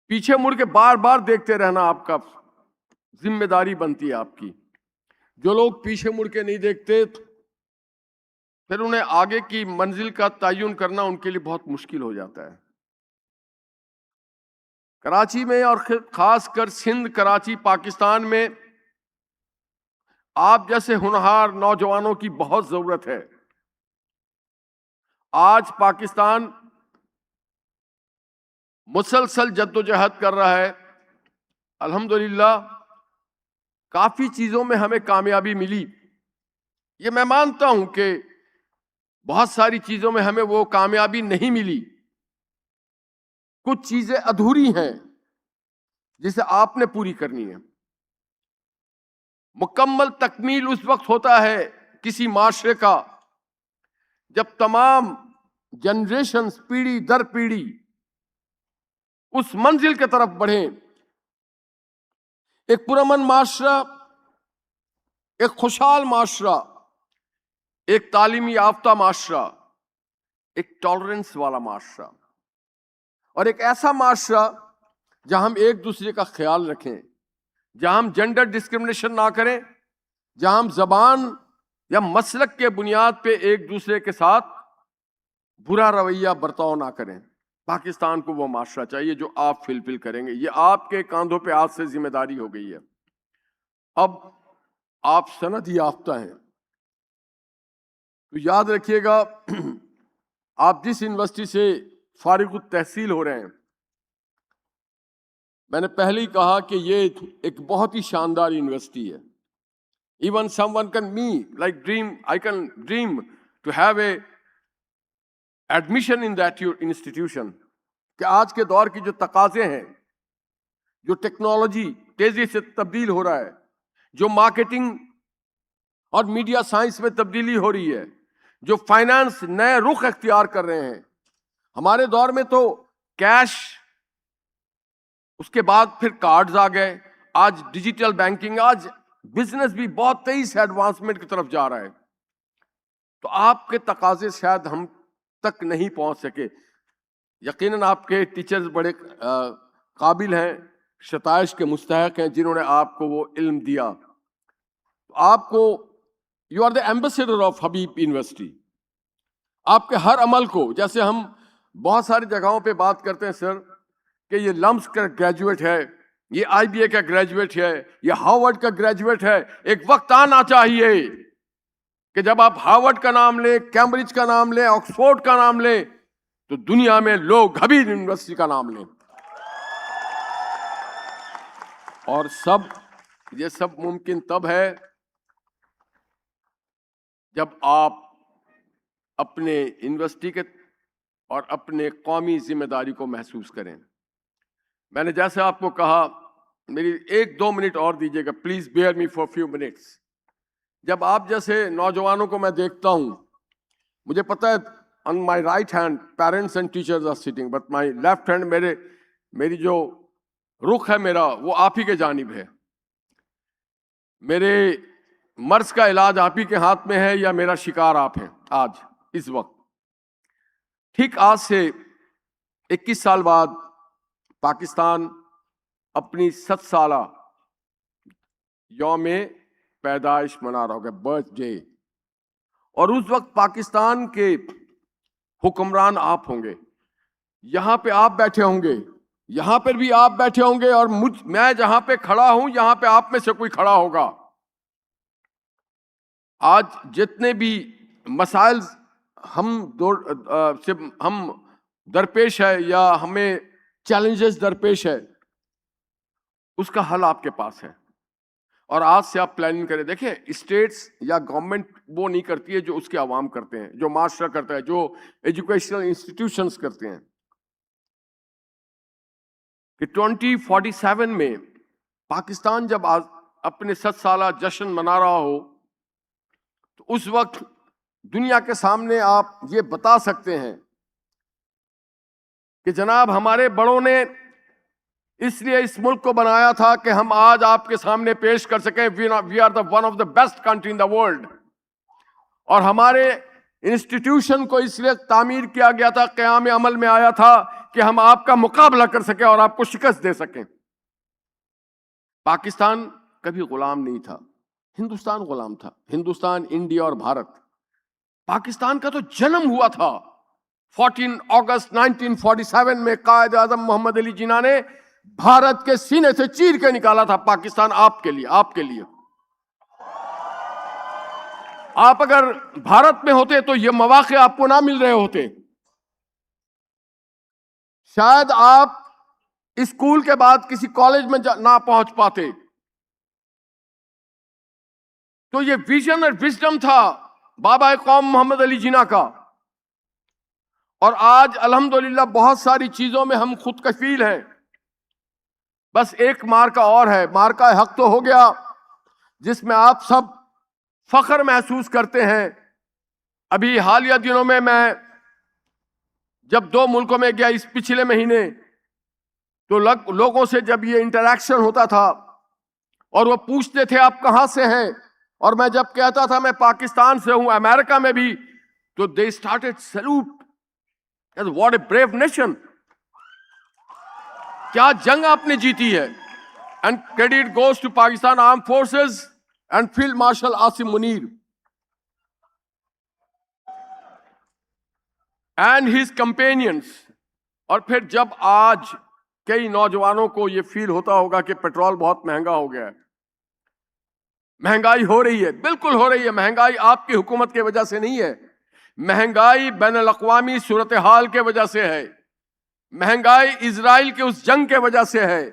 پیچھے مڑ کے بار بار دیکھتے رہنا آپ کا ذمہ داری بنتی ہے آپ کی. جو لوگ پیچھے مڑ کے نہیں دیکھتے, پھر انہیں آگے کی منزل کا تعین کرنا ان کے لیے بہت مشکل ہو جاتا ہے. کراچی میں اور خاص کر سندھ, کراچی, پاکستان میں آپ جیسے ہونہار نوجوانوں کی بہت ضرورت ہے. آج پاکستان مسلسل جد و جہد کر رہا ہے. الحمدللہ کافی چیزوں میں ہمیں کامیابی ملی. یہ میں مانتا ہوں کہ بہت ساری چیزوں میں ہمیں وہ کامیابی نہیں ملی. کچھ چیزیں ادھوری ہیں جسے آپ نے پوری کرنی ہے. مکمل تکمیل اس وقت ہوتا ہے کسی معاشرے کا جب تمام جنریشنز پیڑھی در پیڑھی اس منزل کے طرف بڑھیں. ایک پرامن معاشرہ, ایک خوشحال معاشرہ, ایک تعلیمی یافتہ معاشرہ, ایک ٹالرنس والا معاشرہ, اور ایک ایسا معاشرہ جہاں ہم ایک دوسرے کا خیال رکھیں, جہاں ہم جینڈر ڈسکرمنیشن نہ کریں, جہاں ہم زبان یا مسلک کے بنیاد پہ ایک دوسرے کے ساتھ برا رویہ برتاؤ نہ کریں. پاکستان کو وہ معاشرہ چاہیے جو آپ فلفل کریں گے. یہ آپ کے کاندھوں پہ آج سے ذمہ داری ہو گئی ہے. اب آپ سند یافتہ ہیں تو یاد رکھیے گا, آپ جس یونیورسٹی سے فارغ التحصیل ہو رہے ہیں, میں نے پہلے ہی کہا کہ یہ ایک بہت ہی شاندار یونیورسٹی ہے. Even someone can I can dream to have a admission in that your institution. کہ آج کے دور کی جو تقاضے ہیں, جو ٹیکنالوجی تیزی سے تبدیل ہو رہا ہے, جو مارکیٹنگ اور میڈیا سائنس میں تبدیلی ہو رہی ہے, جو فائنانس نئے رخ اختیار کر رہے ہیں. ہمارے دور میں تو کیش, اس کے بعد پھر کارڈز آ گئے, آج ڈیجیٹل بینکنگ, آج بزنس بھی بہت تیزی سے ایڈوانسمنٹ کی طرف جا رہا ہے. تو آپ کے تقاضے شاید ہم تک نہیں پہنچ سکے. یقیناً آپ کے ٹیچرز بڑے قابل ہیں, ستائش کے مستحق ہیں, جنہوں نے آپ کو وہ علم دیا. آپ کو you are the ambassador of Habib university. آپ کے ہر عمل کو, جیسے ہم بہت ساری جگہوں پہ بات کرتے ہیں سر کہ یہ لمس کا گریجویٹ ہے, یہ آئی بی اے کا گریجویٹ ہے, یہ ہارورڈ کا گریجویٹ ہے. ایک وقت آنا چاہیے کہ جب آپ ہارورڈ کا نام لیں, کیمبرج کا نام لیں, آکسفورڈ کا نام لیں, تو دنیا میں لوگ حبیب یونیورسٹی کا نام لیں. اور یہ سب ممکن تب ہے جب آپ اپنے یونیورسٹی کے اور اپنے قومی ذمہ داری کو محسوس کریں. میں نے جیسے آپ کو کہا, میری 1-2 منٹ اور دیجیے گا, please bear me for few minutes. جب آپ جیسے نوجوانوں کو میں دیکھتا ہوں, مجھے پتا ہے on my right hand parents and teachers are sitting, but my left hand میری جو رخ ہے میرا وہ آپ ہی کے جانب ہے. میرے مرض کا علاج آپ ہی کے ہاتھ میں ہے یا میرا شکار آپ ہیں آج اس وقت. ٹھیک آج سے 21 سال بعد پاکستان اپنی 7 سالہ یوم پیدائش منا رہا ہوگا, برتھ ڈے. اور اس وقت پاکستان کے حکمران آپ ہوں گے. یہاں پہ آپ بیٹھے ہوں گے, یہاں پر بھی آپ بیٹھے ہوں گے, اور میں جہاں پہ کھڑا ہوں یہاں پہ آپ میں سے کوئی کھڑا ہوگا. آج جتنے بھی مسائل ہم درپیش ہے یا ہمیں چیلنجز درپیش ہے, اس کا حل آپ کے پاس ہے. اور آج سے آپ پلاننگ کریں. دیکھیں, اسٹیٹس یا گورنمنٹ وہ نہیں کرتی ہے جو اس کے عوام کرتے ہیں, جو معاشرہ کرتا ہے, جو ایجوکیشنل انسٹیٹیوشنز کرتے ہیں. کہ 2047 میں پاکستان جب اپنے 7 سالہ جشن منا رہا ہو, تو اس وقت دنیا کے سامنے آپ یہ بتا سکتے ہیں کہ جناب ہمارے بڑوں نے اس لیے اس ملک کو بنایا تھا کہ ہم آج آپ کے سامنے پیش کر سکیں we are one of the best country in the world. اور ہمارے انسٹیٹیوشن کو اس لیے تعمیر کیا گیا تھا, قیام عمل میں آیا تھا کہ ہم آپ کا مقابلہ کر سکیں اور آپ کو شکست دے سکیں. پاکستان کبھی غلام نہیں تھا, ہندوستان غلام تھا. ہندوستان, انڈیا اور بھارت. پاکستان کا تو جنم ہوا تھا 14 اگست 1947 میں. قائد اعظم محمد علی جناح نے بھارت کے سینے سے چیر کے نکالا تھا پاکستان آپ کے لیے, آپ کے لیے. آپ اگر بھارت میں ہوتے تو یہ مواقع آپ کو نہ مل رہے ہوتے. شاید آپ اسکول کے بعد کسی کالج میں نہ پہنچ پاتے. تو یہ ویژن اور وزڈم تھا بابا قوم محمد علی جناح کا. اور آج الحمدللہ بہت ساری چیزوں میں ہم خود کفیل ہیں. بس ایک مارکا اور ہے, مارکا حق تو ہو گیا جس میں آپ سب فخر محسوس کرتے ہیں. ابھی حالیہ دنوں میں جب 2 ملکوں میں گیا اس پچھلے مہینے, تو لوگوں سے جب یہ انٹریکشن ہوتا تھا اور وہ پوچھتے تھے آپ کہاں سے ہیں, اور میں جب کہتا تھا میں پاکستان سے ہوں, امریکہ میں بھی, تو they started salute. What a brave nation. کیا جنگ آپ نے جیتی ہے. And credit goes to Pakistan Armed Forces and Field Marshal Asim Munir and his companions. اور پھر جب آج کئی نوجوانوں کو یہ فیل ہوتا ہوگا کہ پیٹرول بہت مہنگا ہو گیا ہے, مہنگائی ہو رہی ہے, بالکل ہو رہی ہے. مہنگائی آپ کی حکومت کی وجہ سے نہیں ہے, مہنگائی بین الاقوامی صورتحال کے وجہ سے ہے. مہنگائی اسرائیل کے اس جنگ کے وجہ سے ہے.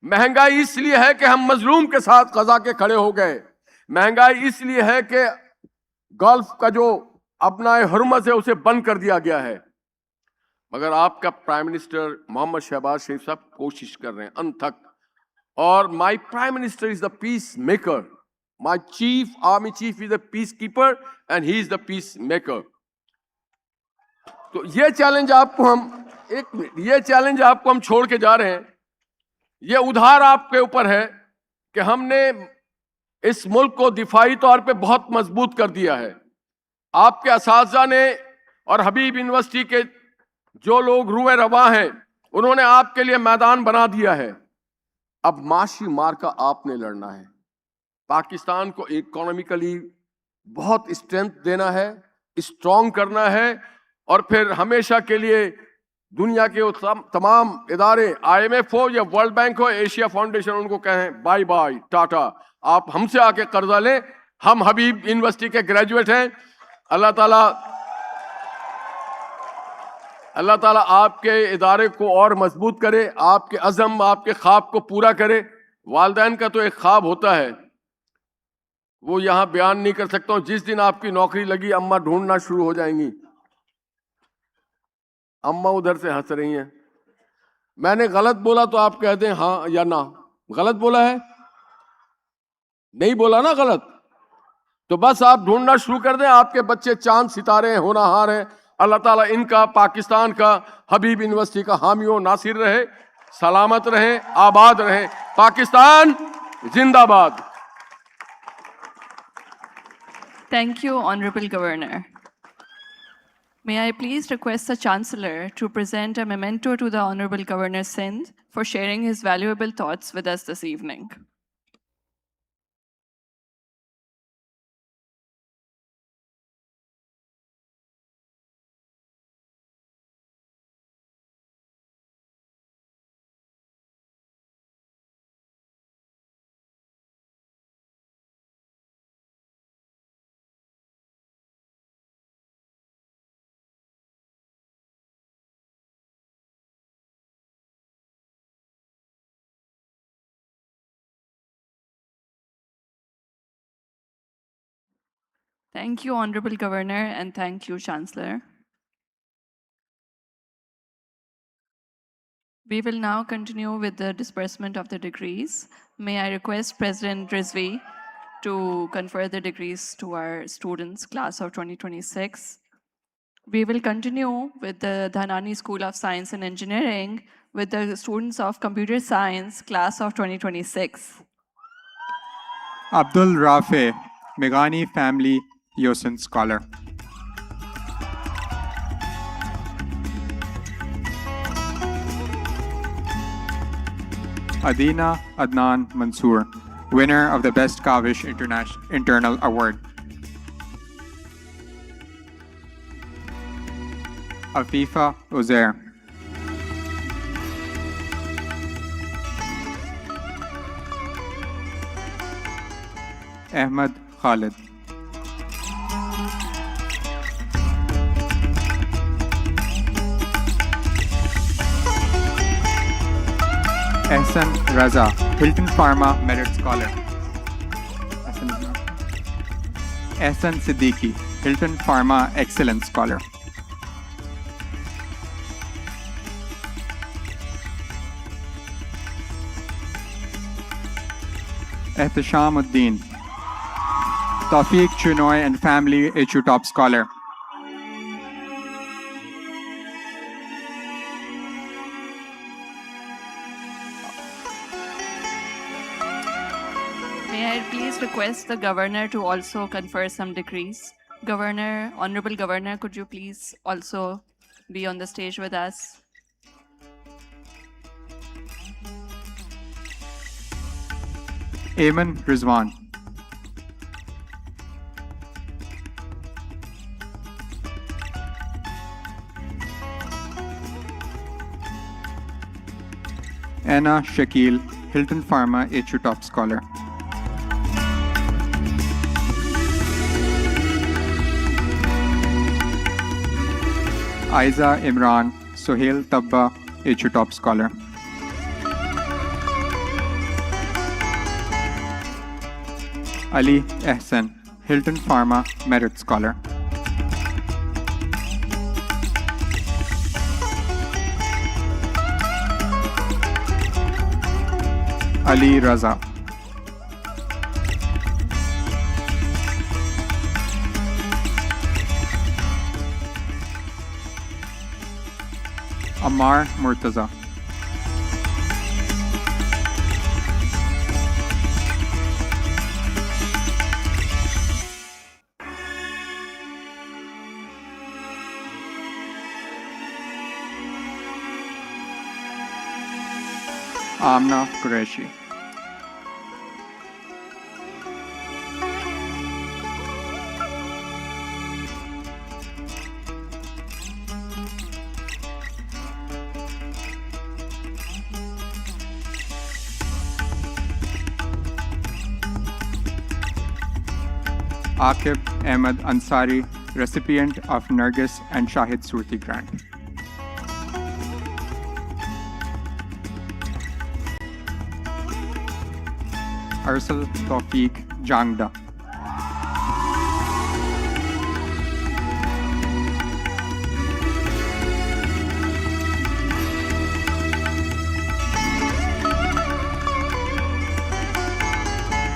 مہنگائی اس لیے ہے کہ ہم مظلوم کے ساتھ غزہ کے کھڑے ہو گئے. مہنگائی اس لیے ہے کہ گلف کا جو اپنا حرمت ہے اسے بند کر دیا گیا ہے. مگر آپ کا پرائم منسٹر محمد شہباز شریف صاحب کوشش کر رہے ہیں انتھک. اور my prime minister is the peace maker. My chief army chief is the peace keeper and he is the peace maker. تو یہ چیلنج آپ کو ہم چھوڑ کے جا رہے ہیں. یہ ادھار آپ کے اوپر ہے کہ ہم نے اس ملک کو دفاعی طور پہ بہت مضبوط کر دیا ہے. آپ کے اساتذہ نے اور حبیب یونیورسٹی کے جو لوگ روئے رواں ہیں انہوں نے آپ کے لیے میدان بنا دیا ہے. اب معاشی مارکا آپ نے لڑنا ہے. پاکستان کو اکانومیکلی بہت اسٹرینتھ دینا ہے, اسٹرانگ کرنا ہے, اور پھر ہمیشہ کے لیے دنیا کے تمام ادارے, IMF ہو یا ورلڈ بینک ہو, ایشیا فاؤنڈیشن, ان کو کہیں بائی بائی ٹاٹا, آپ ہم سے آ کے قرضہ لیں. ہم حبیب یونیورسٹی کے گریجویٹ ہیں. اللہ تعالیٰ अल्लाह ताला आपके इदारे को और मजबूत करे, आपके अज़म, आपके ख्वाब को पूरा करे। वालिदैन का तो एक ख्वाब होता है, वो यहाँ बयान नहीं कर सकता हूँ। जिस दिन आपकी नौकरी लगी, अम्मा ढूंढना शुरू हो जाएंगी। अम्मा उधर से हंस रही हैं। मैंने गलत बोला तो आप कह दें हाँ या ना। गलत बोला है? नहीं बोला ना गलत? तो बस आप ढूंढना शुरू कर दें। आपके बच्चे चांद सितारे हैं, होनहार हैं। अल्लाह ताला इनका, पाकिस्तान का, हबीब यूनिवर्सिटी का हामी व नासिर रहे, सलामत रहे, आबाद रहे। पाकिस्तान जिंदाबाद। Thank you, Honorable Governor. May I please request the Chancellor to present a memento to the Honorable Governor Sindh for sharing his valuable thoughts with us this evening. Thank you, Honorable Governor, and thank you, Chancellor. We will now continue with the disbursement of the degrees. May I request President Rizvi to confer the degrees to our students, class of 2026. We will continue with the Dhanani School of Science and Engineering with the students of Computer Science, class of 2026. Abdul Rafe, Meghani Family Yosin Scholar. Adina Adnan Mansoor, winner of the Best Kavish Internal Award. Afifa Uzair. Ahmed Khalid. Ehsan Raza, Hilton Pharma Merit Scholar. Ehsan Siddiqui, Hilton Pharma Excellence Scholar. Ehtisham Uddin, Tawfiq Chunoy and Family HU Top Scholar. May I please request the Governor to also confer some degrees? Governor, Honorable Governor, could you please also be on the stage with us? Ayman Rizwan. Anna Shakil, Hilton Pharma HU Top Scholar. Aiza Imran, Sohail Tabba, HU Top Scholar. Ali Ehsan, Hilton Pharma Merit Scholar. Ali Raza. Ammar Murtaza. Amna Qureshi. Akib Ahmed Ansari, recipient of Nargis and Shahid Surti Grant. Arsal Tawfiq Jangda.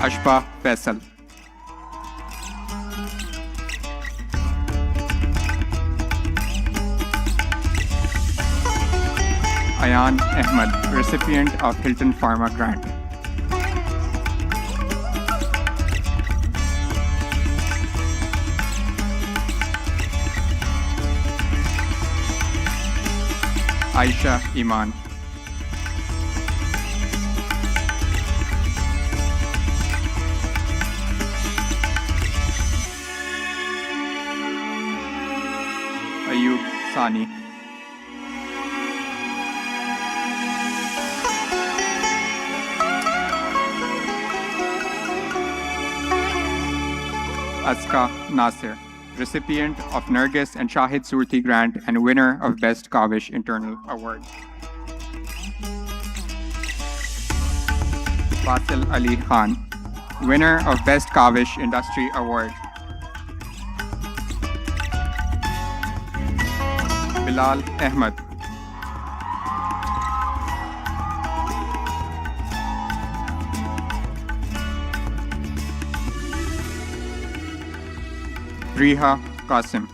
Ashfa Faisal. Ayan Ahmed, recipient of Hilton Pharma Grant. Aisha Iman. Ayub Sani. Aska Nasir, recipient of Nergis and Shahid Surti Grant and winner of Best Kavish Internal Award. Fasil Ali Khan, winner of Best Kavish Industry Award. Bilal Ahmed. Riha Qasim.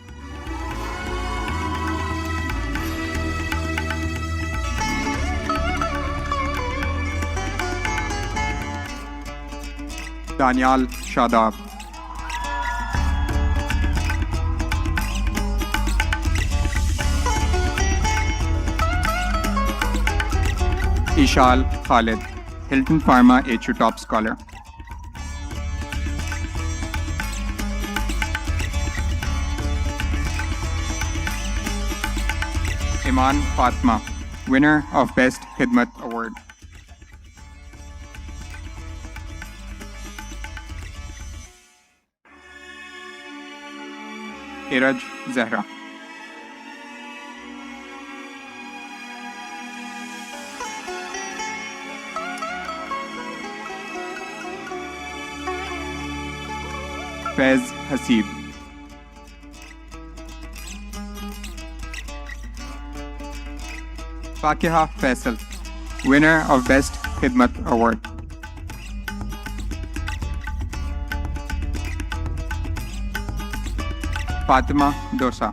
Danial Shadab. Ishal Khalid, Hilton Pharma HU Top Scholar. Iman Fatma, winner of Best Khidmat Award. Iraj Zahra. Faiz Hasib. Fakiha Faisal, winner of Best Khidmat Award. Fatima Dosa,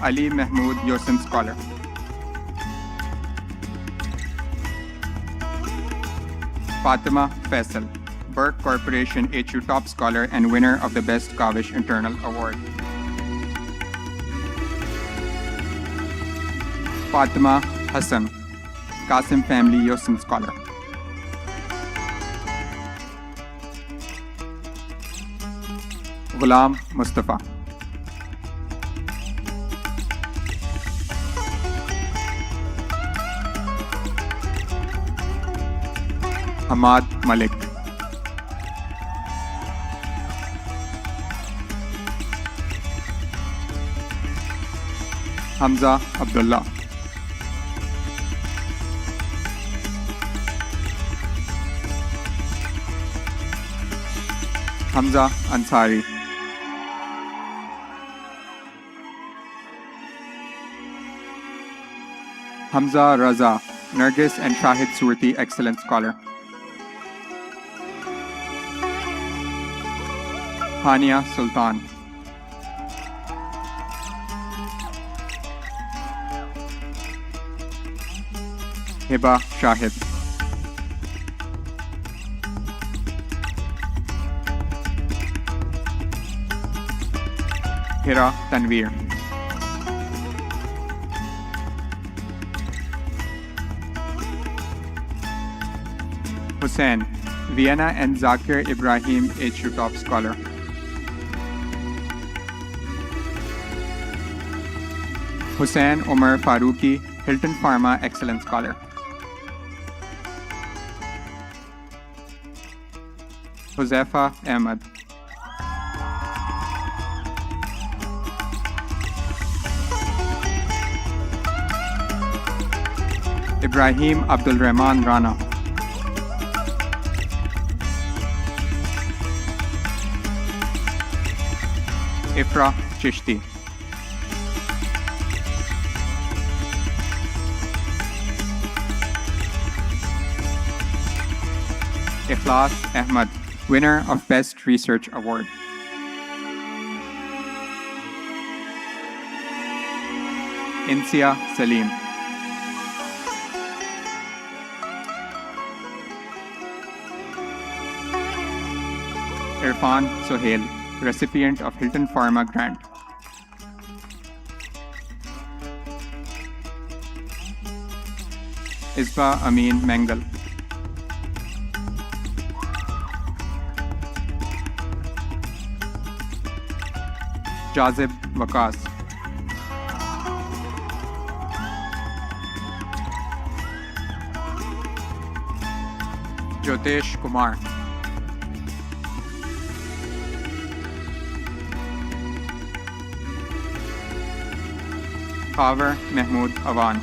Ali Mahmood Yosin Scholar. Fatima Faisal, Burke Corporation HU Top Scholar and winner of the Best Kavish Internal Award. Fatima Hassan, Qasim Family Yosin Scholar. Ghulam Mustafa. Hamad Malik. Hamza Abdullah. Hamza Ansari. Hamza Raza, Nergis and Shahid Surti Excellent Scholar. Hania Sultan. Hiba Shahid. Hira Tanveer. Hussein, Vienna and Zakir Ibrahim HU Top Scholar. Hussein Omar Faruqi, Hilton Pharma Excellent Scholar. Huzaifa Ahmad. Ibrahim Abdul Rahman Rana. Ifra Chishti. Ikhlas Ahmad, winner of Best Research Award. Insia Salim. Irfan Sohail, recipient of Hilton Pharma Grant. Isba Amin Mengal. Jazib Wakas. Jyotesh Kumar. Khaver Mahmood Awan.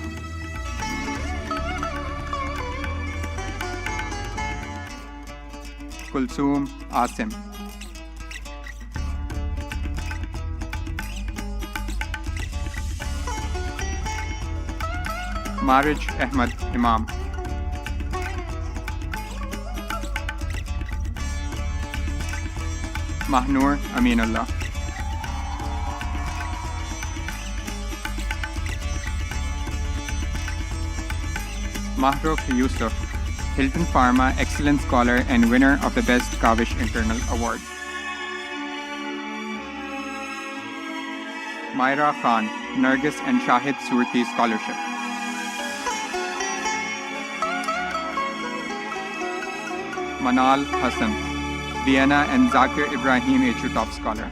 Kulsoom Asim. Marij Ahmad Imam. Mahnur Aminullah. Mahrukh Yusuf, Hilton Pharma Excellent Scholar and winner of the Best Kavish Internal Award. Myra Khan, Nargis and Shahid Surti Scholarship. Manal Hassan, Vienna and Zakir Ibrahim HU Top Scholar.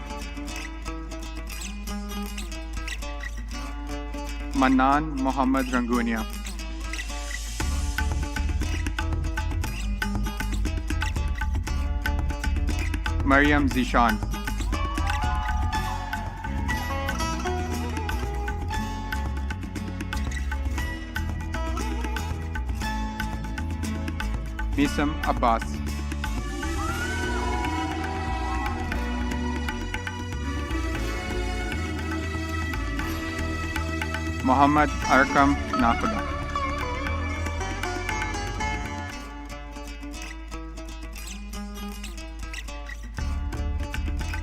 Mannan Mohammad Rangunia. Mariam Zishan. Misam Abbas. Muhammad Arkam Nakuda.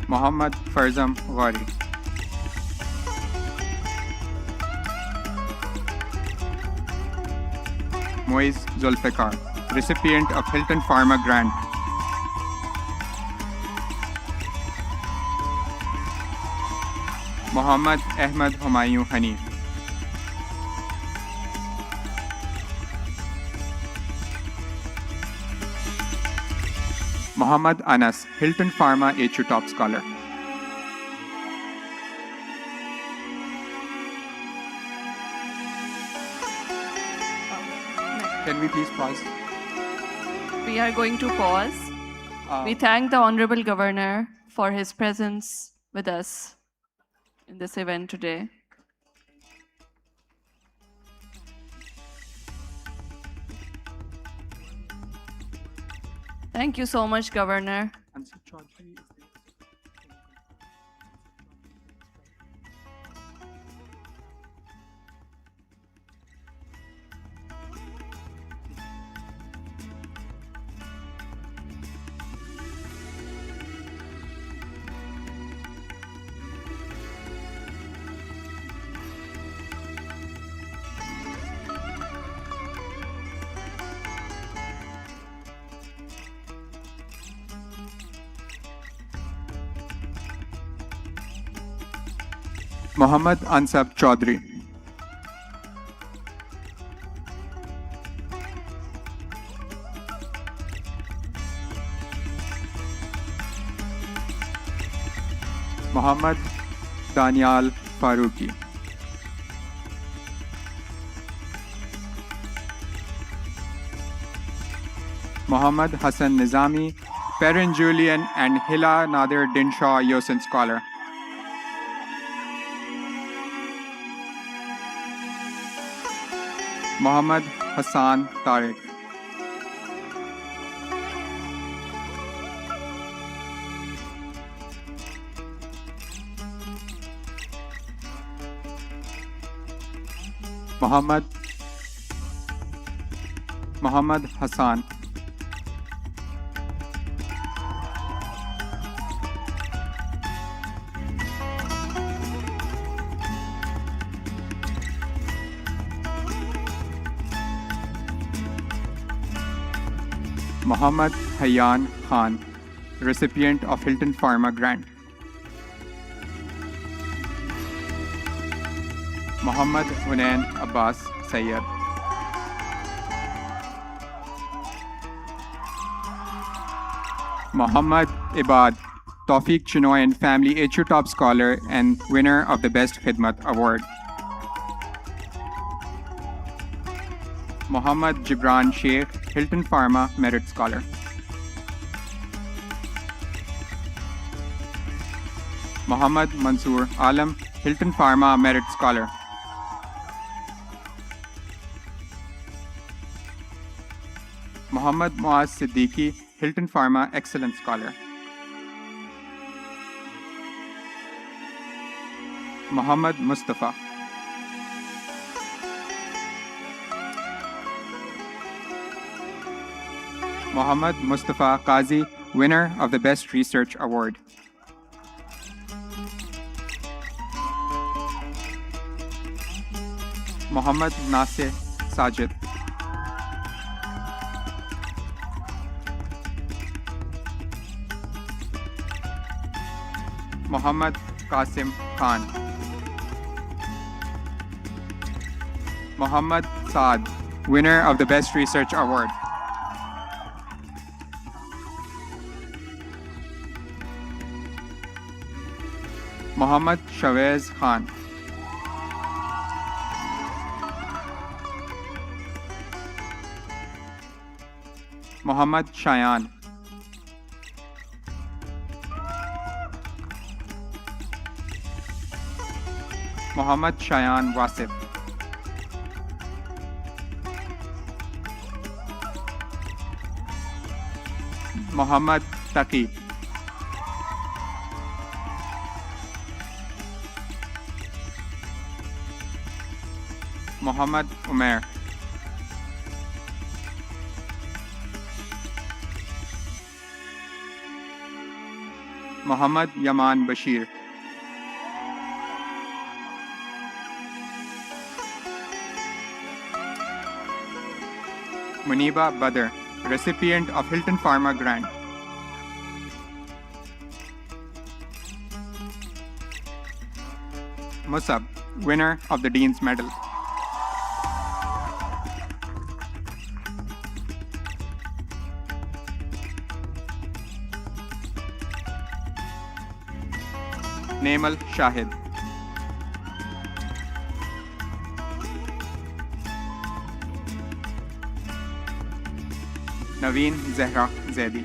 Muhammad Farzam Ghari. Moiz Zulfikar, recipient of Hilton Pharma Grant. Muhammad Ahmad Humayun Hanif. Muhammad Anas, Hilton Pharma HU Top Scholar. Can we please pause? We are going to pause. We thank the Honorable Governor for his presence with us in this event today. Thank you so much, Governor. Muhammad Ansab Chaudhry. Muhammad Danial Faruqi. Muhammad Hassan Nizami, Perrin Julian and Hila Nadir Dinshaw Yosin Scholar. Muhammad Hassan Tariq. Muhammad Hassan. Muhammad Hayyan Khan, recipient of Hilton Pharma Grant. Muhammad Hunain Abbas Sayyed. Muhammad Ibad, Tawfiq Chinoyan Family HU Top Scholar and winner of the Best Khidmat Award. Muhammad Gibran Sheikh, Hilton Pharma Merit Scholar. Muhammad Mansoor Alam, Hilton Pharma Merit Scholar. Muhammad Muaz Siddiqui, Hilton Pharma Excellence Scholar. Muhammad Mustafa. Muhammad Mustafa Qazi, winner of the Best Research Award. Muhammad Nasir Sajid. Muhammad Qasim Khan. Muhammad Saad, winner of the Best Research Award. Muhammad Shavez Khan. Muhammad Shayan. Muhammad Shayan Wasif. Muhammad Taqi. Muhammad Umair. Muhammad Yaman Bashir. Muniba Badr, recipient of Hilton Pharma Grant. Musab, winner of the Dean's Medal. Naimal Shahid. Naveen Zehra Zaidi.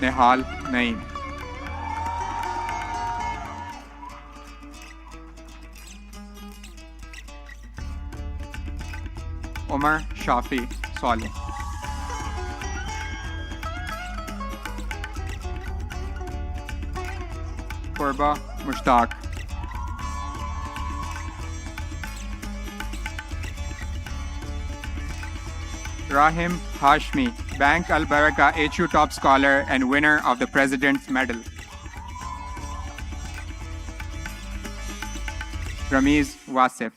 Nehal Naeem. Omar Shafi Saleh. Qurba Mushtaq. Rahim Hashmi, Bank Al Baraka HU Top Scholar and winner of the President's Medal. Ramiz Wasif.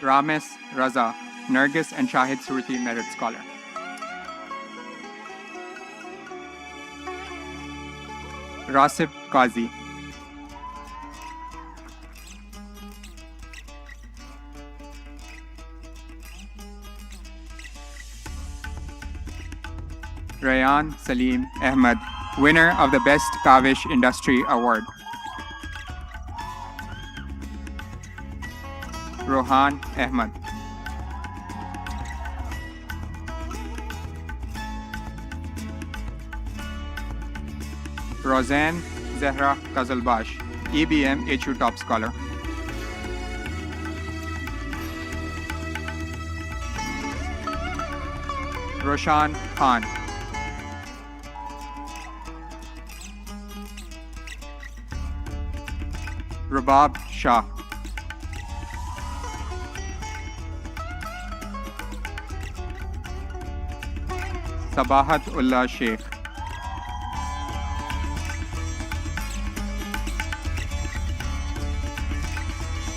Rames Raza, Nargis and Shahid Surti Merit Scholar. Rasib Qazi. Rayan Salim Ahmed, winner of the Best Kavish Industry Award. Rohan Ahmed. Roseanne Zehra Kazalbash, EBM HU Top Scholar. Roshan Khan. Rubab Shah. Sabahat Ullah Sheikh.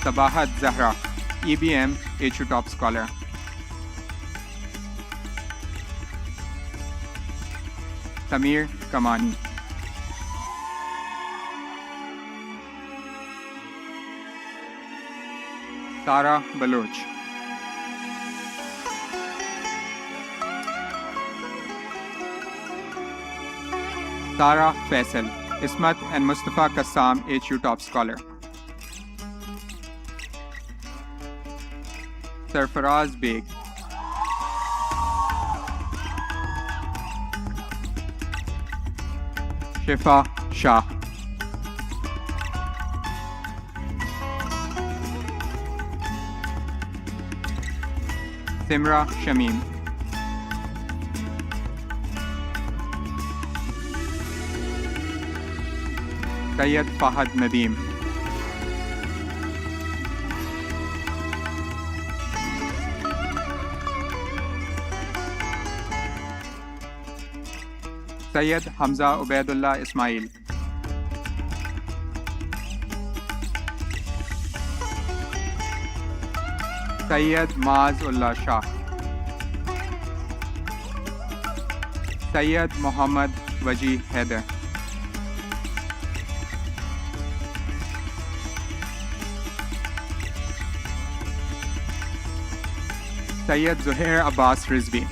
Sabahat Zahra, EBM HU Top Scholar. Samir Kamani. Tara Baloch. Tara Faisal, Ismat and Mustafa Qassam HU Top Scholar. Sarfaraz Beg. Shifa Shah. Simra Shamim. Sayyid Fahad Nadeem. Sayyid Hamza Ubaidullah Ismail. Sayyid Maazullah Shah. Sayyid Muhammad Waji Haider. Sayyid Zuhair Abbas Rizvi.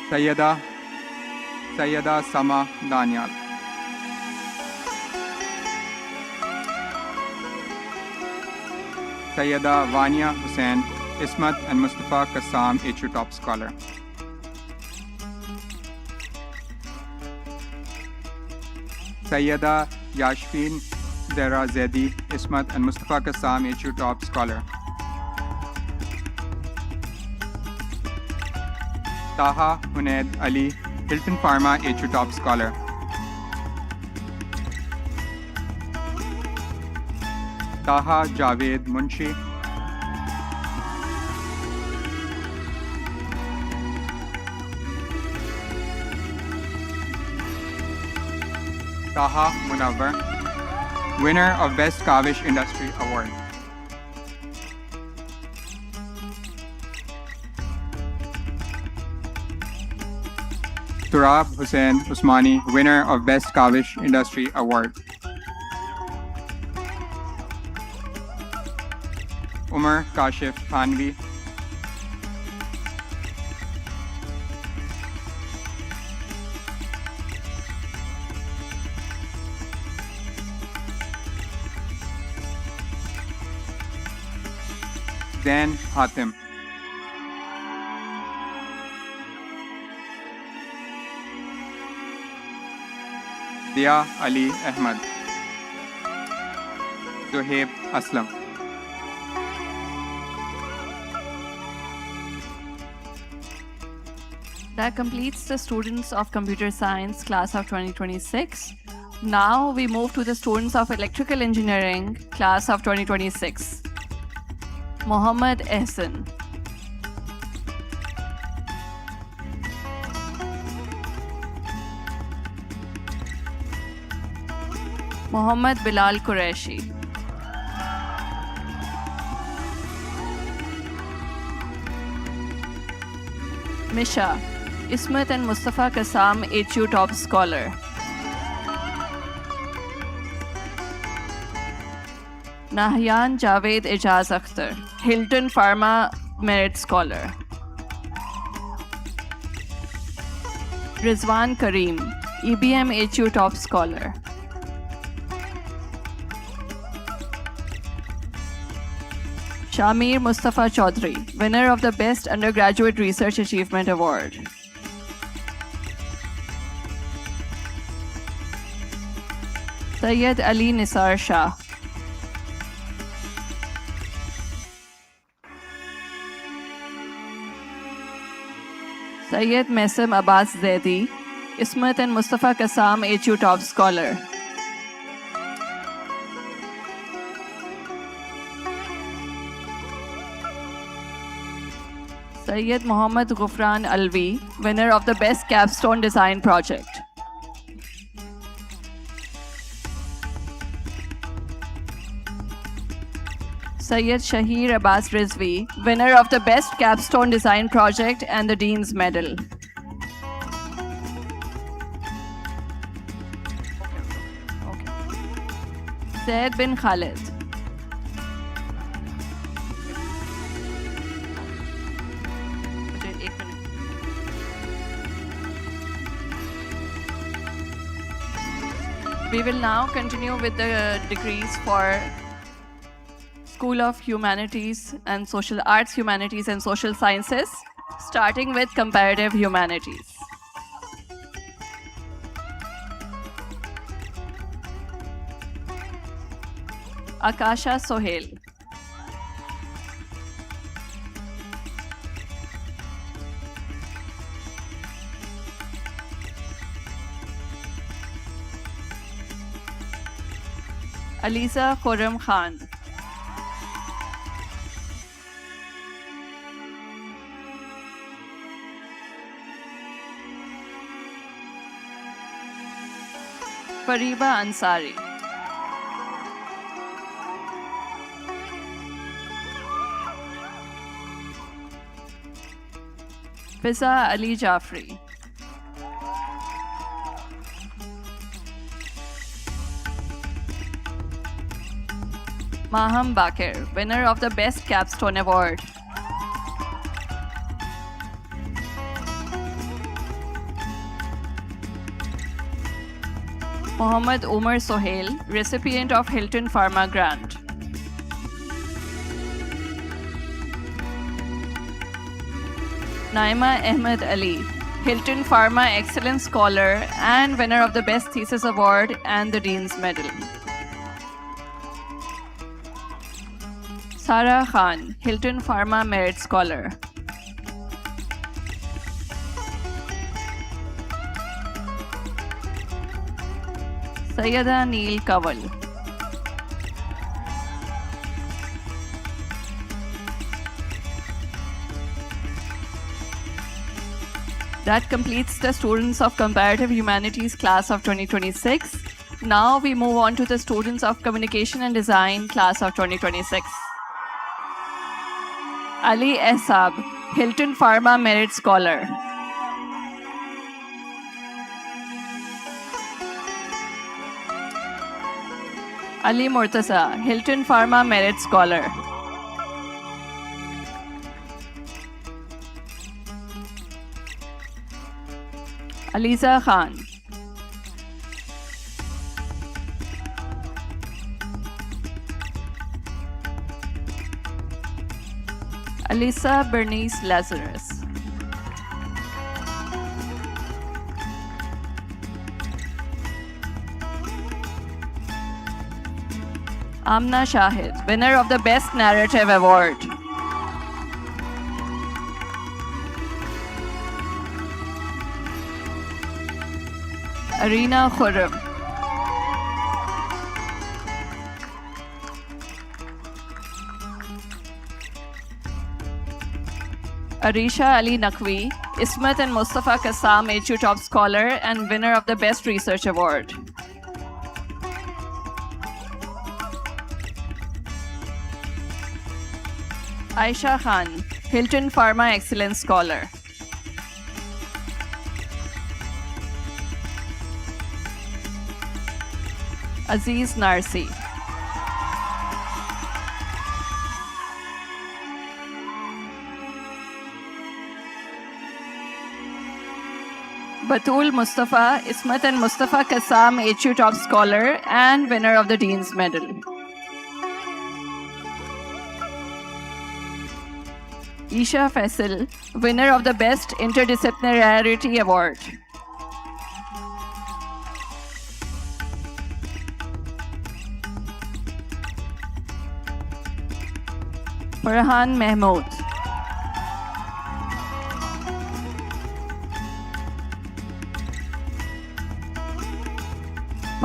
Sayyida Sama Danial. Sayyida Vania Hussain, Ismat and Mustafa Qassam HU Top Scholar. Sayyida Yashfin Zara Zaidi, Ismat and Mustafa Qassam HU Top Scholar. Taha Hunaid Ali, Hilton Pharma HU Top Scholar. Taha Javed Munshi. Taha Munawwar, winner of Best Kavish Industry Award. Turab Hussain Usmani, winner of Best Kavish Industry Award. Umar Kashif Thanvi. Zain Hatim. Dia Ali Ahmad. Zohaib Aslam. That completes the students of Computer Science class of 2026. Now we move to the students of Electrical Engineering class of 2026. Mohammad Ehsan. Mohammad Bilal Qureshi. Misha, Ismat and Mustafa Qassam HU Top Scholar. Nahyan Javed Ijaz Akhtar, Hilton Pharma Merit Scholar. Rizwan Kareem, EBM HU Top Scholar. Shamir Mustafa Chaudhry, winner of the Best Undergraduate Research Achievement Award. Sayyid Ali Nisar Shah. Sayyid Mesim Abbas Zaidi, Ismat and Mustafa Kassam HU Top Scholar. Sayyid Muhammad Ghufran Alvi, winner of the Best Capstone Design Project. Sayyid Shahir Abbas Rizvi, winner of the Best Capstone Design Project and the Dean's Medal. Zaid bin Khalid. We will now continue with the degrees for School of Humanities and Social Arts, Humanities and Social Sciences, starting with Comparative Humanities. Akasha Sohail. Aliza Khurram Khan. Fariba Ansari. Fiza Ali Jafri. Maham Bakir, winner of the Best Capstone Award. Mohammad Umar Sohail, recipient of Hilton Pharma Grant. Naima Ahmed Ali, Hilton Pharma Excellence Scholar and winner of the Best Thesis Award and the Dean's Medal. Sarah Khan, Hilton Pharma Merit Scholar. Sayyada Neel Kawal. That completes the students of Comparative Humanities class of 2026. Now we move on to the students of Communication and Design class of 2026. Ali Ehsab, Hilton Pharma Merit Scholar. Ali Murtaza, Hilton Pharma Merit Scholar. Aliza Khan. Alisa Bernice Lazarus. Amna Shahid, winner of the Best Narrative Award. Arina Khurram. Arisha Ali Naqvi, Ismat and Mustafa Kassam HU Top Scholar and winner of the Best Research Award. Aisha Khan, Hilton Pharma Excellence Scholar. Aziz Narsi. Batul Mustafa, Ismat and Mustafa Kassam HU Top Scholar and winner of the Dean's Medal. Isha Faisal, winner of the Best Interdisciplinarity Award. Farhan Mahmood.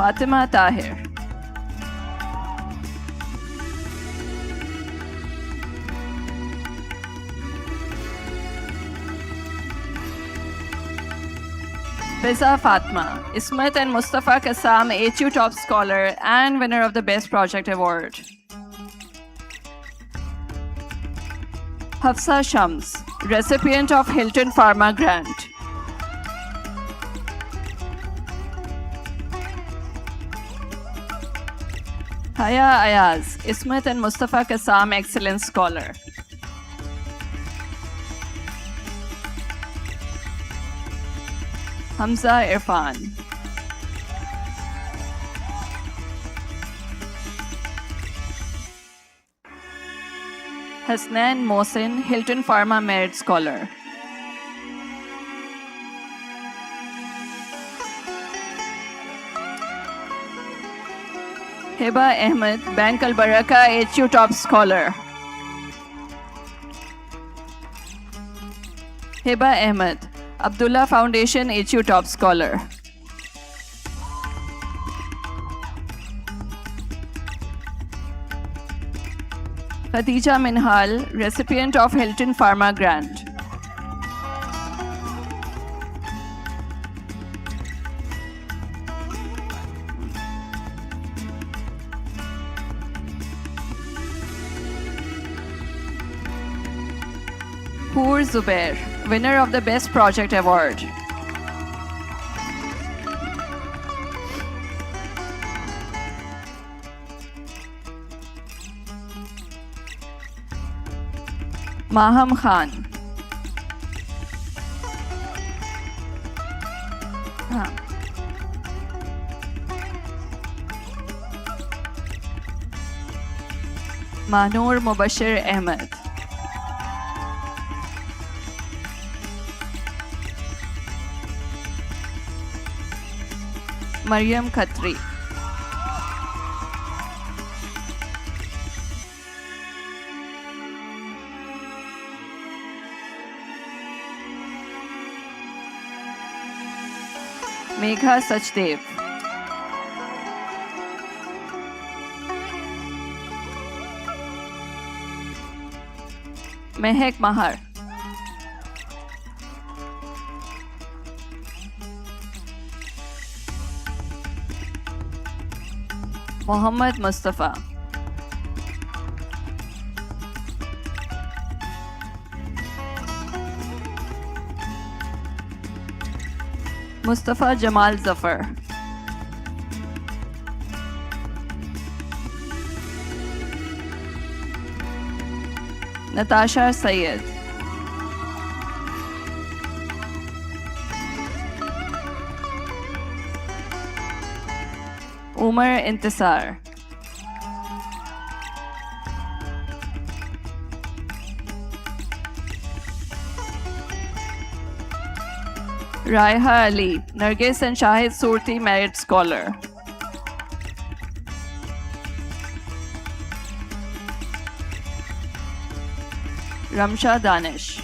Fatima Tahir. Fiza Fatma, Ismat and Mustafa Kassam, HU Top Scholar and winner of the Best Project Award. Hafsa Shams, recipient of Hilton Pharma Grant. Haya Ayaz, Ismat and Mustafa Kassam Excellence Scholar. Hamza Irfan. Hasnan Mohsin, Hilton Pharma Merit Scholar. Heba Ahmed, Bank Al Baraka HU Top Scholar. Heba Ahmed, Abdullah Foundation HU Top Scholar. Khadija Minhal, recipient of Hilton Pharma Grant. Hoor Zubair, winner of the Best Project Award. Maham Khan. Manur Mubashir Ahmed. Maryam Khatri. Megha Sachdev. Mehek Mahar. Mohammad Mustafa. Mustafa Jamal Zafar. Natasha Sayed. Umar Intisar. Raiha Ali, Nargis and Shahid Surti Merit Scholar. Ramsha Danish.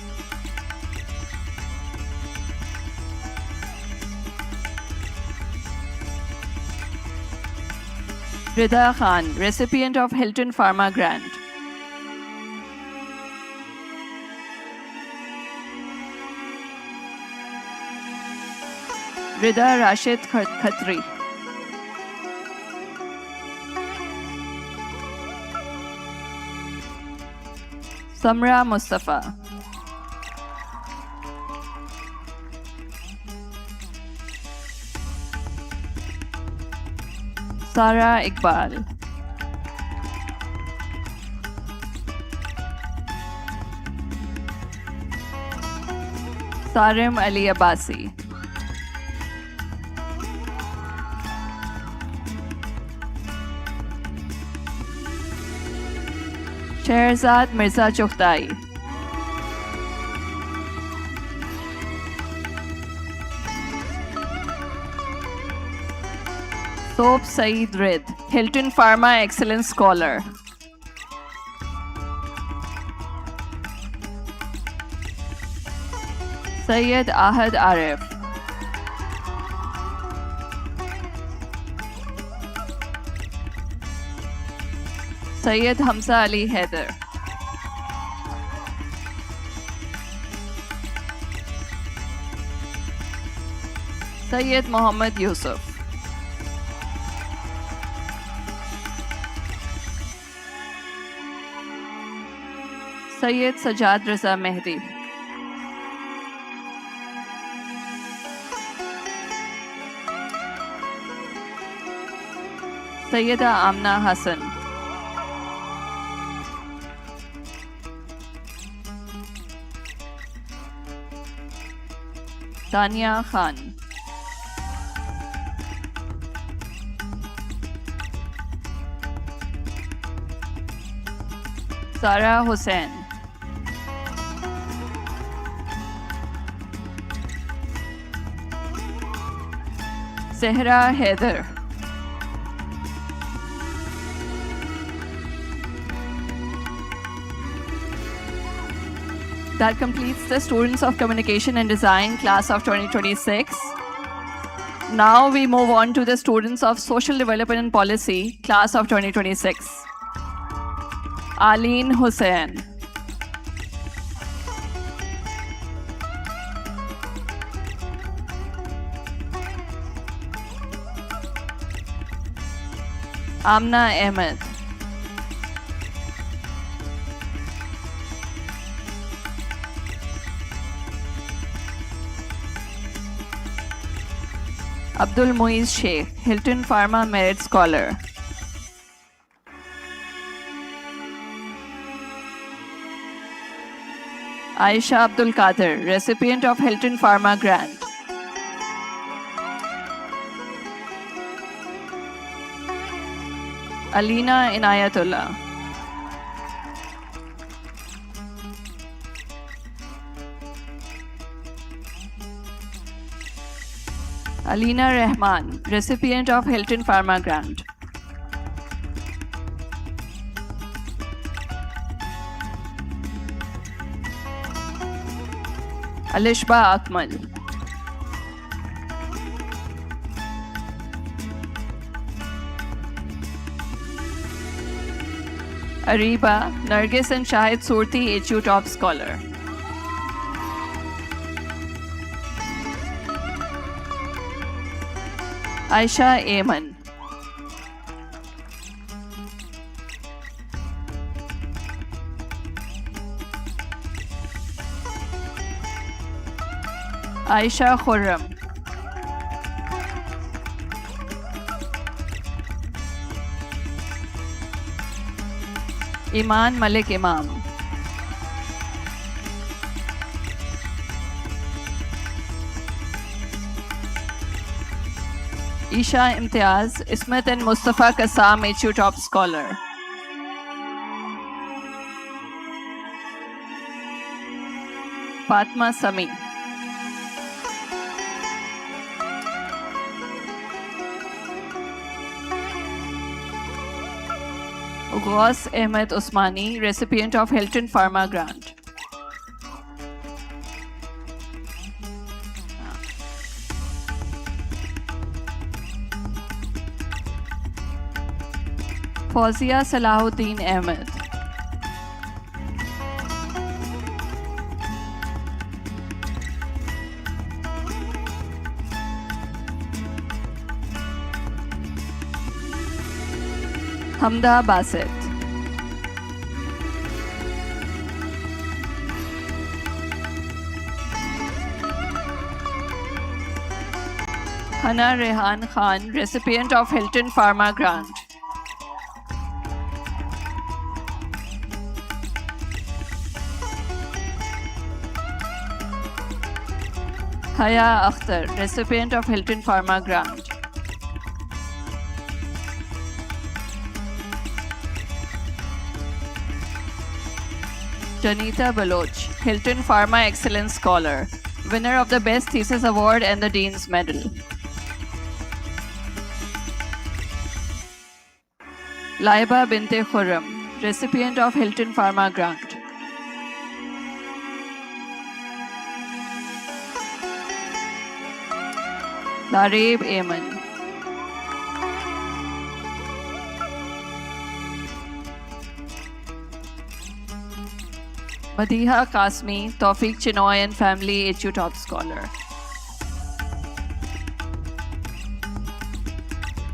Rida Khan, recipient of Hilton Pharma Grant. Rida Rashid Khatri. Samra Mustafa. Sara Iqbal. Sarim Ali Abbasi. Sherzad Mirza Chughtai. Soap Saeed Rid, Hilton Pharma Excellence Scholar. Syed Ahad Arif. Sayyid Hamza Ali Haider. Sayyid Muhammad Yusuf. Sayyid Sajad Raza Mehdi. Sayyida Amna Hassan. Tania Khan. Sara Hussain. Sehra Haider. That completes the Students of Communication and Design class of 2026. Now we move on to the Students of Social Development and Policy class of 2026. Aleen Hussain. Amna Ahmed. Abdul Muiz Sheikh, Hilton Pharma Merit Scholar. Aisha Abdul Qadir, recipient of Hilton Pharma Grant. Alina Inayatullah. Alina Rahman, recipient of Hilton Pharma Grant. Alishba Akmal. Ariba, Nargis and Shahid Surti HU Top Scholar. Aisha Ayman. Aisha Khurram. Iman Malik Imam. Isha Imtiaz, Ismat and Mustafa Qassam HU Top Scholar. Fatma Sami. Ghaus Ahmed Usmani, recipient of Hilton Pharma Grant. Fauzia Salahuddin Ahmed. Hamda Basit. Hana Rehan Khan, recipient of Hilton Pharma Grant. Haya Akhtar, recipient of Hilton Pharma Grant. Janita Baloch, Hilton Pharma Excellence Scholar, winner of the Best Thesis Award and the Dean's Medal. Laiba Binte Khurram, recipient of Hilton Pharma Grant. Larib Ayman. Madiha Kasmi, Tawfiq Chinoy and Family HU Top Scholar.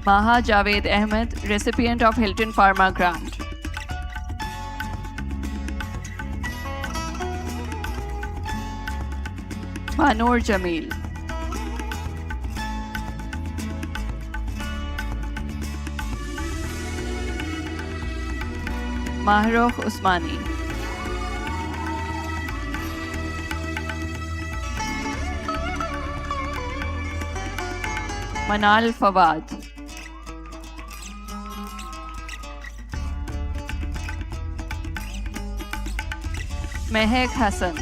Maha Javed Ahmed, recipient of Hilton Pharma Grant. Manur Jamil. Mahrukh Usmani. Manal Fawad. Mehek Hassan.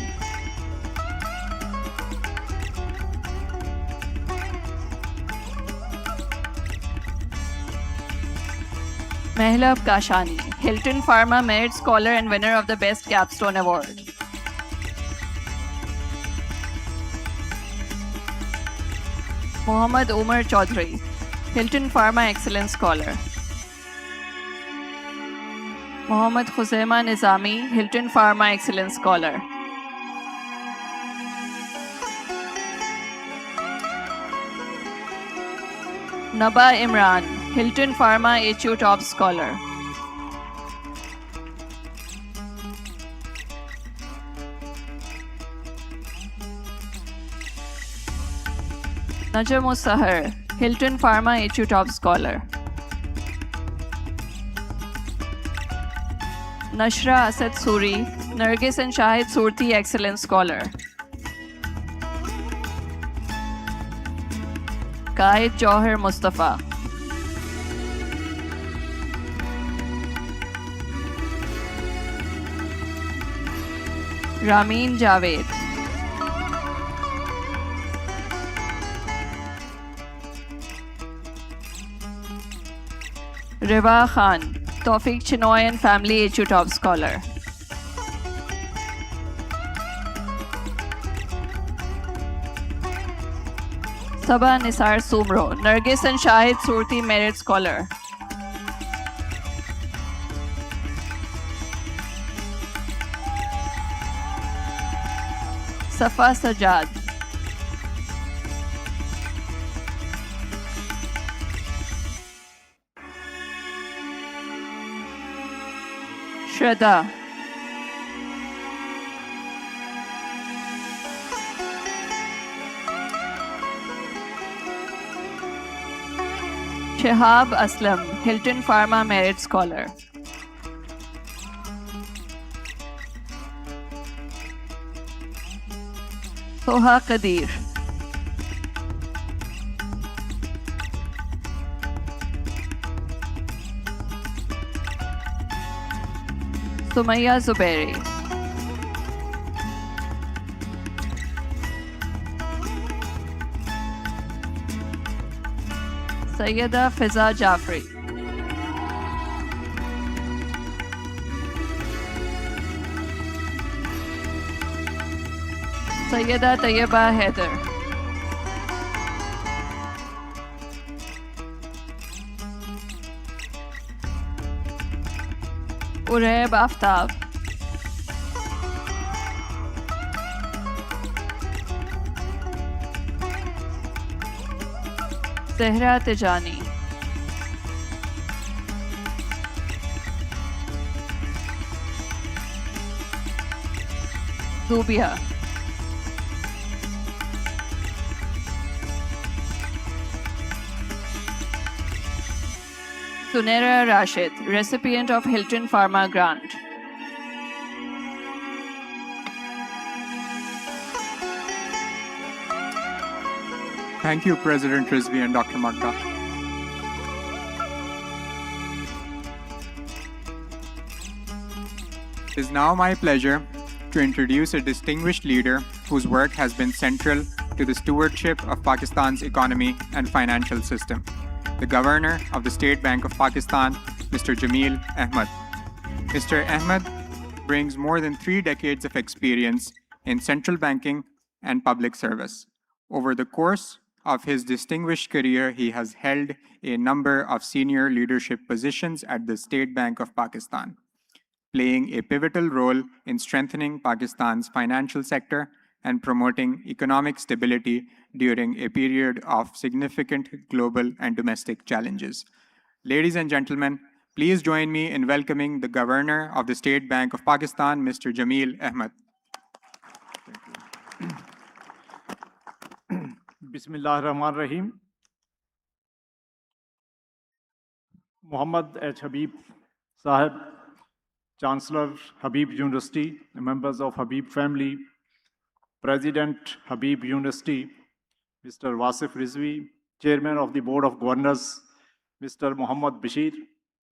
Mehlab Kashani, Hilton Pharma Merit Scholar and winner of the Best Capstone Award. Muhammad Umar Chaudhry, Hilton Pharma Excellence Scholar. Muhammad Khuzaima Nizami, Hilton Pharma Excellence Scholar. Naba Imran, Hilton Pharma HU Top Scholar. Najam Sahar, Hilton Pharma HU Top Scholar. Nashra Asad Suri, Nargis and Shahid Surti Excellence Scholar. Qaid Jauhar Mustafa. Ramin Javed. Riva Khan, Tawfiq Chinoy and Family HU Top Scholar. Sabah Nisar Sumro, Nargis and Shahid Surti Merit Scholar. Safa Sajad. Shraddha. Shihab Aslam, Hilton Pharma Merit Scholar. Soha Qadir. Sumaya Zubairi. Sayyida Fiza Jafri. Sayyida Tayyiba Haider. Ureb Aftab. Zehra Tijani. Zubia. Sunera Rashid, recipient of Hilton Pharma Grant. Thank you, President Rizvi and Dr. Magda. It is now my pleasure to introduce a distinguished leader whose work has been central to the stewardship of Pakistan's economy and financial system, the Governor of the State Bank of Pakistan, Mr. Jamil Ahmed. Mr. Ahmed brings more than 3 decades of experience in central banking and public service. Over the course of his distinguished career, he has held a number of senior leadership positions at the State Bank of Pakistan. playing a pivotal role in strengthening Pakistan's financial sector and promoting economic stability during a period of significant global and domestic challenges. Ladies and gentlemen, please join me in welcoming the Governor of the State Bank of Pakistan, Mr. Jameel Ahmed. Bismillah Rahman Rahim. Muhammad H. Habib Sahib, Chancellor, Habib University, members of Habib family, President, Habib University, Mr. Wasif Rizvi, Chairman of the Board of Governors, Mr. Muhammad Bashir,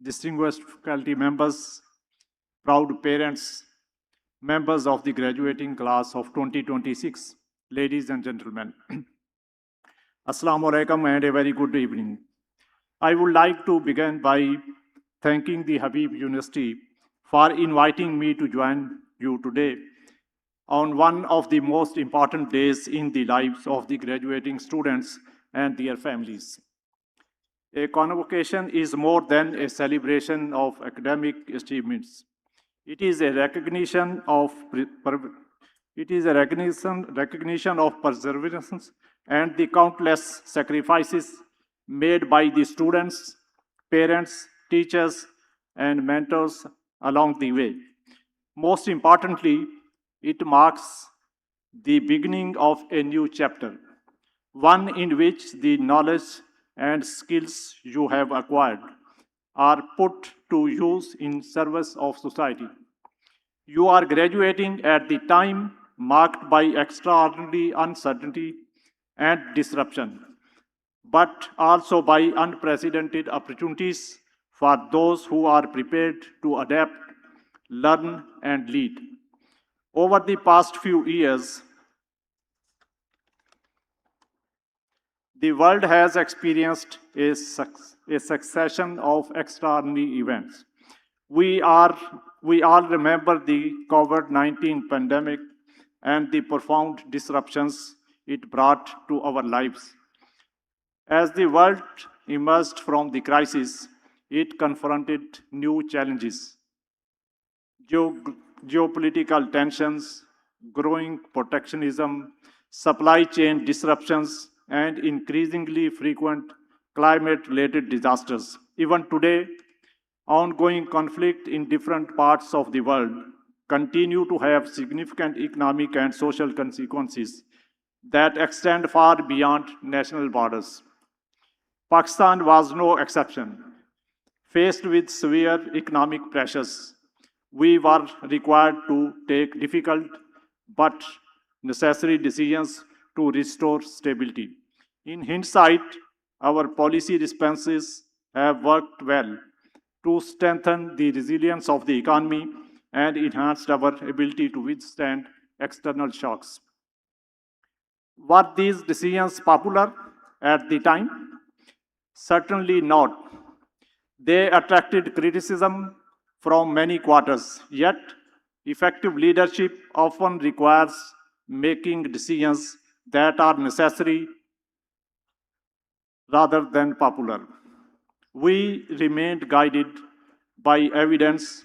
distinguished faculty members, proud parents, members of the graduating class of 2026, ladies and gentlemen. Assalamu alaikum and a very good evening. I would like to begin by thanking the Habib University for inviting me to join you today on one of the most important days in the lives of the graduating students and their families. A convocation is more than a celebration of academic achievements. It is a recognition of perseverance and the countless sacrifices made by the students, parents, teachers, and mentors along the way. Most importantly, it marks the beginning of a new chapter, one in which the knowledge and skills you have acquired are put to use in service of society. You are graduating at the time marked by extraordinary uncertainty and disruption, but also by unprecedented opportunities for those who are prepared to adapt, learn, and lead. Over the past few years, the world has experienced a succession of extraordinary events. We all remember the COVID-19 pandemic and the profound disruptions it brought to our lives. As the world emerged from the crisis, it confronted new challenges. Geopolitical tensions, growing protectionism, supply chain disruptions, and increasingly frequent climate-related disasters. Even today, ongoing conflict in different parts of the world continue to have significant economic and social consequences that extend far beyond national borders. Pakistan was no exception. Faced with severe economic pressures, we were required to take difficult but necessary decisions to restore stability. In hindsight, our policy responses have worked well to strengthen the resilience of the economy and enhanced our ability to withstand external shocks. Were these decisions popular at the time? Certainly not. They attracted criticism from many quarters, yet effective leadership often requires making decisions that are necessary rather than popular. We remained guided by evidence,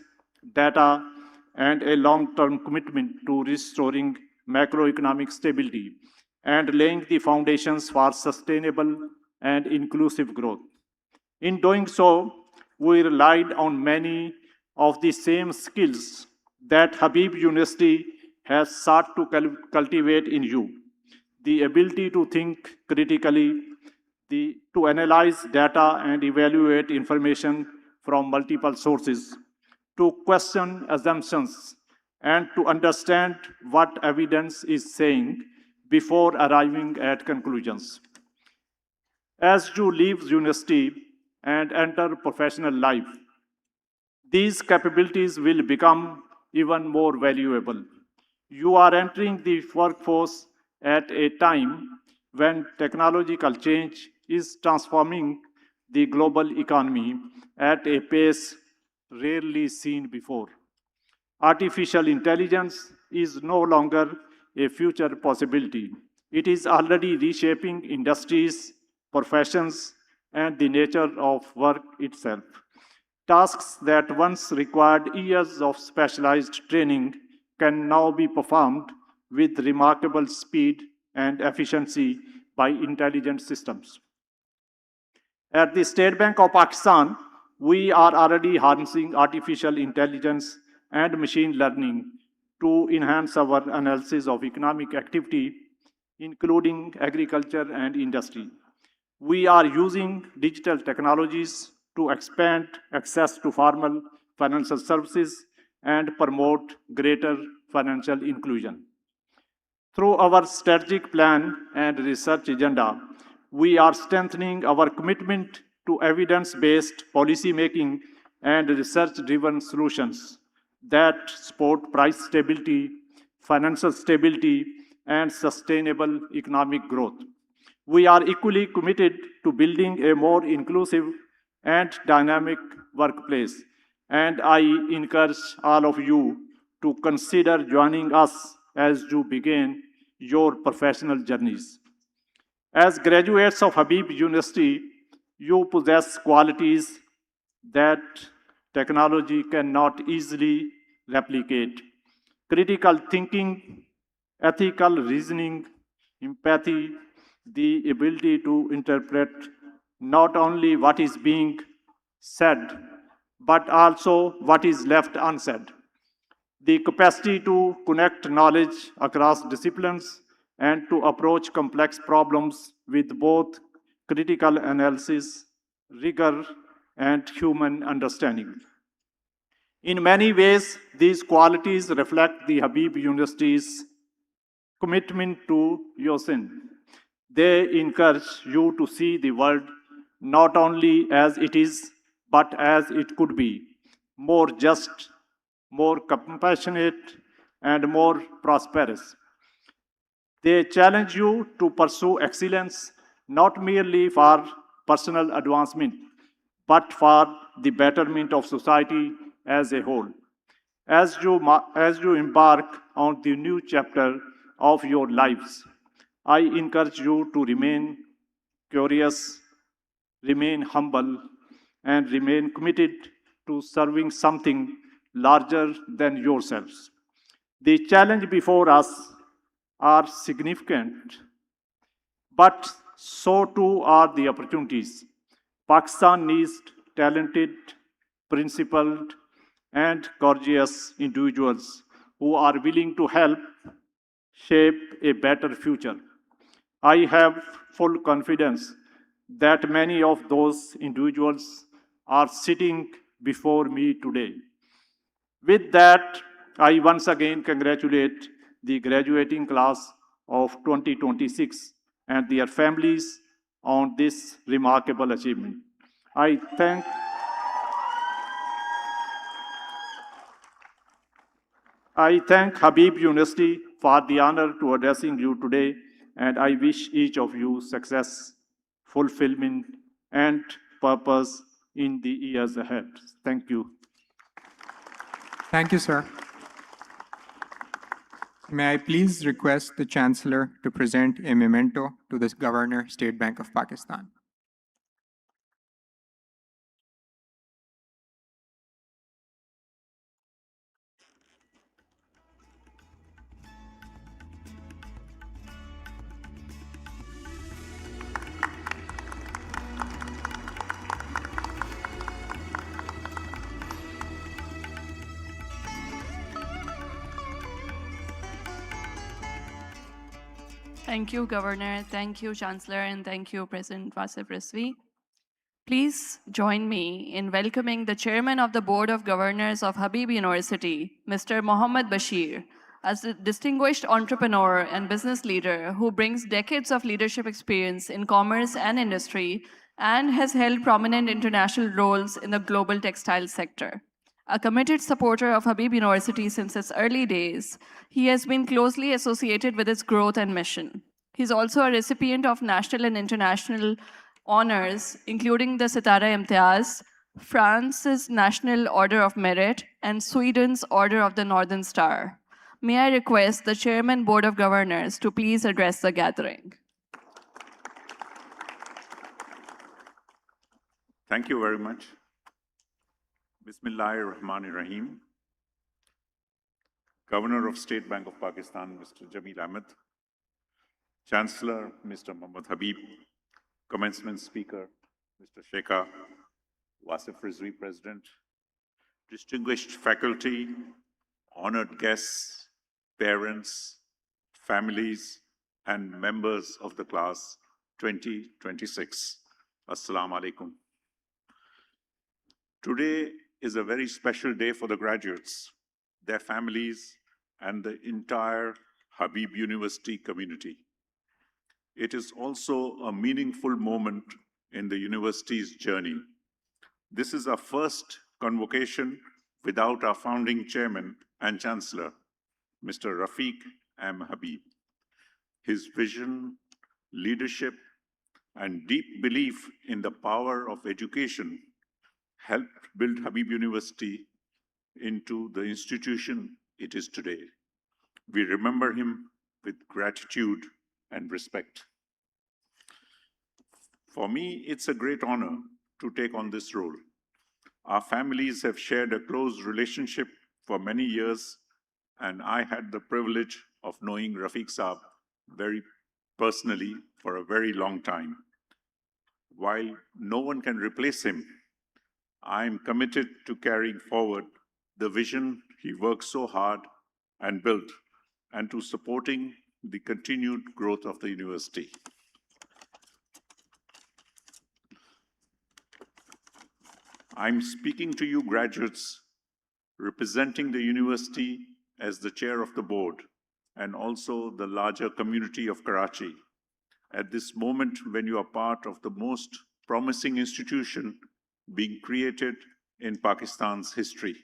data, and a long-term commitment to restoring macroeconomic stability and laying the foundations for sustainable and inclusive growth. In doing so, we relied on many of the same skills that Habib University has sought to cultivate in you. The ability to think critically, to analyze data and evaluate information from multiple sources, to question assumptions, and to understand what evidence is saying before arriving at conclusions. As you leave university and enter professional life, these capabilities will become even more valuable. You are entering the workforce at a time when technological change is transforming the global economy at a pace rarely seen before. Artificial intelligence is no longer a future possibility. It is already reshaping industries, professions, and the nature of work itself. Tasks that once required years of specialized training can now be performed with remarkable speed and efficiency by intelligent systems. At the State Bank of Pakistan, we are already harnessing artificial intelligence and machine learning to enhance our analysis of economic activity, including agriculture and industry. We are using digital technologies to expand access to formal financial services and promote greater financial inclusion. Through our strategic plan and research agenda, we are strengthening our commitment to evidence-based policymaking and research-driven solutions that support price stability, financial stability, and sustainable economic growth. We are equally committed to building a more inclusive and dynamic workplace, and I encourage all of you to consider joining us as you begin your professional journeys. As graduates of Habib University, you possess qualities that technology cannot easily replicate: critical thinking, ethical reasoning, empathy, the ability to interpret not only what is being said, but also what is left unsaid. The capacity to connect knowledge across disciplines and to approach complex problems with both critical analysis, rigor, and human understanding. In many ways, these qualities reflect the Habib University's commitment to Yosin. They encourage you to see the world not only as it is, but as it could be: more just, more compassionate, and more prosperous. They challenge you to pursue excellence not merely for personal advancement, but for the betterment of society as a whole. As you embark on the new chapter of your lives, I encourage you to remain curious, remain humble, and remain committed to serving something larger than yourselves. The challenge before us are significant, but so too are the opportunities. Pakistan needs talented, principled, and courageous individuals who are willing to help shape a better future. I have full confidence that many of those individuals are sitting before me today. With that, I once again congratulate the graduating class of 2026 and their families on this remarkable achievement. I thank Habib University for the honor to addressing you today, and I wish each of you success, fulfillment, and purpose in the years ahead. Thank you. Thank you, sir. May I please request the Chancellor to present a memento to the Governor, State Bank of Pakistan. Thank you, Governor. Thank you, Chancellor, and thank you, President Wasif Rizvi. Please join me in welcoming the Chairman of the Board of Governors of Habib University, Mr. Mohammad Bashir, as a distinguished entrepreneur and business leader who brings decades of leadership experience in commerce and industry and has held prominent international roles in the global textile sector. A committed supporter of Habib University since its early days, he has been closely associated with its growth and mission. He's also a recipient of national and international honors, including the Sitara Imtiaz, France's National Order of Merit, and Sweden's Order of the Northern Star. May I request the Chairman Board of Governors to please address the gathering. Thank you very much. Bismillahirrahmanirrahim. Governor of State Bank of Pakistan, Mr. Jamil Ahmed, Chancellor, Mr. Mohammad Habib, Commencement Speaker, Mr. Sheikha, Wasif Rizvi, President, distinguished faculty, honored guests, parents, families, and members of the class 2026. Assalamu alaikum. Today is a very special day for the graduates, their families, and the entire Habib University community. It is also a meaningful moment in the university's journey. This is our first convocation without our founding chairman and chancellor, Mr. Rafiq M. Habib. His vision, leadership, and deep belief in the power of education helped build Habib University into the institution it is today. We remember him with gratitude and respect. For me, it's a great honor to take on this role. Our families have shared a close relationship for many years, and I had the privilege of knowing Rafiq Saab very personally for a very long time. While no one can replace him, I am committed to carrying forward the vision he worked so hard and built, and to supporting the continued growth of the university. I'm speaking to you graduates, representing the university as the chair of the board, and also the larger community of Karachi, at this moment when you are part of the most promising institution being created in Pakistan's history.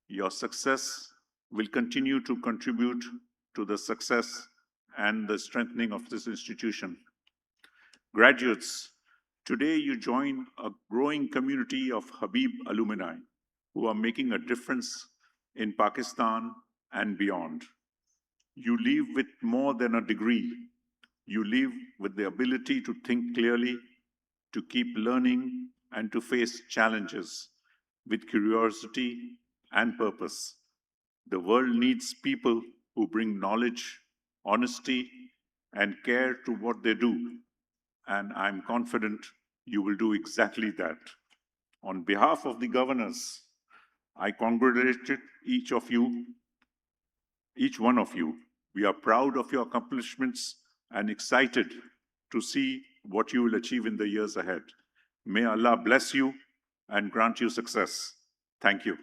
Your success will continue to contribute to the success and the strengthening of this institution. Graduates, today you join a growing community of Habib alumni who are making a difference in Pakistan and beyond. You leave with more than a degree. You leave with the ability to think clearly, to keep learning, and to face challenges with curiosity and purpose. The world needs people who bring knowledge, honesty, and care to what they do, and I'm confident you will do exactly that. On behalf of the governors, I congratulate each one of you. We are proud of your accomplishments and excited to see what you will achieve in the years ahead. May Allah bless you and grant you success. Thank you.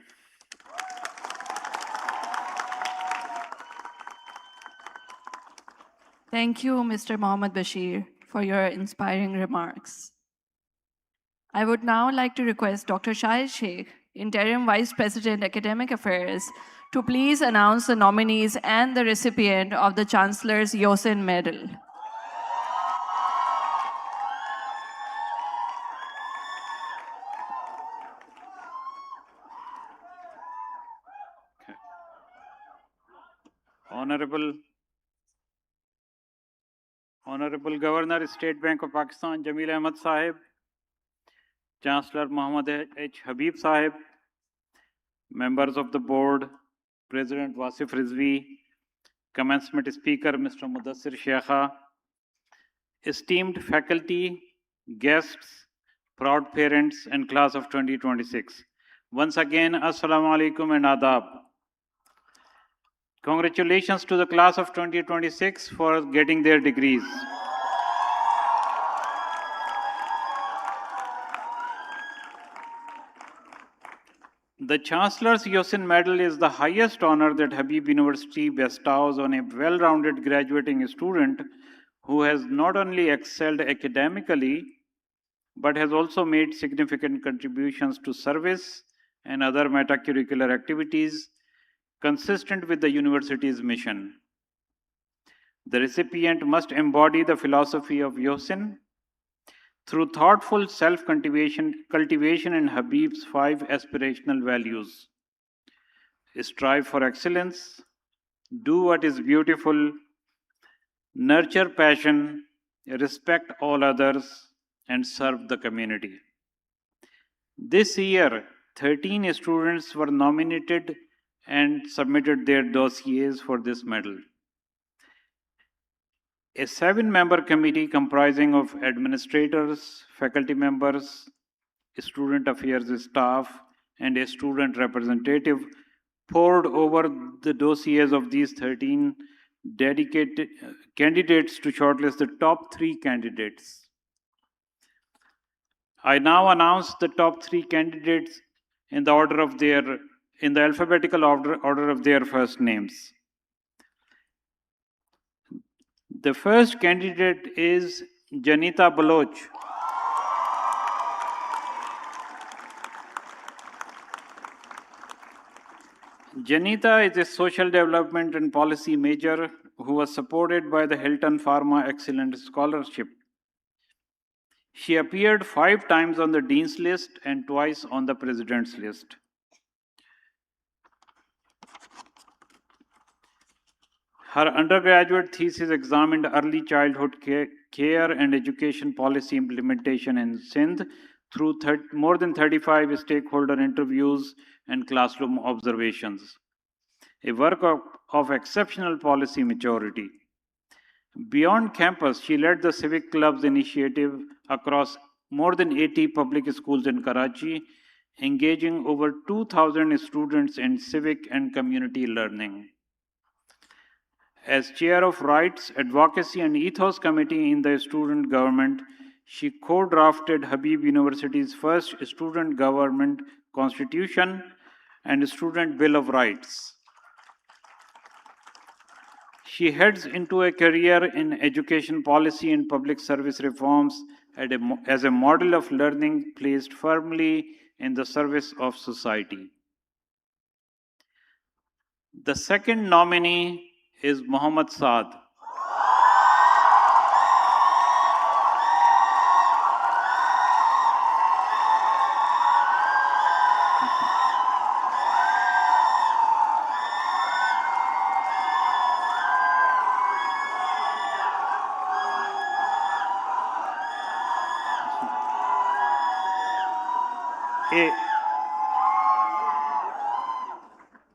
Thank you, Mr. Mohammad Bashir, for your inspiring remarks. I would now like to request Dr. Shahid Sheikh, Interim Vice President, Academic Affairs, to please announce the nominees and the recipient of the Chancellor's Yosin Medal. Honorable Governor, State Bank of Pakistan, Jamil Ahmed Sahib, Chancellor Mohammad H. Habib Sahib, members of the board, President Wasif Rizvi, Commencement Speaker Mr. Mudassir Sheikha, esteemed faculty, guests, proud parents, and class of 2026. Once again, Assalamu alaikum and adab. Congratulations to the class of 2026 for getting their degrees. The Chancellor's Yosin Medal is the highest honor that Habib University bestows on a well-rounded graduating student who has not only excelled academically, but has also made significant contributions to service and other metacurricular activities consistent with the university's mission. The recipient must embody the philosophy of Yosin through thoughtful self-cultivation in Habib's 5 aspirational values. Strive for excellence, do what is beautiful, nurture passion, respect all others, and serve the community. This year, 13 students were nominated and submitted their dossiers for this medal. A 7-member committee comprising of administrators, faculty members, student affairs staff, and a student representative pored over the dossiers of these 13 dedicated candidates to shortlist the top 3 candidates. I now announce the top 3 candidates in the alphabetical order of their first names. The first candidate is Janita Baloch. Janita is a social development and policy major who was supported by the Hilton Pharma Excellent Scholarship. She appeared 5 times on the Dean's list and twice on the President's list. Her undergraduate thesis examined early childhood care and education policy implementation in Sindh through more than 35 stakeholder interviews and classroom observations, a work of exceptional policy maturity. Beyond campus, she led the Civic Clubs initiative across more than 80 public schools in Karachi, engaging over 2,000 students in civic and community learning. As chair of Rights, Advocacy and Ethos Committee in the student government, she co-drafted Habib University's first student government constitution and student bill of rights. She heads into a career in education policy and public service reforms as a model of learning placed firmly in the service of society. The second nominee is Muhammad Saad.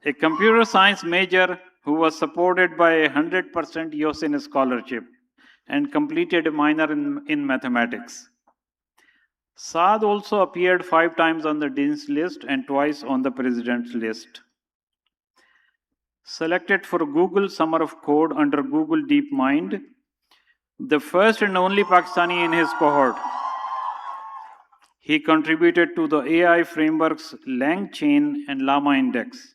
A computer science major who was supported by a 100% Yosin scholarship and completed a minor in mathematics. Saad also appeared 5 times on the Dean's list and twice on the President's list. Selected for Google Summer of Code under Google DeepMind, the first and only Pakistani in his cohort. He contributed to the AI frameworks LangChain and Llama Index.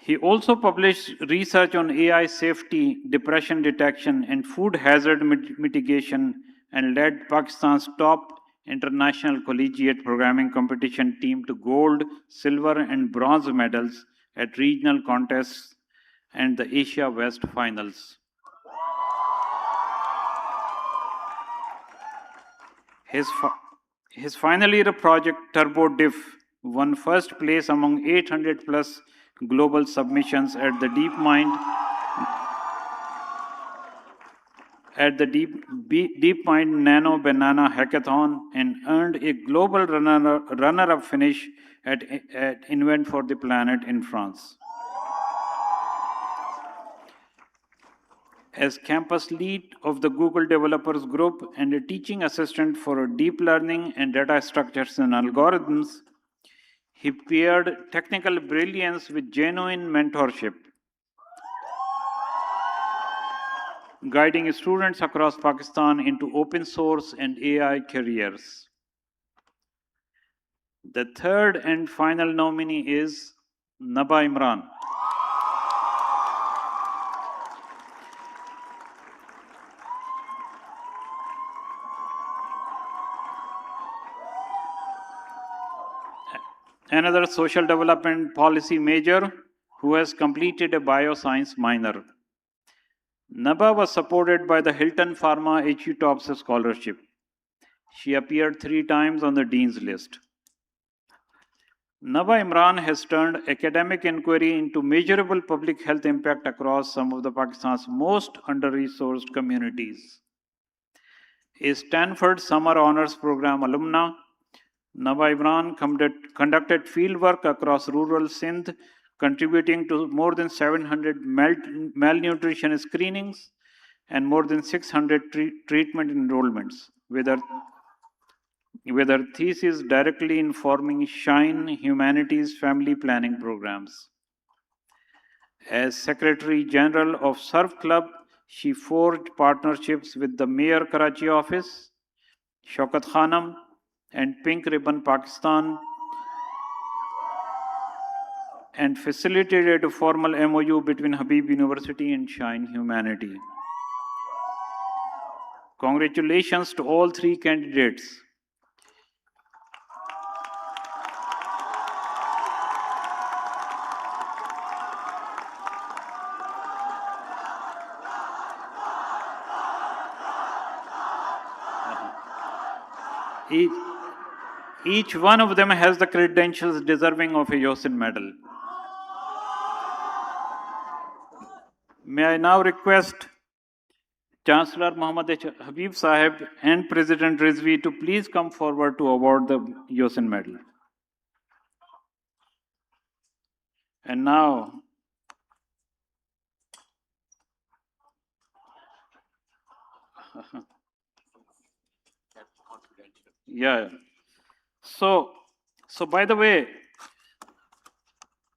He also published research on AI safety, depression detection, and food hazard mitigation, and led Pakistan's top international collegiate programming competition team to gold, silver, and bronze medals at regional contests and the Asia West finals. His final year project, TurboDiff, won first place among 800 plus global submissions at the DeepMind Nano Banana Hackathon and earned a global runner-up finish at Invent for the Planet in France. As campus lead of the Google Developers Group and a teaching assistant for deep learning and data structures and algorithms, he paired technical brilliance with genuine mentorship, guiding students across Pakistan into open source and AI careers. The third and final nominee is Naba Imran. Another social development policy major who has completed a bioscience minor. Naba was supported by the Hilton Pharma HU Tops Scholarship. She appeared 3 times on the Dean's list. Naba Imran has turned academic inquiry into measurable public health impact across some of the Pakistan's most under-resourced communities. A Stanford Summer Honors Program alumna, Nawa Imran conducted field work across rural Sindh, contributing to more than 700 malnutrition screenings and more than 600 treatment enrollments, with her thesis directly informing Shine Humanities family planning programs. As Secretary General of Surf Club, she forged partnerships with the Mayor Karachi office, Shaukat Khanam, and Pink Ribbon Pakistan, and facilitated a formal MOU between Habib University and Shine Humanity. Congratulations to all three candidates. Each one of them has the credentials deserving of a Yosin Medal. May I now request Chancellor Muhammad Habib Sahib and President Rizvi to please come forward to award the Yosin Medal. And now, yeah. So by the way,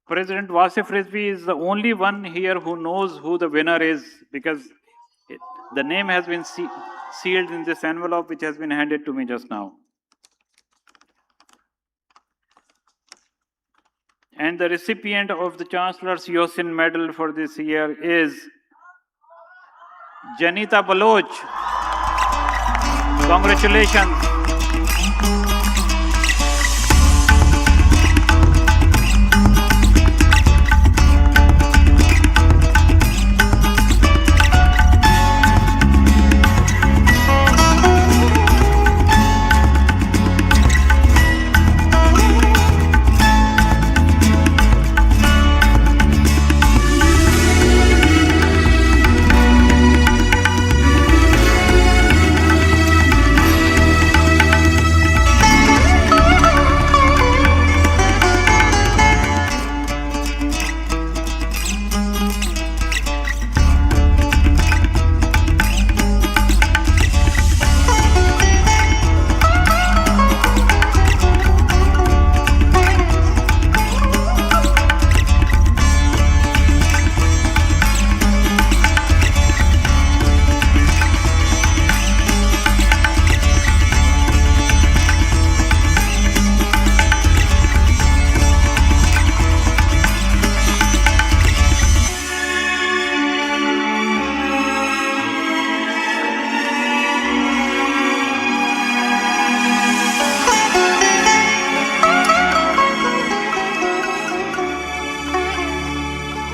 President Wasif Rizvi is the only one here who knows who the winner is, because the name has been sealed in this envelope which has been handed to me just now. And the recipient of the Chancellor's Yosin Medal for this year is Janita Baloch. Congratulations.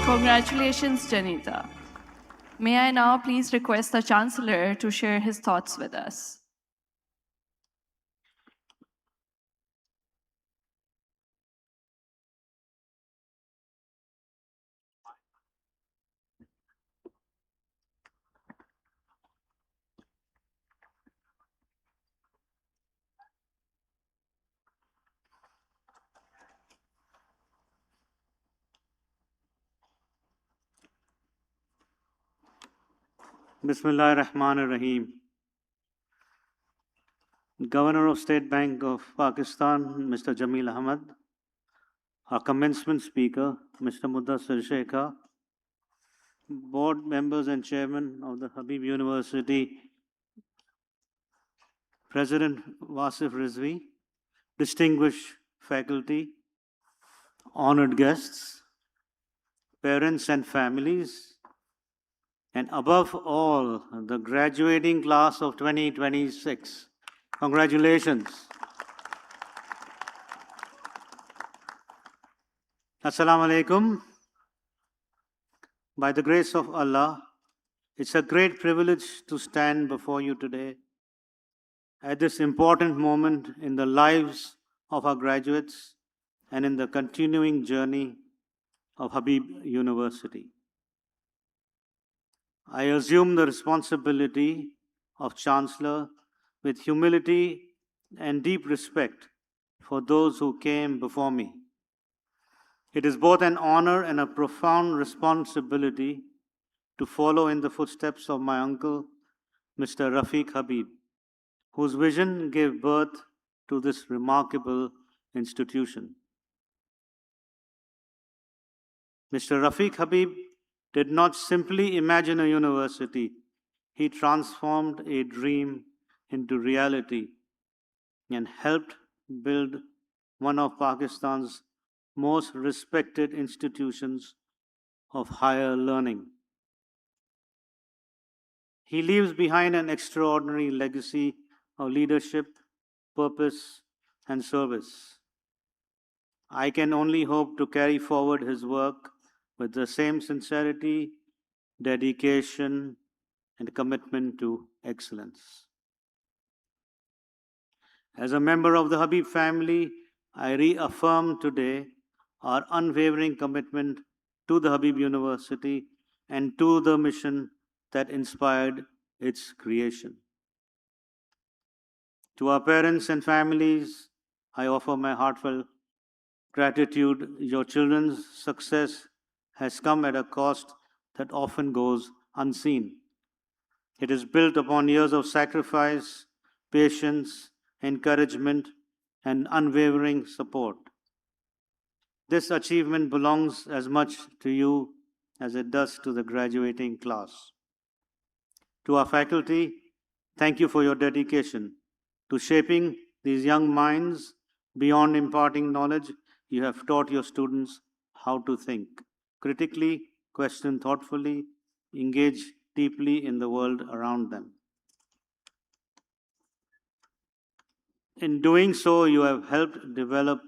Congratulations, Janita. May I now please request the Chancellor to share his thoughts with us. Bismillah ar-Rahman ar-Rahim. Governor of State Bank of Pakistan, Mr. Jamil Ahmad, our commencement speaker, Mr. Mudassir Sheikha, board members and chairman of the Habib University, President Wasif Rizvi, distinguished faculty, honored guests, parents and families, and above all, the graduating class of 2026. Congratulations. Assalamu alaikum. By the grace of Allah, it's a great privilege to stand before you today at this important moment in the lives of our graduates and in the continuing journey of Habib University. I assume the responsibility of Chancellor with humility and deep respect, for those who came before me. It is both an honor and a profound responsibility to follow in the footsteps of my uncle, Mr. Rafiq Habib, whose vision gave birth to this remarkable institution. Mr. Rafiq Habib did not simply imagine a university, he transformed a dream into reality and helped build one of Pakistan's most respected institutions of higher learning. He leaves behind an extraordinary legacy of leadership, purpose, and service. I can only hope to carry forward his work with the same sincerity, dedication, and commitment to excellence. As a member of the Habib family, I reaffirm today our unwavering commitment to the Habib University and to the mission that inspired its creation. To our parents and families, I offer my heartfelt gratitude. Your children's success has come at a cost that often goes unseen. It is built upon years of sacrifice, patience, encouragement, and unwavering support. This achievement belongs as much to you as it does to the graduating class. To our faculty, thank you for your dedication to shaping these young minds. Beyond imparting knowledge, you have taught your students how to think critically, question thoughtfully, engage deeply in the world around them. In doing so, you have helped develop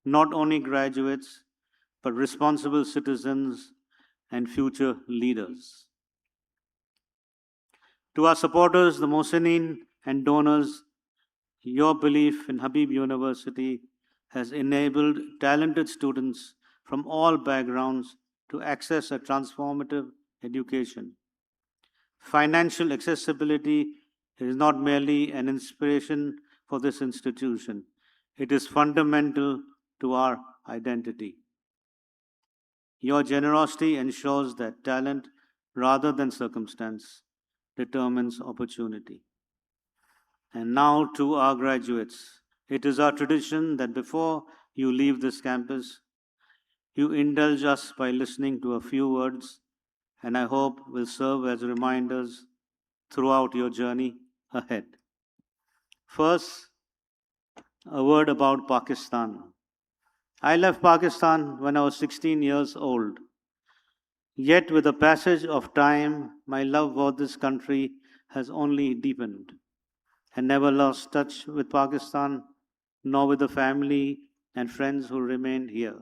not only graduates, but responsible citizens and future leaders. To our supporters, the Mohsinin and donors, your belief in Habib University has enabled talented students from all backgrounds to access a transformative education. Financial accessibility is not merely an inspiration for this institution, it is fundamental to our identity. Your generosity ensures that talent, rather than circumstance, determines opportunity. And now to our graduates. It is our tradition that before you leave this campus, you indulge us by listening to a few words, and I hope will serve as reminders throughout your journey ahead. First, a word about Pakistan. I left Pakistan when I was 16 years old. Yet, with the passage of time, my love for this country has only deepened. I never lost touch with Pakistan, nor with the family and friends who remained here.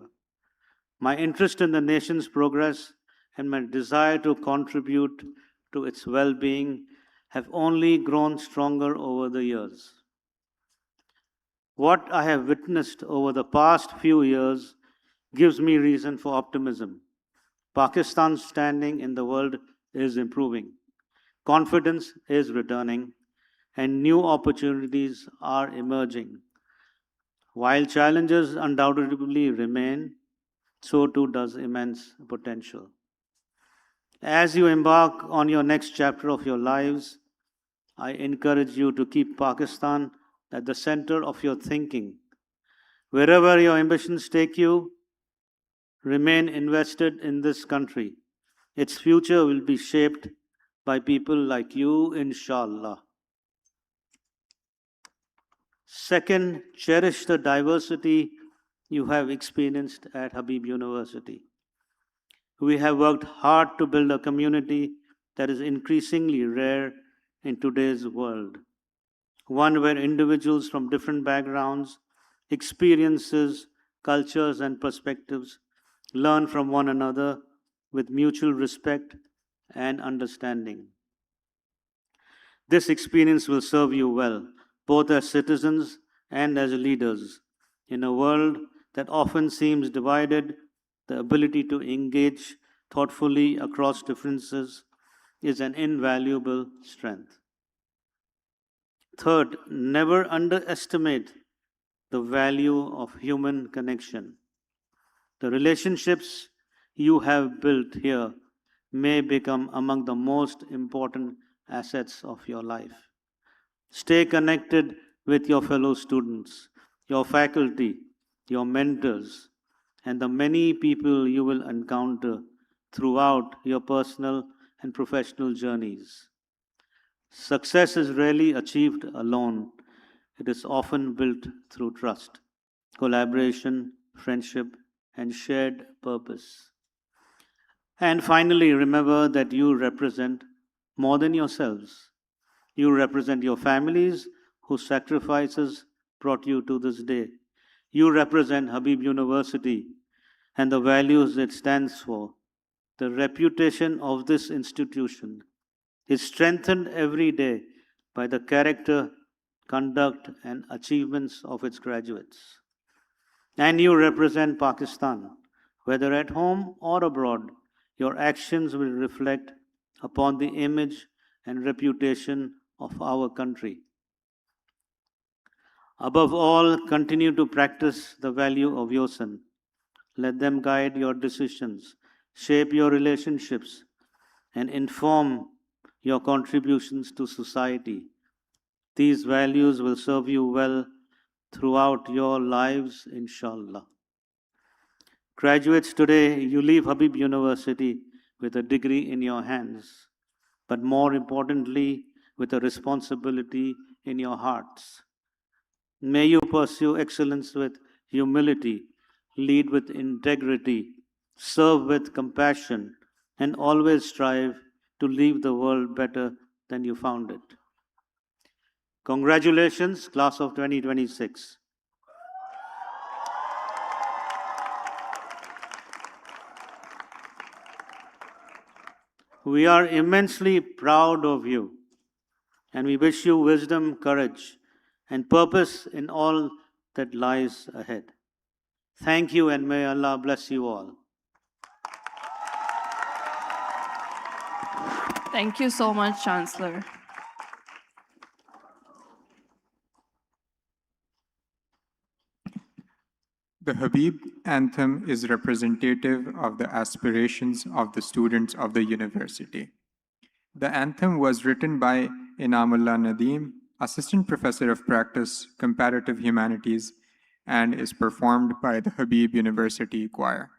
My interest in the nation's progress and my desire to contribute to its well-being have only grown stronger over the years. What I have witnessed over the past few years gives me reason for optimism. Pakistan's standing in the world is improving. Confidence is returning, and new opportunities are emerging. While challenges undoubtedly remain, so too does immense potential. As you embark on your next chapter of your lives, I encourage you to keep Pakistan at the center of your thinking. Wherever your ambitions take you, remain invested in this country. Its future will be shaped by people like you, inshallah. Second, cherish the diversity you have experienced at Habib University. We have worked hard to build a community that is increasingly rare in today's world. One where individuals from different backgrounds, experiences, cultures, and perspectives learn from one another with mutual respect and understanding. This experience will serve you well, both as citizens and as leaders. In a world that often seems divided, the ability to engage thoughtfully across differences is an invaluable strength. Third, never underestimate the value of human connection. The relationships you have built here may become among the most important assets of your life. Stay connected with your fellow students, your faculty, your mentors, and the many people you will encounter throughout your personal and professional journeys. Success is rarely achieved alone. It is often built through trust, collaboration, friendship, and shared purpose. And finally, remember that you represent more than yourselves. You represent your families whose sacrifices brought you to this day. You represent Habib University and the values it stands for. The reputation of this institution is strengthened every day by the character, conduct, and achievements of its graduates. And you represent Pakistan, whether at home or abroad. Your actions will reflect upon the image and reputation of our country. Above all, continue to practice the value of yosan. Let them guide your decisions, shape your relationships, and inform your contributions to society. These values will serve you well throughout your lives, inshallah. Graduates, today you leave Habib University with a degree in your hands, but more importantly, with a responsibility in your hearts. May you pursue excellence with humility, lead with integrity, serve with compassion, and always strive to leave the world better than you found it. Congratulations, class of 2026. We are immensely proud of you, and we wish you wisdom, courage, and purpose in all that lies ahead. Thank you, and may Allah bless you all. Thank you so much, Chancellor. The Habib anthem is representative of the aspirations of the students of the university. The anthem was written by Inamullah Nadeem, Assistant Professor of Practice, Comparative Humanities, and is performed by the Habib University Choir.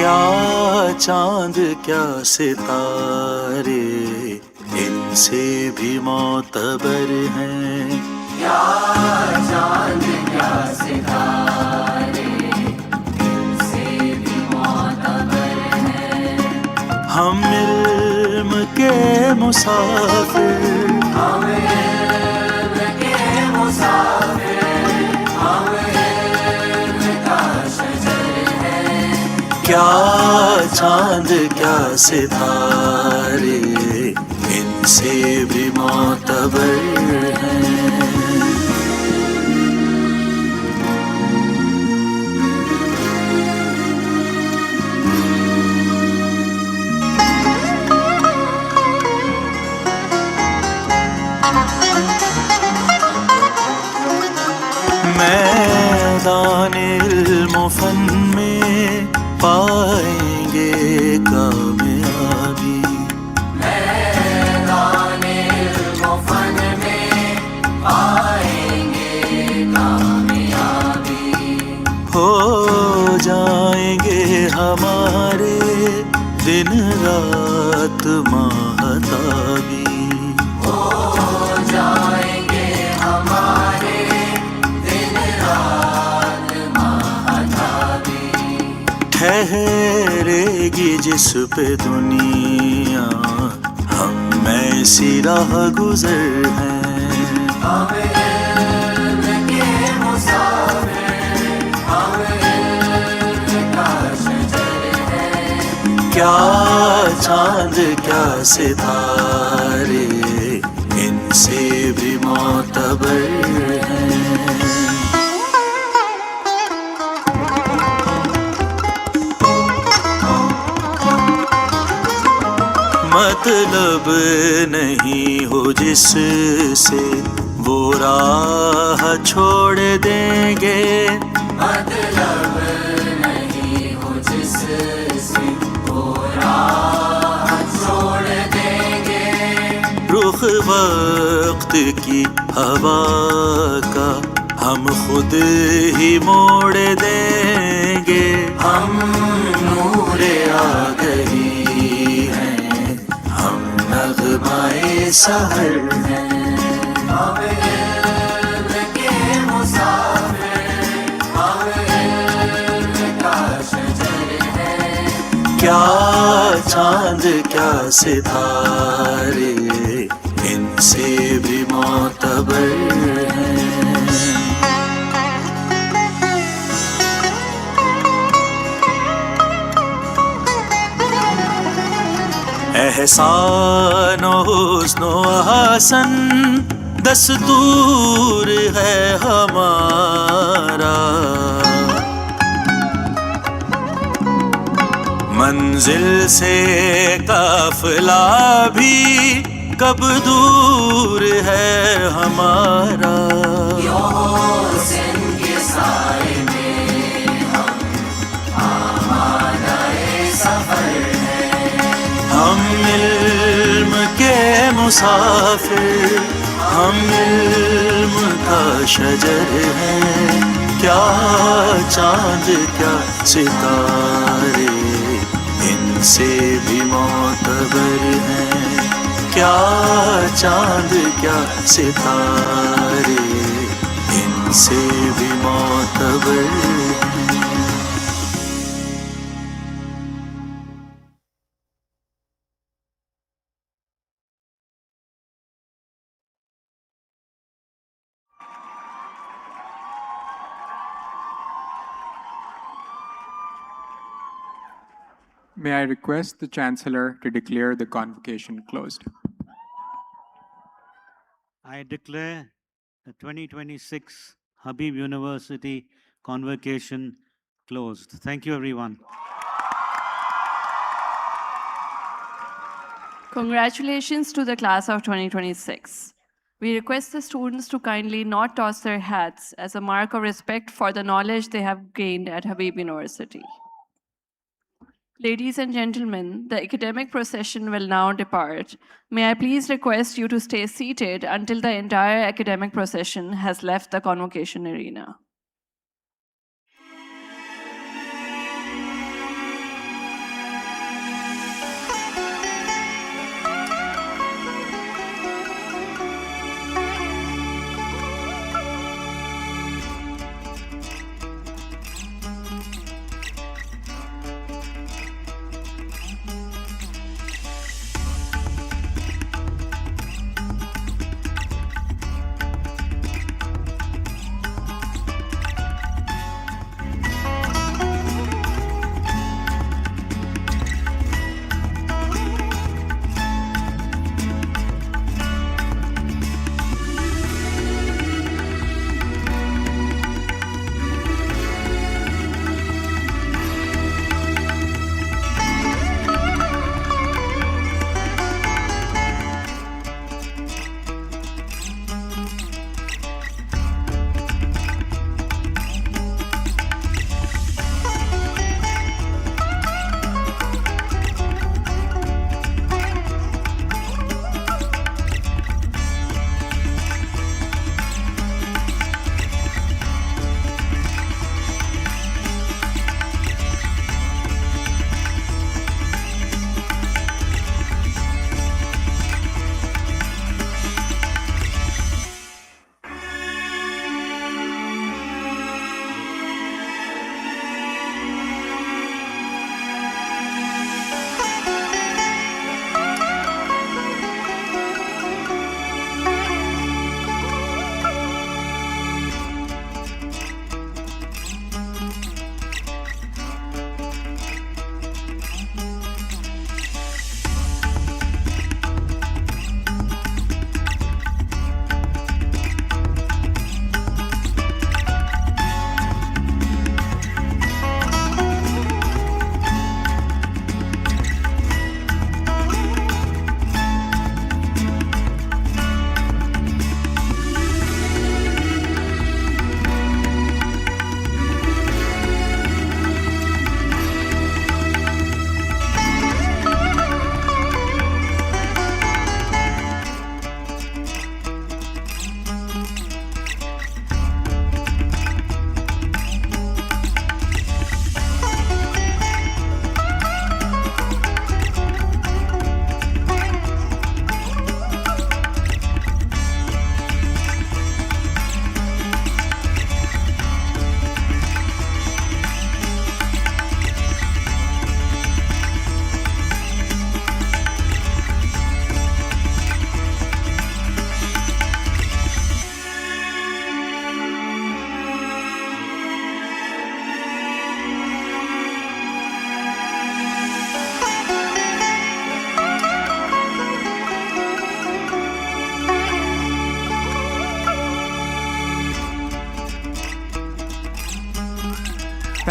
क्या चांद क्या सितारे इनसे भी मोतबर हैं क्या चांद क्या सितारे इनसे भी मोतबर हैं हम इल्म के मुसाफिर हम इल्म के मुसाफिर हम इल्म का शजर हैं क्या चांद क्या सितारे इनसे भी मोतबर हैं मैदान इल्म फन में पाएंगे कामयाबी मैदान इल्म फन में पाएंगे कामयाबी हो जाएंगे हमारे दिन रात महताबी हो जाएंगे हमारे दिन रात महताबी ठहरेगी जिस पे दुनिया हम ऐसी राह गुजर हैं हम इल्म के मुसाफिर हम इल्म का शजर हैं क्या चांद क्या सितारे इनसे سے بھی معتبر ہیں. مطلب نہیں ہو جس سے وہ راہ چھوڑ دیں گے. مطلب نہیں ہو جس سے وہ راہ چھوڑ دیں گے. رخ وقت کی ہوا کا ہم خود ہی موڑ دیں گے. ہم نور آگہی نغمۂ سحر ہیں. ہم علم کے مسافر، ہم علم کا شجر ہیں. کیا چاند کیا ستارے ان سے بھی معتبر ہیں. احسان و حسن و حسن دستور ہے ہمارا. منزل سے قافلہ بھی کب دور ہے ہمارا. حسن کے سائے میں ہم آمادۂ سفر ہیں. ہم علم کے مسافر، ہم علم کا شجر ہیں. کیا چاند کیا ستارے ان سے بھی معتبر ہیں. کیا چاند کیا ستارے ان سے بھی معتبر ہیں. May I request the Chancellor to declare the convocation closed? I declare the 2026 Habib University Convocation closed. Thank you, everyone. Congratulations to the class of 2026. We request the students to kindly not toss their hats as a mark of respect for the knowledge they have gained at Habib University. Ladies and gentlemen, the academic procession will now depart. May I please request you to stay seated until the entire academic procession has left the convocation arena.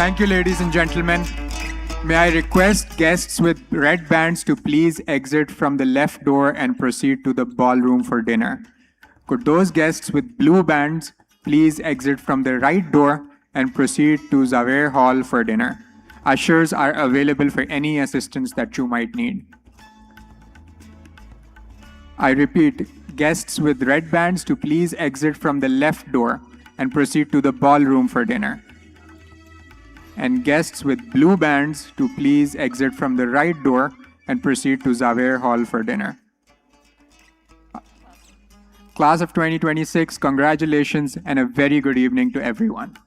Thank you, ladies and gentlemen. May I request guests with red bands to please exit from the left door and proceed to the ballroom for dinner. Could those guests with blue bands please exit from the right door and proceed to Zaver Hall for dinner? Ushers are available for any assistance that you might need. I repeat, guests with red bands to please exit from the left door and proceed to the ballroom for dinner. And guests with blue bands to please exit from the right door and proceed to Zaver Hall for dinner. Class of 2026, congratulations and a very good evening to everyone.